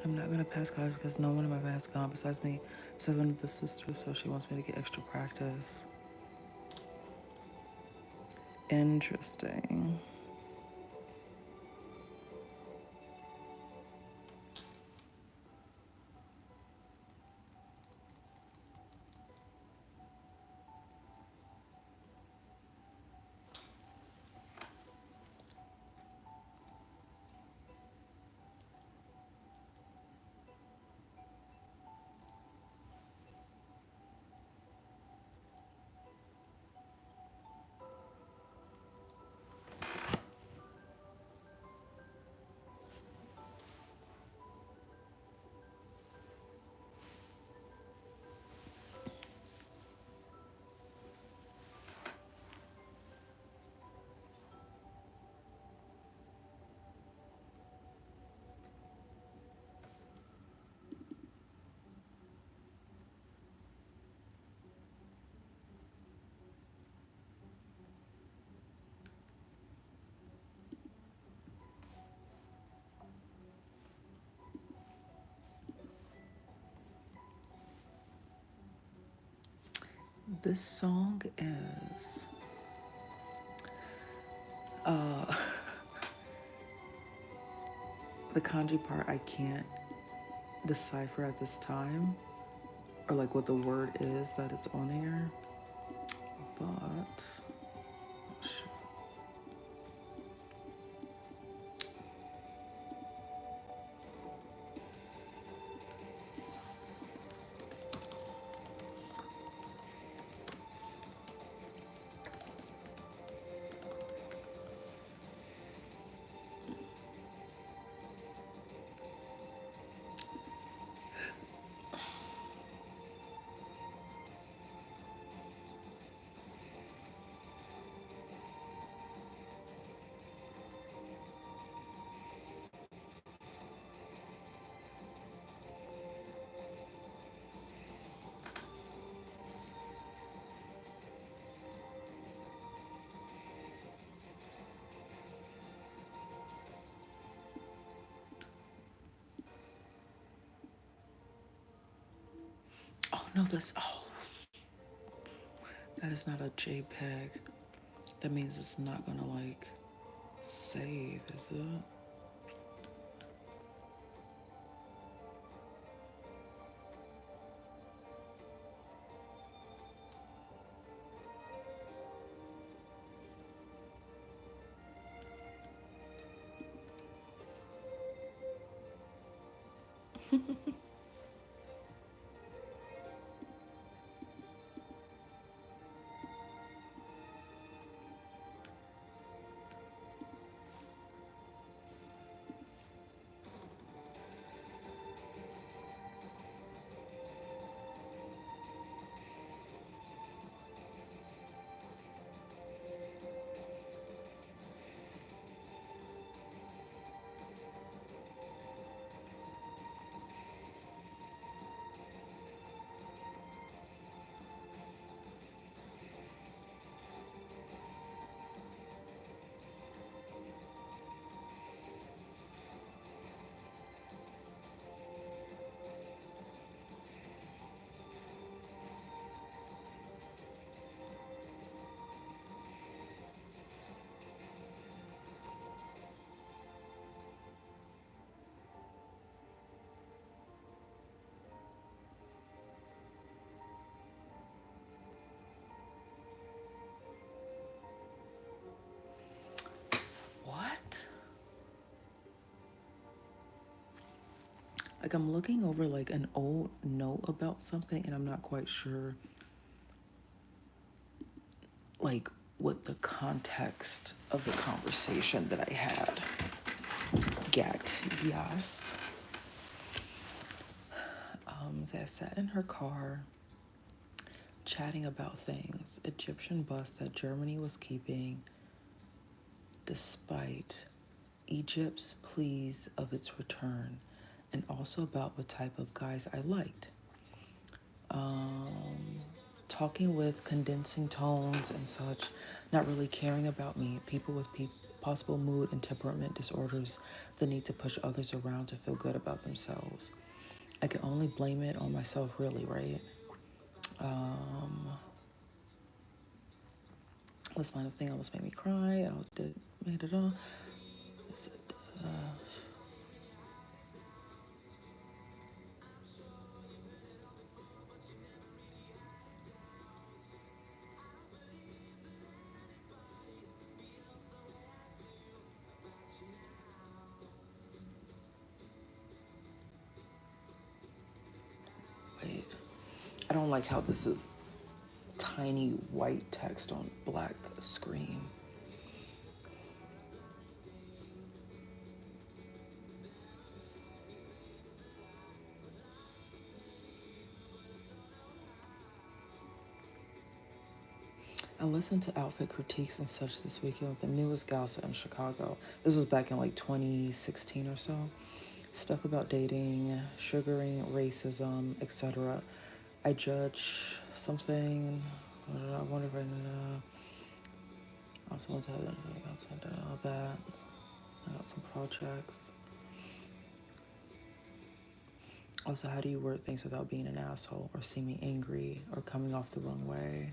A: I'm not gonna pass college because no one in my class gone besides me, besides one of the sisters, so she wants me to get extra practice. Interesting. This song is uh the kanji part I can't decipher at this time, or like what the word is that it's on here. But oh no, that is not a JPEG. That means it's not gonna like save, is it? What? Like I'm looking over like an old note about something and I'm not quite sure like what the context of the conversation that I had. Gagged, yes. So I sat in her car chatting about things. Egyptian bust that Germany was keeping despite Egypt's pleas of its return, and also about what type of guys I liked. Talking with condensing tones and such, not really caring about me, people with possible mood and temperament disorders, the need to push others around to feel good about themselves. I can only blame it on myself, really, right? This line of thing almost made me cry. I did made it all. Wait, I don't like how this is tiny white text on black screen. I listened to outfit critiques and such this weekend with the newest gal set in Chicago. This was back in like 2016 or so. Stuff about dating, sugaring, racism, etc. I judge something. I wonder if I also want to all that. I got some projects. Also, how do you word things without being an asshole or seeming angry or coming off the wrong way?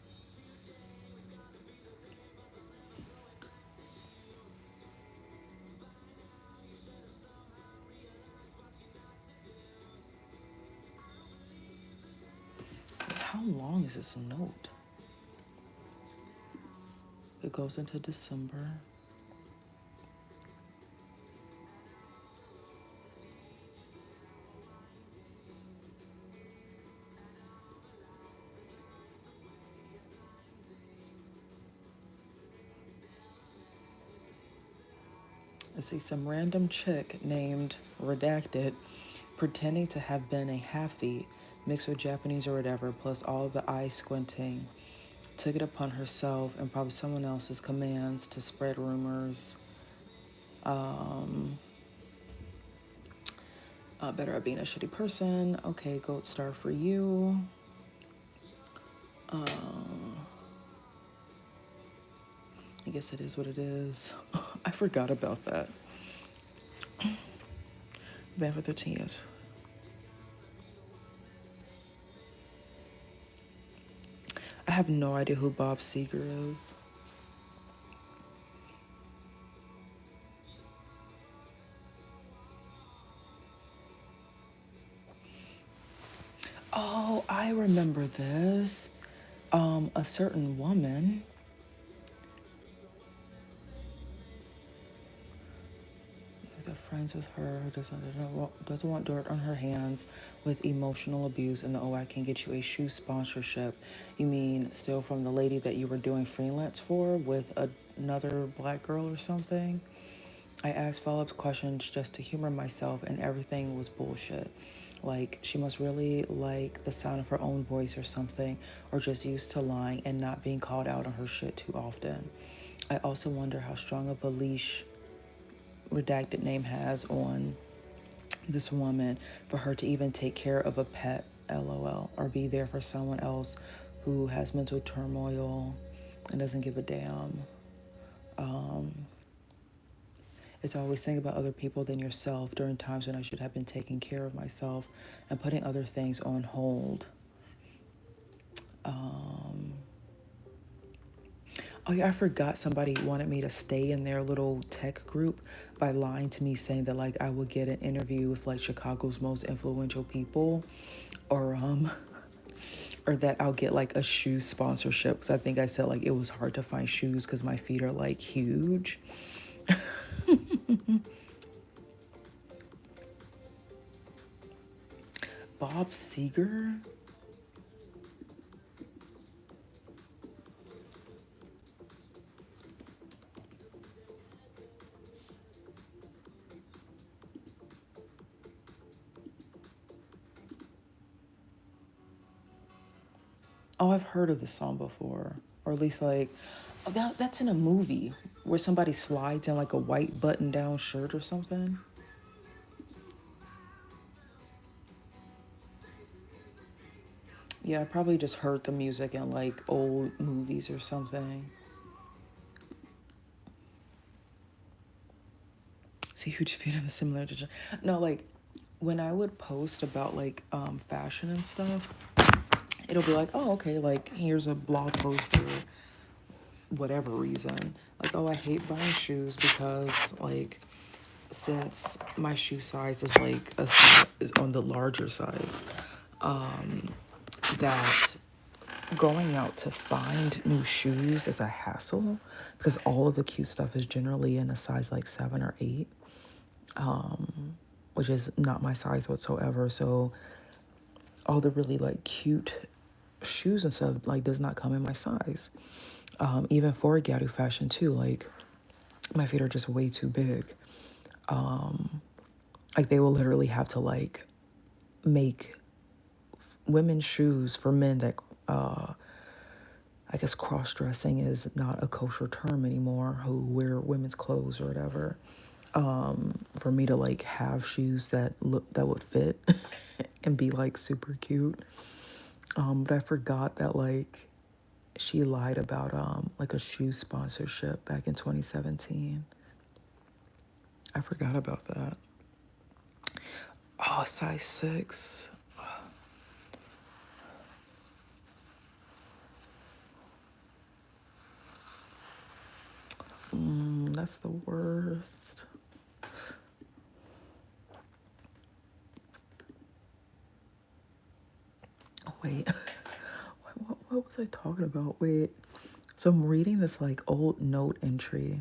A: How long is this note? It goes into December. I see some random chick named Redacted pretending to have been a halfie, mixed with Japanese or whatever, plus all of the eye squinting, took it upon herself and probably someone else's commands to spread rumors. Better at being a shitty person. Okay, gold star for you. I guess it is what it is. I forgot about that. Been for 13 years. I have no idea who Bob Seger is. Oh, I remember this. A certain woman. friends with her, doesn't want dirt on her hands with emotional abuse, and the oh, I can get you a shoe sponsorship. You mean still from the lady that you were doing freelance for with another black girl or something? I asked follow-up questions just to humor myself, and everything was bullshit. Like, she must really like the sound of her own voice or something, or just used to lying and not being called out on her shit too often. I also wonder how strong of a leash redacted name has on this woman for her to even take care of a pet, lol, or be there for someone else who has mental turmoil and doesn't give a damn. Um, it's always think about other people than yourself during times when I should have been taking care of myself and putting other things on hold. Um, oh yeah, I forgot somebody wanted me to stay in their little tech group by lying to me saying that like I would get an interview with like Chicago's most influential people, or or that I'll get like a shoe sponsorship, because I think I said like it was hard to find shoes because my feet are like huge. Bob Seger. Oh, I've heard of this song before, or at least like that's in a movie where somebody slides in like a white button-down shirt or something. Yeah, I probably just heard the music in like old movies or something. See, huge fan of the similar to no, like when I would post about like fashion and stuff, it'll be like, oh, okay, like here's a blog post for whatever reason. Like, oh, I hate buying shoes because like since my shoe size is like is on the larger size, that going out to find new shoes is a hassle because all of the cute stuff is generally in a size like 7 or 8, which is not my size whatsoever. So all the really like cute shoes and stuff like does not come in my size. Even for Gadu fashion too, like my feet are just way too big. Like they will literally have to like make women's shoes for men that I guess cross dressing is not a kosher term anymore, who wear women's clothes or whatever. For me to like have shoes that would fit and be like super cute. But I forgot that like she lied about like a shoe sponsorship back in 2017. I forgot about that. Oh, size 6. That's the worst. Oh, wait. What was I talking about? Wait. So I'm reading this like old note entry.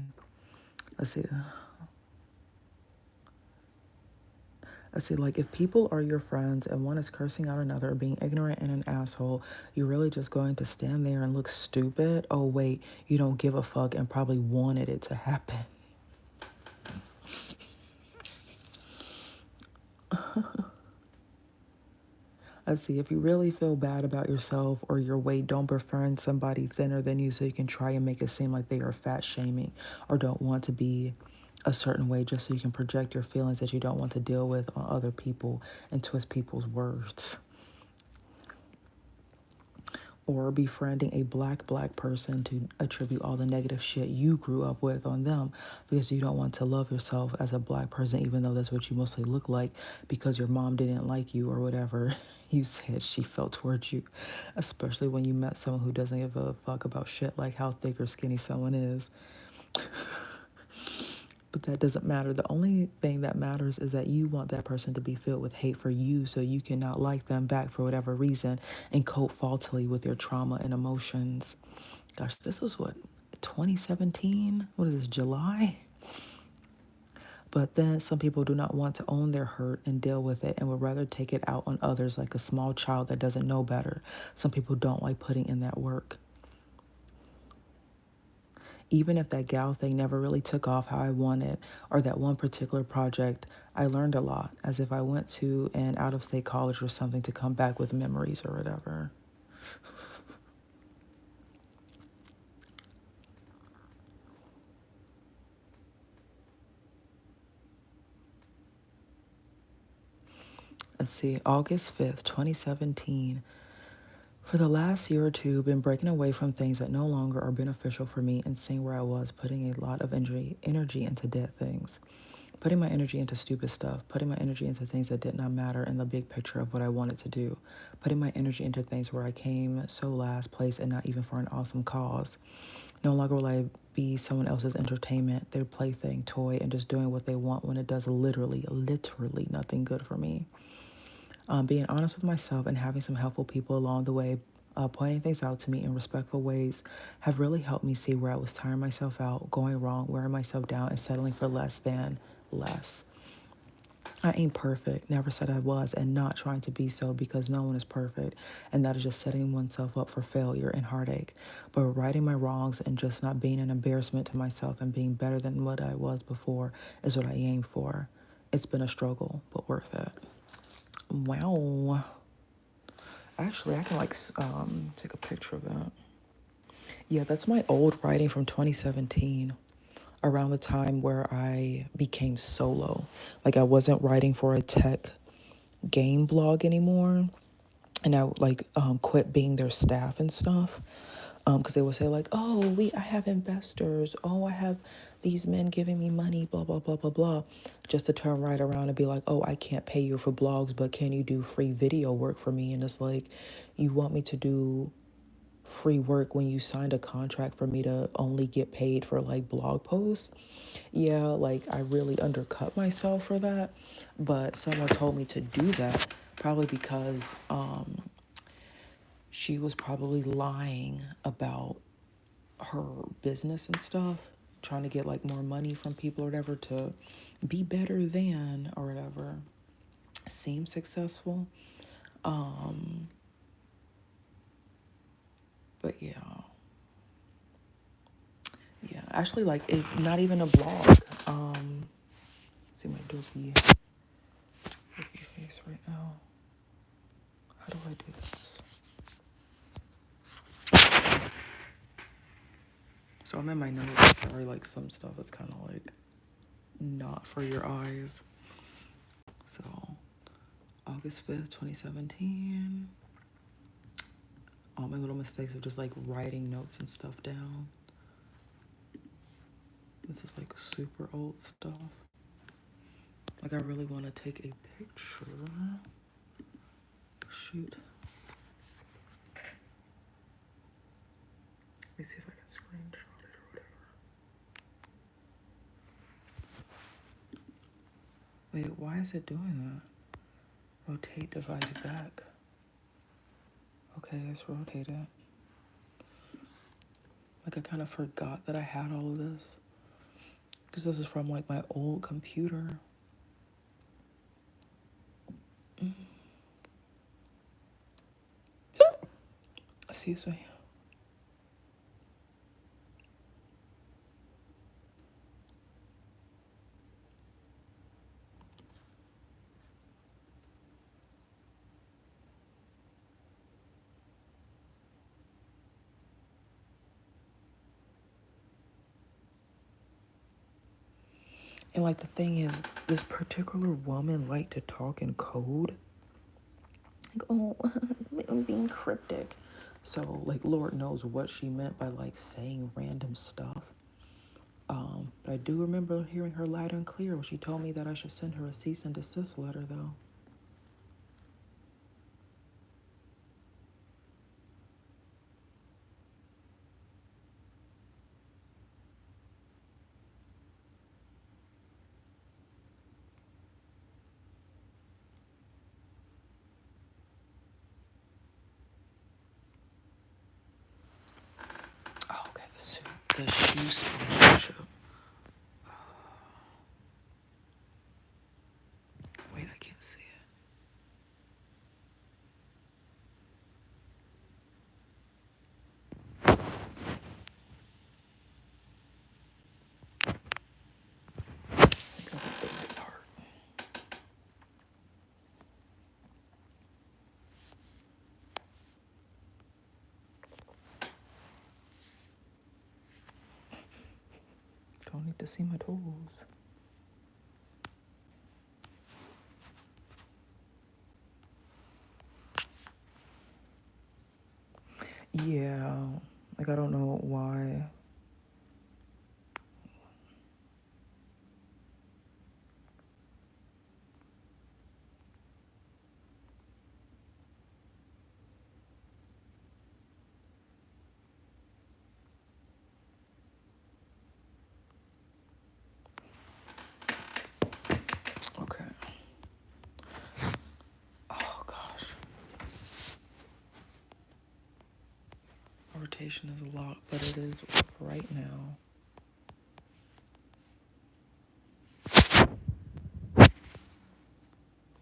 A: Let's see. Let's see, like if people are your friends and one is cursing out another, being ignorant and an asshole, you're really just going to stand there and look stupid? Oh, wait, you don't give a fuck and probably wanted it to happen. Let's see, if you really feel bad about yourself or your weight, don't befriend somebody thinner than you so you can try and make it seem like they are fat shaming or don't want to be a certain way just so you can project your feelings that you don't want to deal with on other people and twist people's words. Or befriending a black person to attribute all the negative shit you grew up with on them because you don't want to love yourself as a black person, even though that's what you mostly look like, because your mom didn't like you or whatever you said she felt towards you, especially when you met someone who doesn't give a fuck about shit like how thick or skinny someone is. But that doesn't matter. The only thing that matters is that you want that person to be filled with hate for you so you cannot like them back for whatever reason and cope faultily with your trauma and emotions. Gosh, this was what, 2017? What is this, July? But then some people do not want to own their hurt and deal with it and would rather take it out on others like a small child that doesn't know better. Some people don't like putting in that work. Even if that gal thing never really took off how I wanted, or that one particular project, I learned a lot, as if I went to an out of state college or something to come back with memories or whatever. Let's see, August 5th, 2017. For the last year or two, been breaking away from things that no longer are beneficial for me and seeing where I was, putting a lot of energy into dead things. Putting my energy into stupid stuff, putting my energy into things that did not matter in the big picture of what I wanted to do, putting my energy into things where I came so last place and not even for an awesome cause. No longer will I be someone else's entertainment, their plaything, toy, and just doing what they want when it does literally nothing good for me. Being honest with myself and having some helpful people along the way, pointing things out to me in respectful ways, have really helped me see where I was tiring myself out, going wrong, wearing myself down, and settling for less than less. I ain't perfect, never said I was, and not trying to be so because no one is perfect, and that is just setting oneself up for failure and heartache. But righting my wrongs and just not being an embarrassment to myself and being better than what I was before is what I aim for. It's been a struggle, but worth it. Wow. Actually, I can take a picture of that. Yeah, that's my old writing from 2017, around the time where I became solo. Like I wasn't writing for a tech game blog anymore, and I quit being their staff and stuff. Because they would say like, oh, I have investors. Oh, I have these men giving me money, blah blah blah blah blah, just to turn right around and be like, oh, I can't pay you for blogs, but can you do free video work for me? And it's like, you want me to do free work when you signed a contract for me to only get paid for like blog posts? Yeah, like I really undercut myself for that, but someone told me to do that probably because she was probably lying about her business and stuff, trying to get like more money from people or whatever to be better than or whatever, seem successful. But yeah, actually, like it, not even a blog. See my dopey face right now. How do I do this? So I'm in my notes. Sorry, like some stuff is kind of like not for your eyes. So August 5th, 2017. All my little mistakes of just like writing notes and stuff down. This is like super old stuff. Like I really want to take a picture. Shoot. Let me see if I can screenshot it or whatever. Wait, why is it doing that? Rotate device back. Okay, let's rotate it. Like I kind of forgot that I had all of this. Because this is from like my old computer. Excuse me. And like the thing is, this particular woman liked to talk in code. Like, oh, I'm being cryptic. So like Lord knows what she meant by like saying random stuff. But I do remember hearing her loud and clear when she told me that I should send her a cease and desist letter though. Oh, okay, the shoe sponsorship. like to see my toes. Yeah, like I don't know why. Okay. Oh gosh. Rotation is a lot, but it is right now.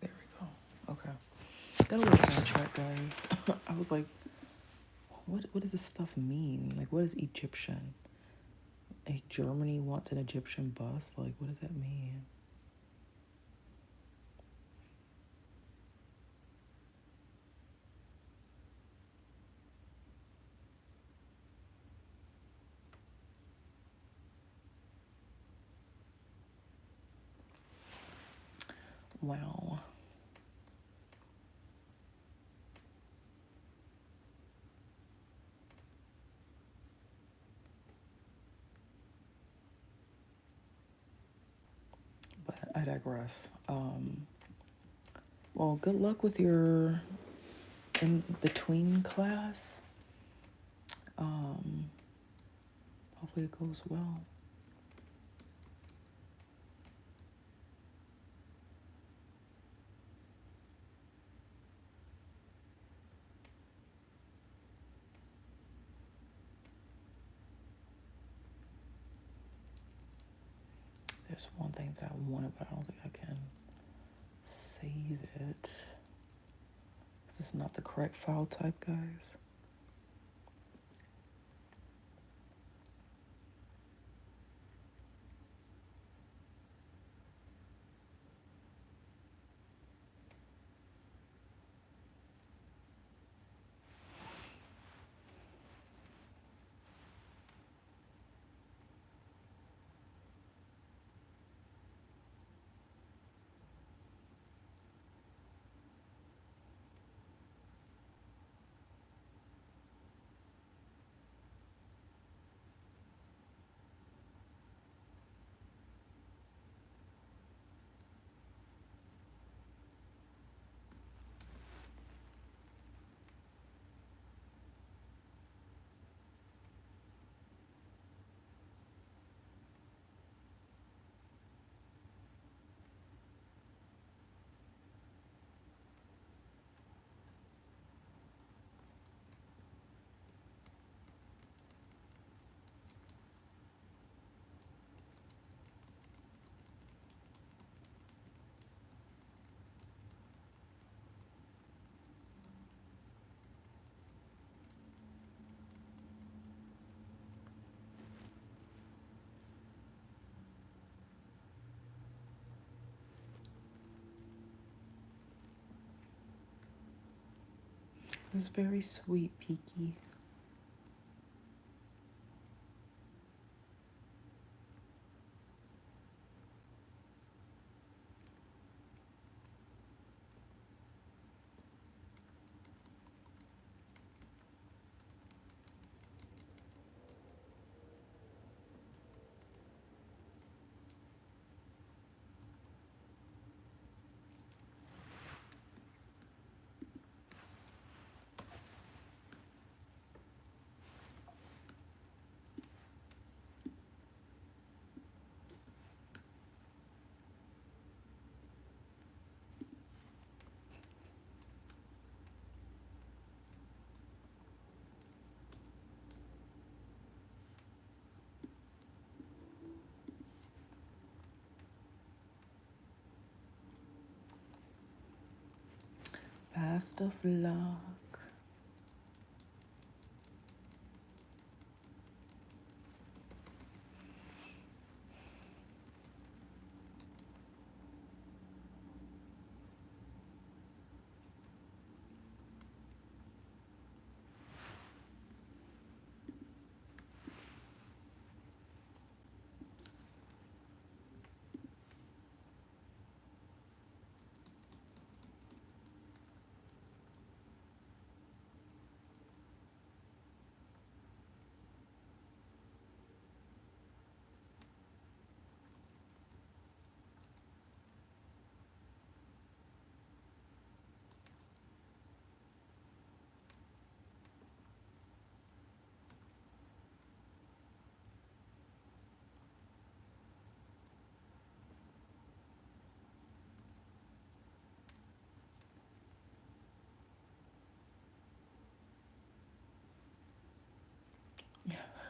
A: There we go. Okay. That was a sidetrack, guys. I was like, what does this stuff mean? Like, what is Egyptian? Like, Germany wants an Egyptian bus? Like, what does that mean? Wow. But I digress. Well, good luck with your in between class. Um, Hopefully it goes well. There's one thing that I wanted, but I don't think I can save it. This is not the correct file type, guys. It was very sweet, Peaky. Best of luck.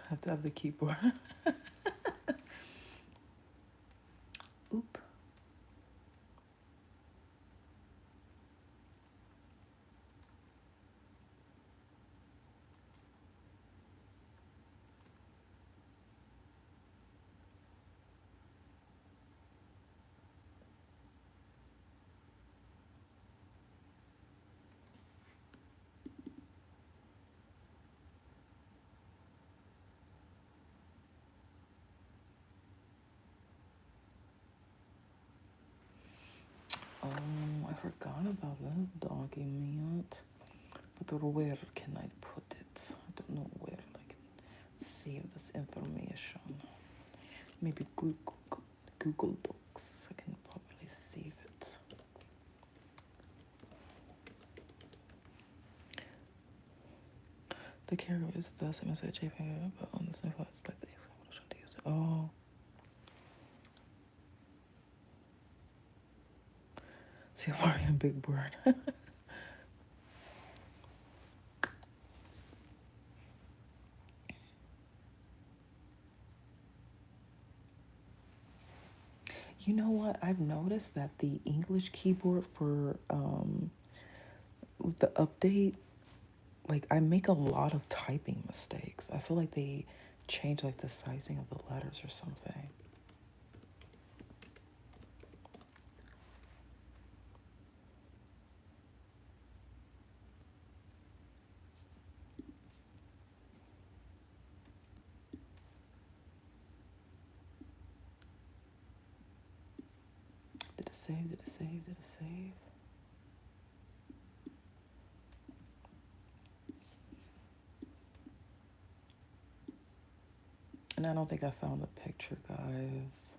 A: have to have the keyboard. Oop. I forgot about this document. But where can I put it? I don't know where I can save this information. Maybe Google Docs. I can probably save it. The carrier is the same as a JPEG, but on this info, it's like the example to use it. Oh. See, I'm already in big word. You know what? I've noticed that the English keyboard for the update, like I make a lot of typing mistakes. I feel like they change like the sizing of the letters or something. Did it save? Did it save? Did it save? And I don't think I found the picture, guys.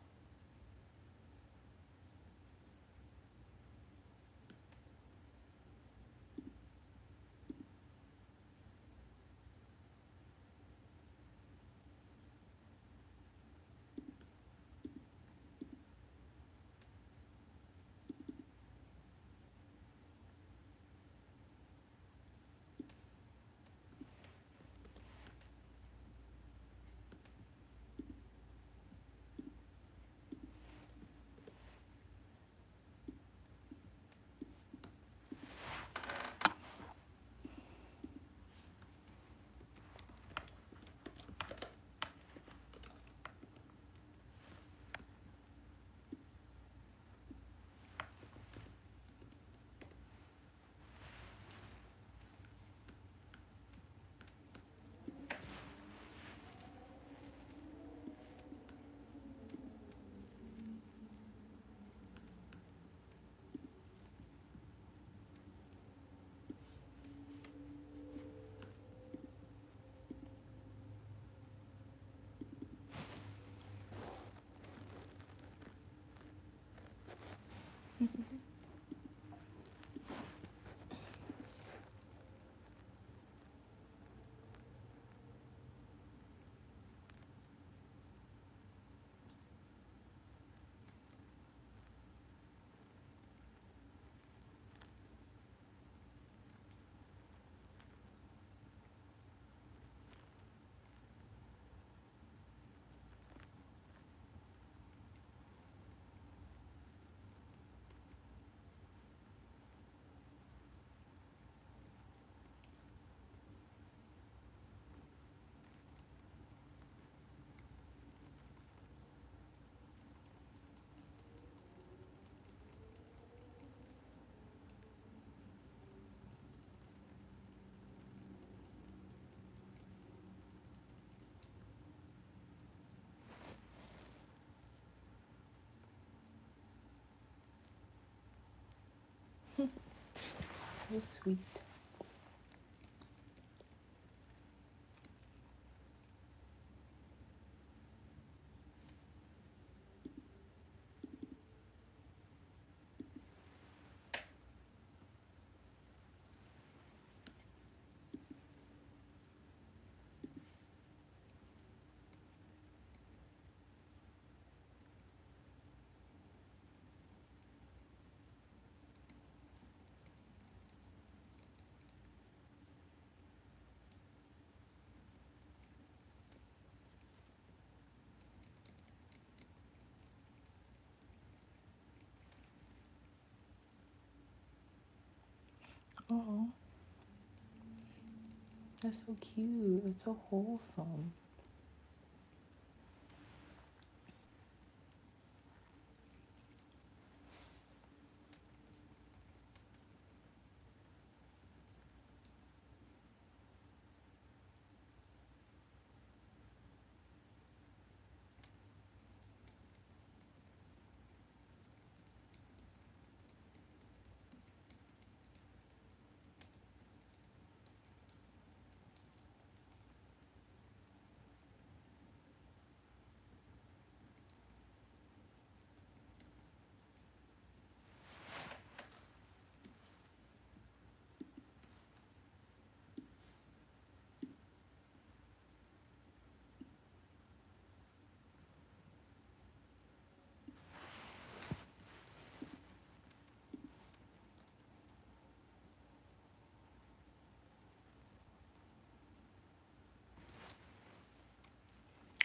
A: So sweet. Oh, that's so cute. It's so wholesome.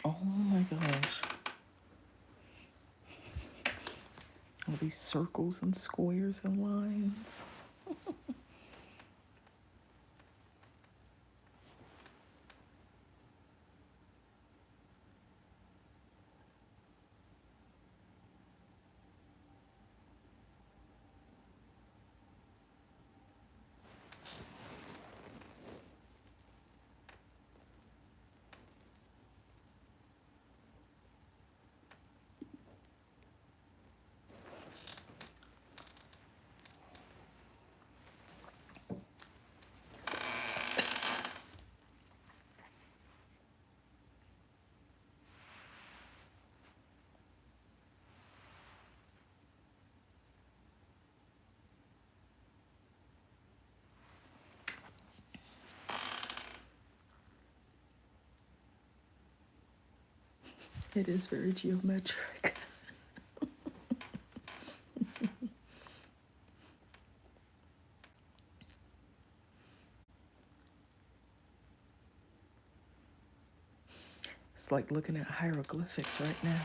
A: Oh my gosh. All these circles and squares and lines. It is very geometric. It's like looking at hieroglyphics right now.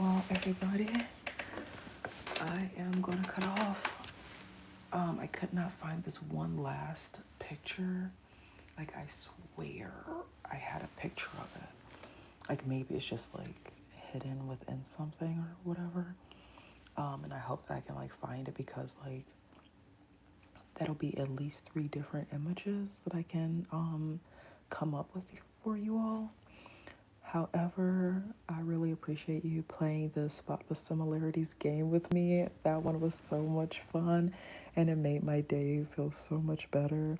A: Well, everybody, I am gonna cut off. I could not find this one last picture. Like, I swear I had a picture of it. Like, maybe it's just like hidden within something or whatever. And I hope that I can like find it, because like that'll be at least 3 different images that I can come up with for you all. However, I really appreciate you playing this Spot the Similarities game with me. That one was so much fun, and it made my day feel so much better.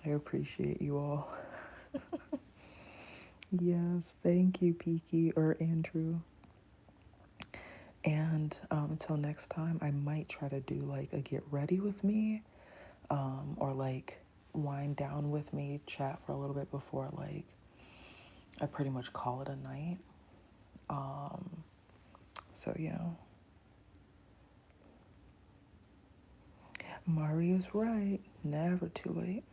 A: I appreciate you all. Yes, thank you, Peaky or Andrew. And until next time, I might try to do like a get ready with me, or like wind down with me, chat for a little bit before like I pretty much call it a night. So yeah, Mario's right. Never too late.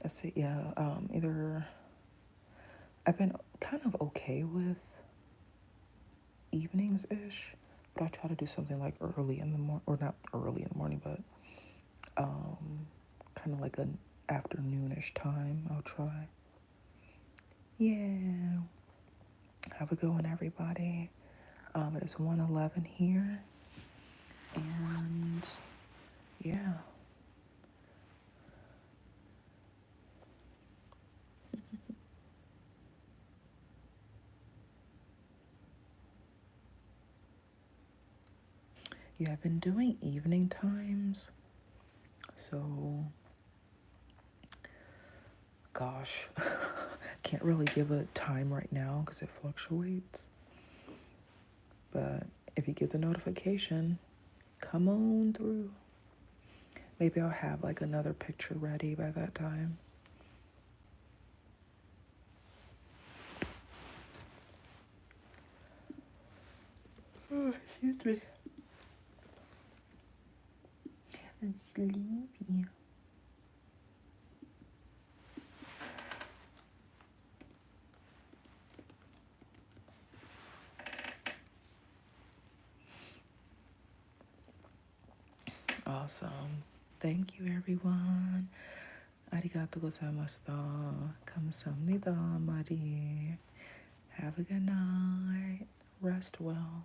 A: Let's see. Yeah, either I've been kind of okay with evenings ish, but I try to do something like early in the morning, or not early in the morning, but kind of like an afternoonish time. I'll try. Yeah. Have a good one, everybody. It is 1:11 here, and yeah. Yeah, I've been doing evening times. So, gosh, can't really give a time right now because it fluctuates. But if you get the notification, come on through. Maybe I'll have like another picture ready by that time. Oh, excuse me. I'm sleepy. Awesome. Thank you, everyone. Arigatou gozaimashita. Kamsahamnida, Mari. Have a good night. Rest well.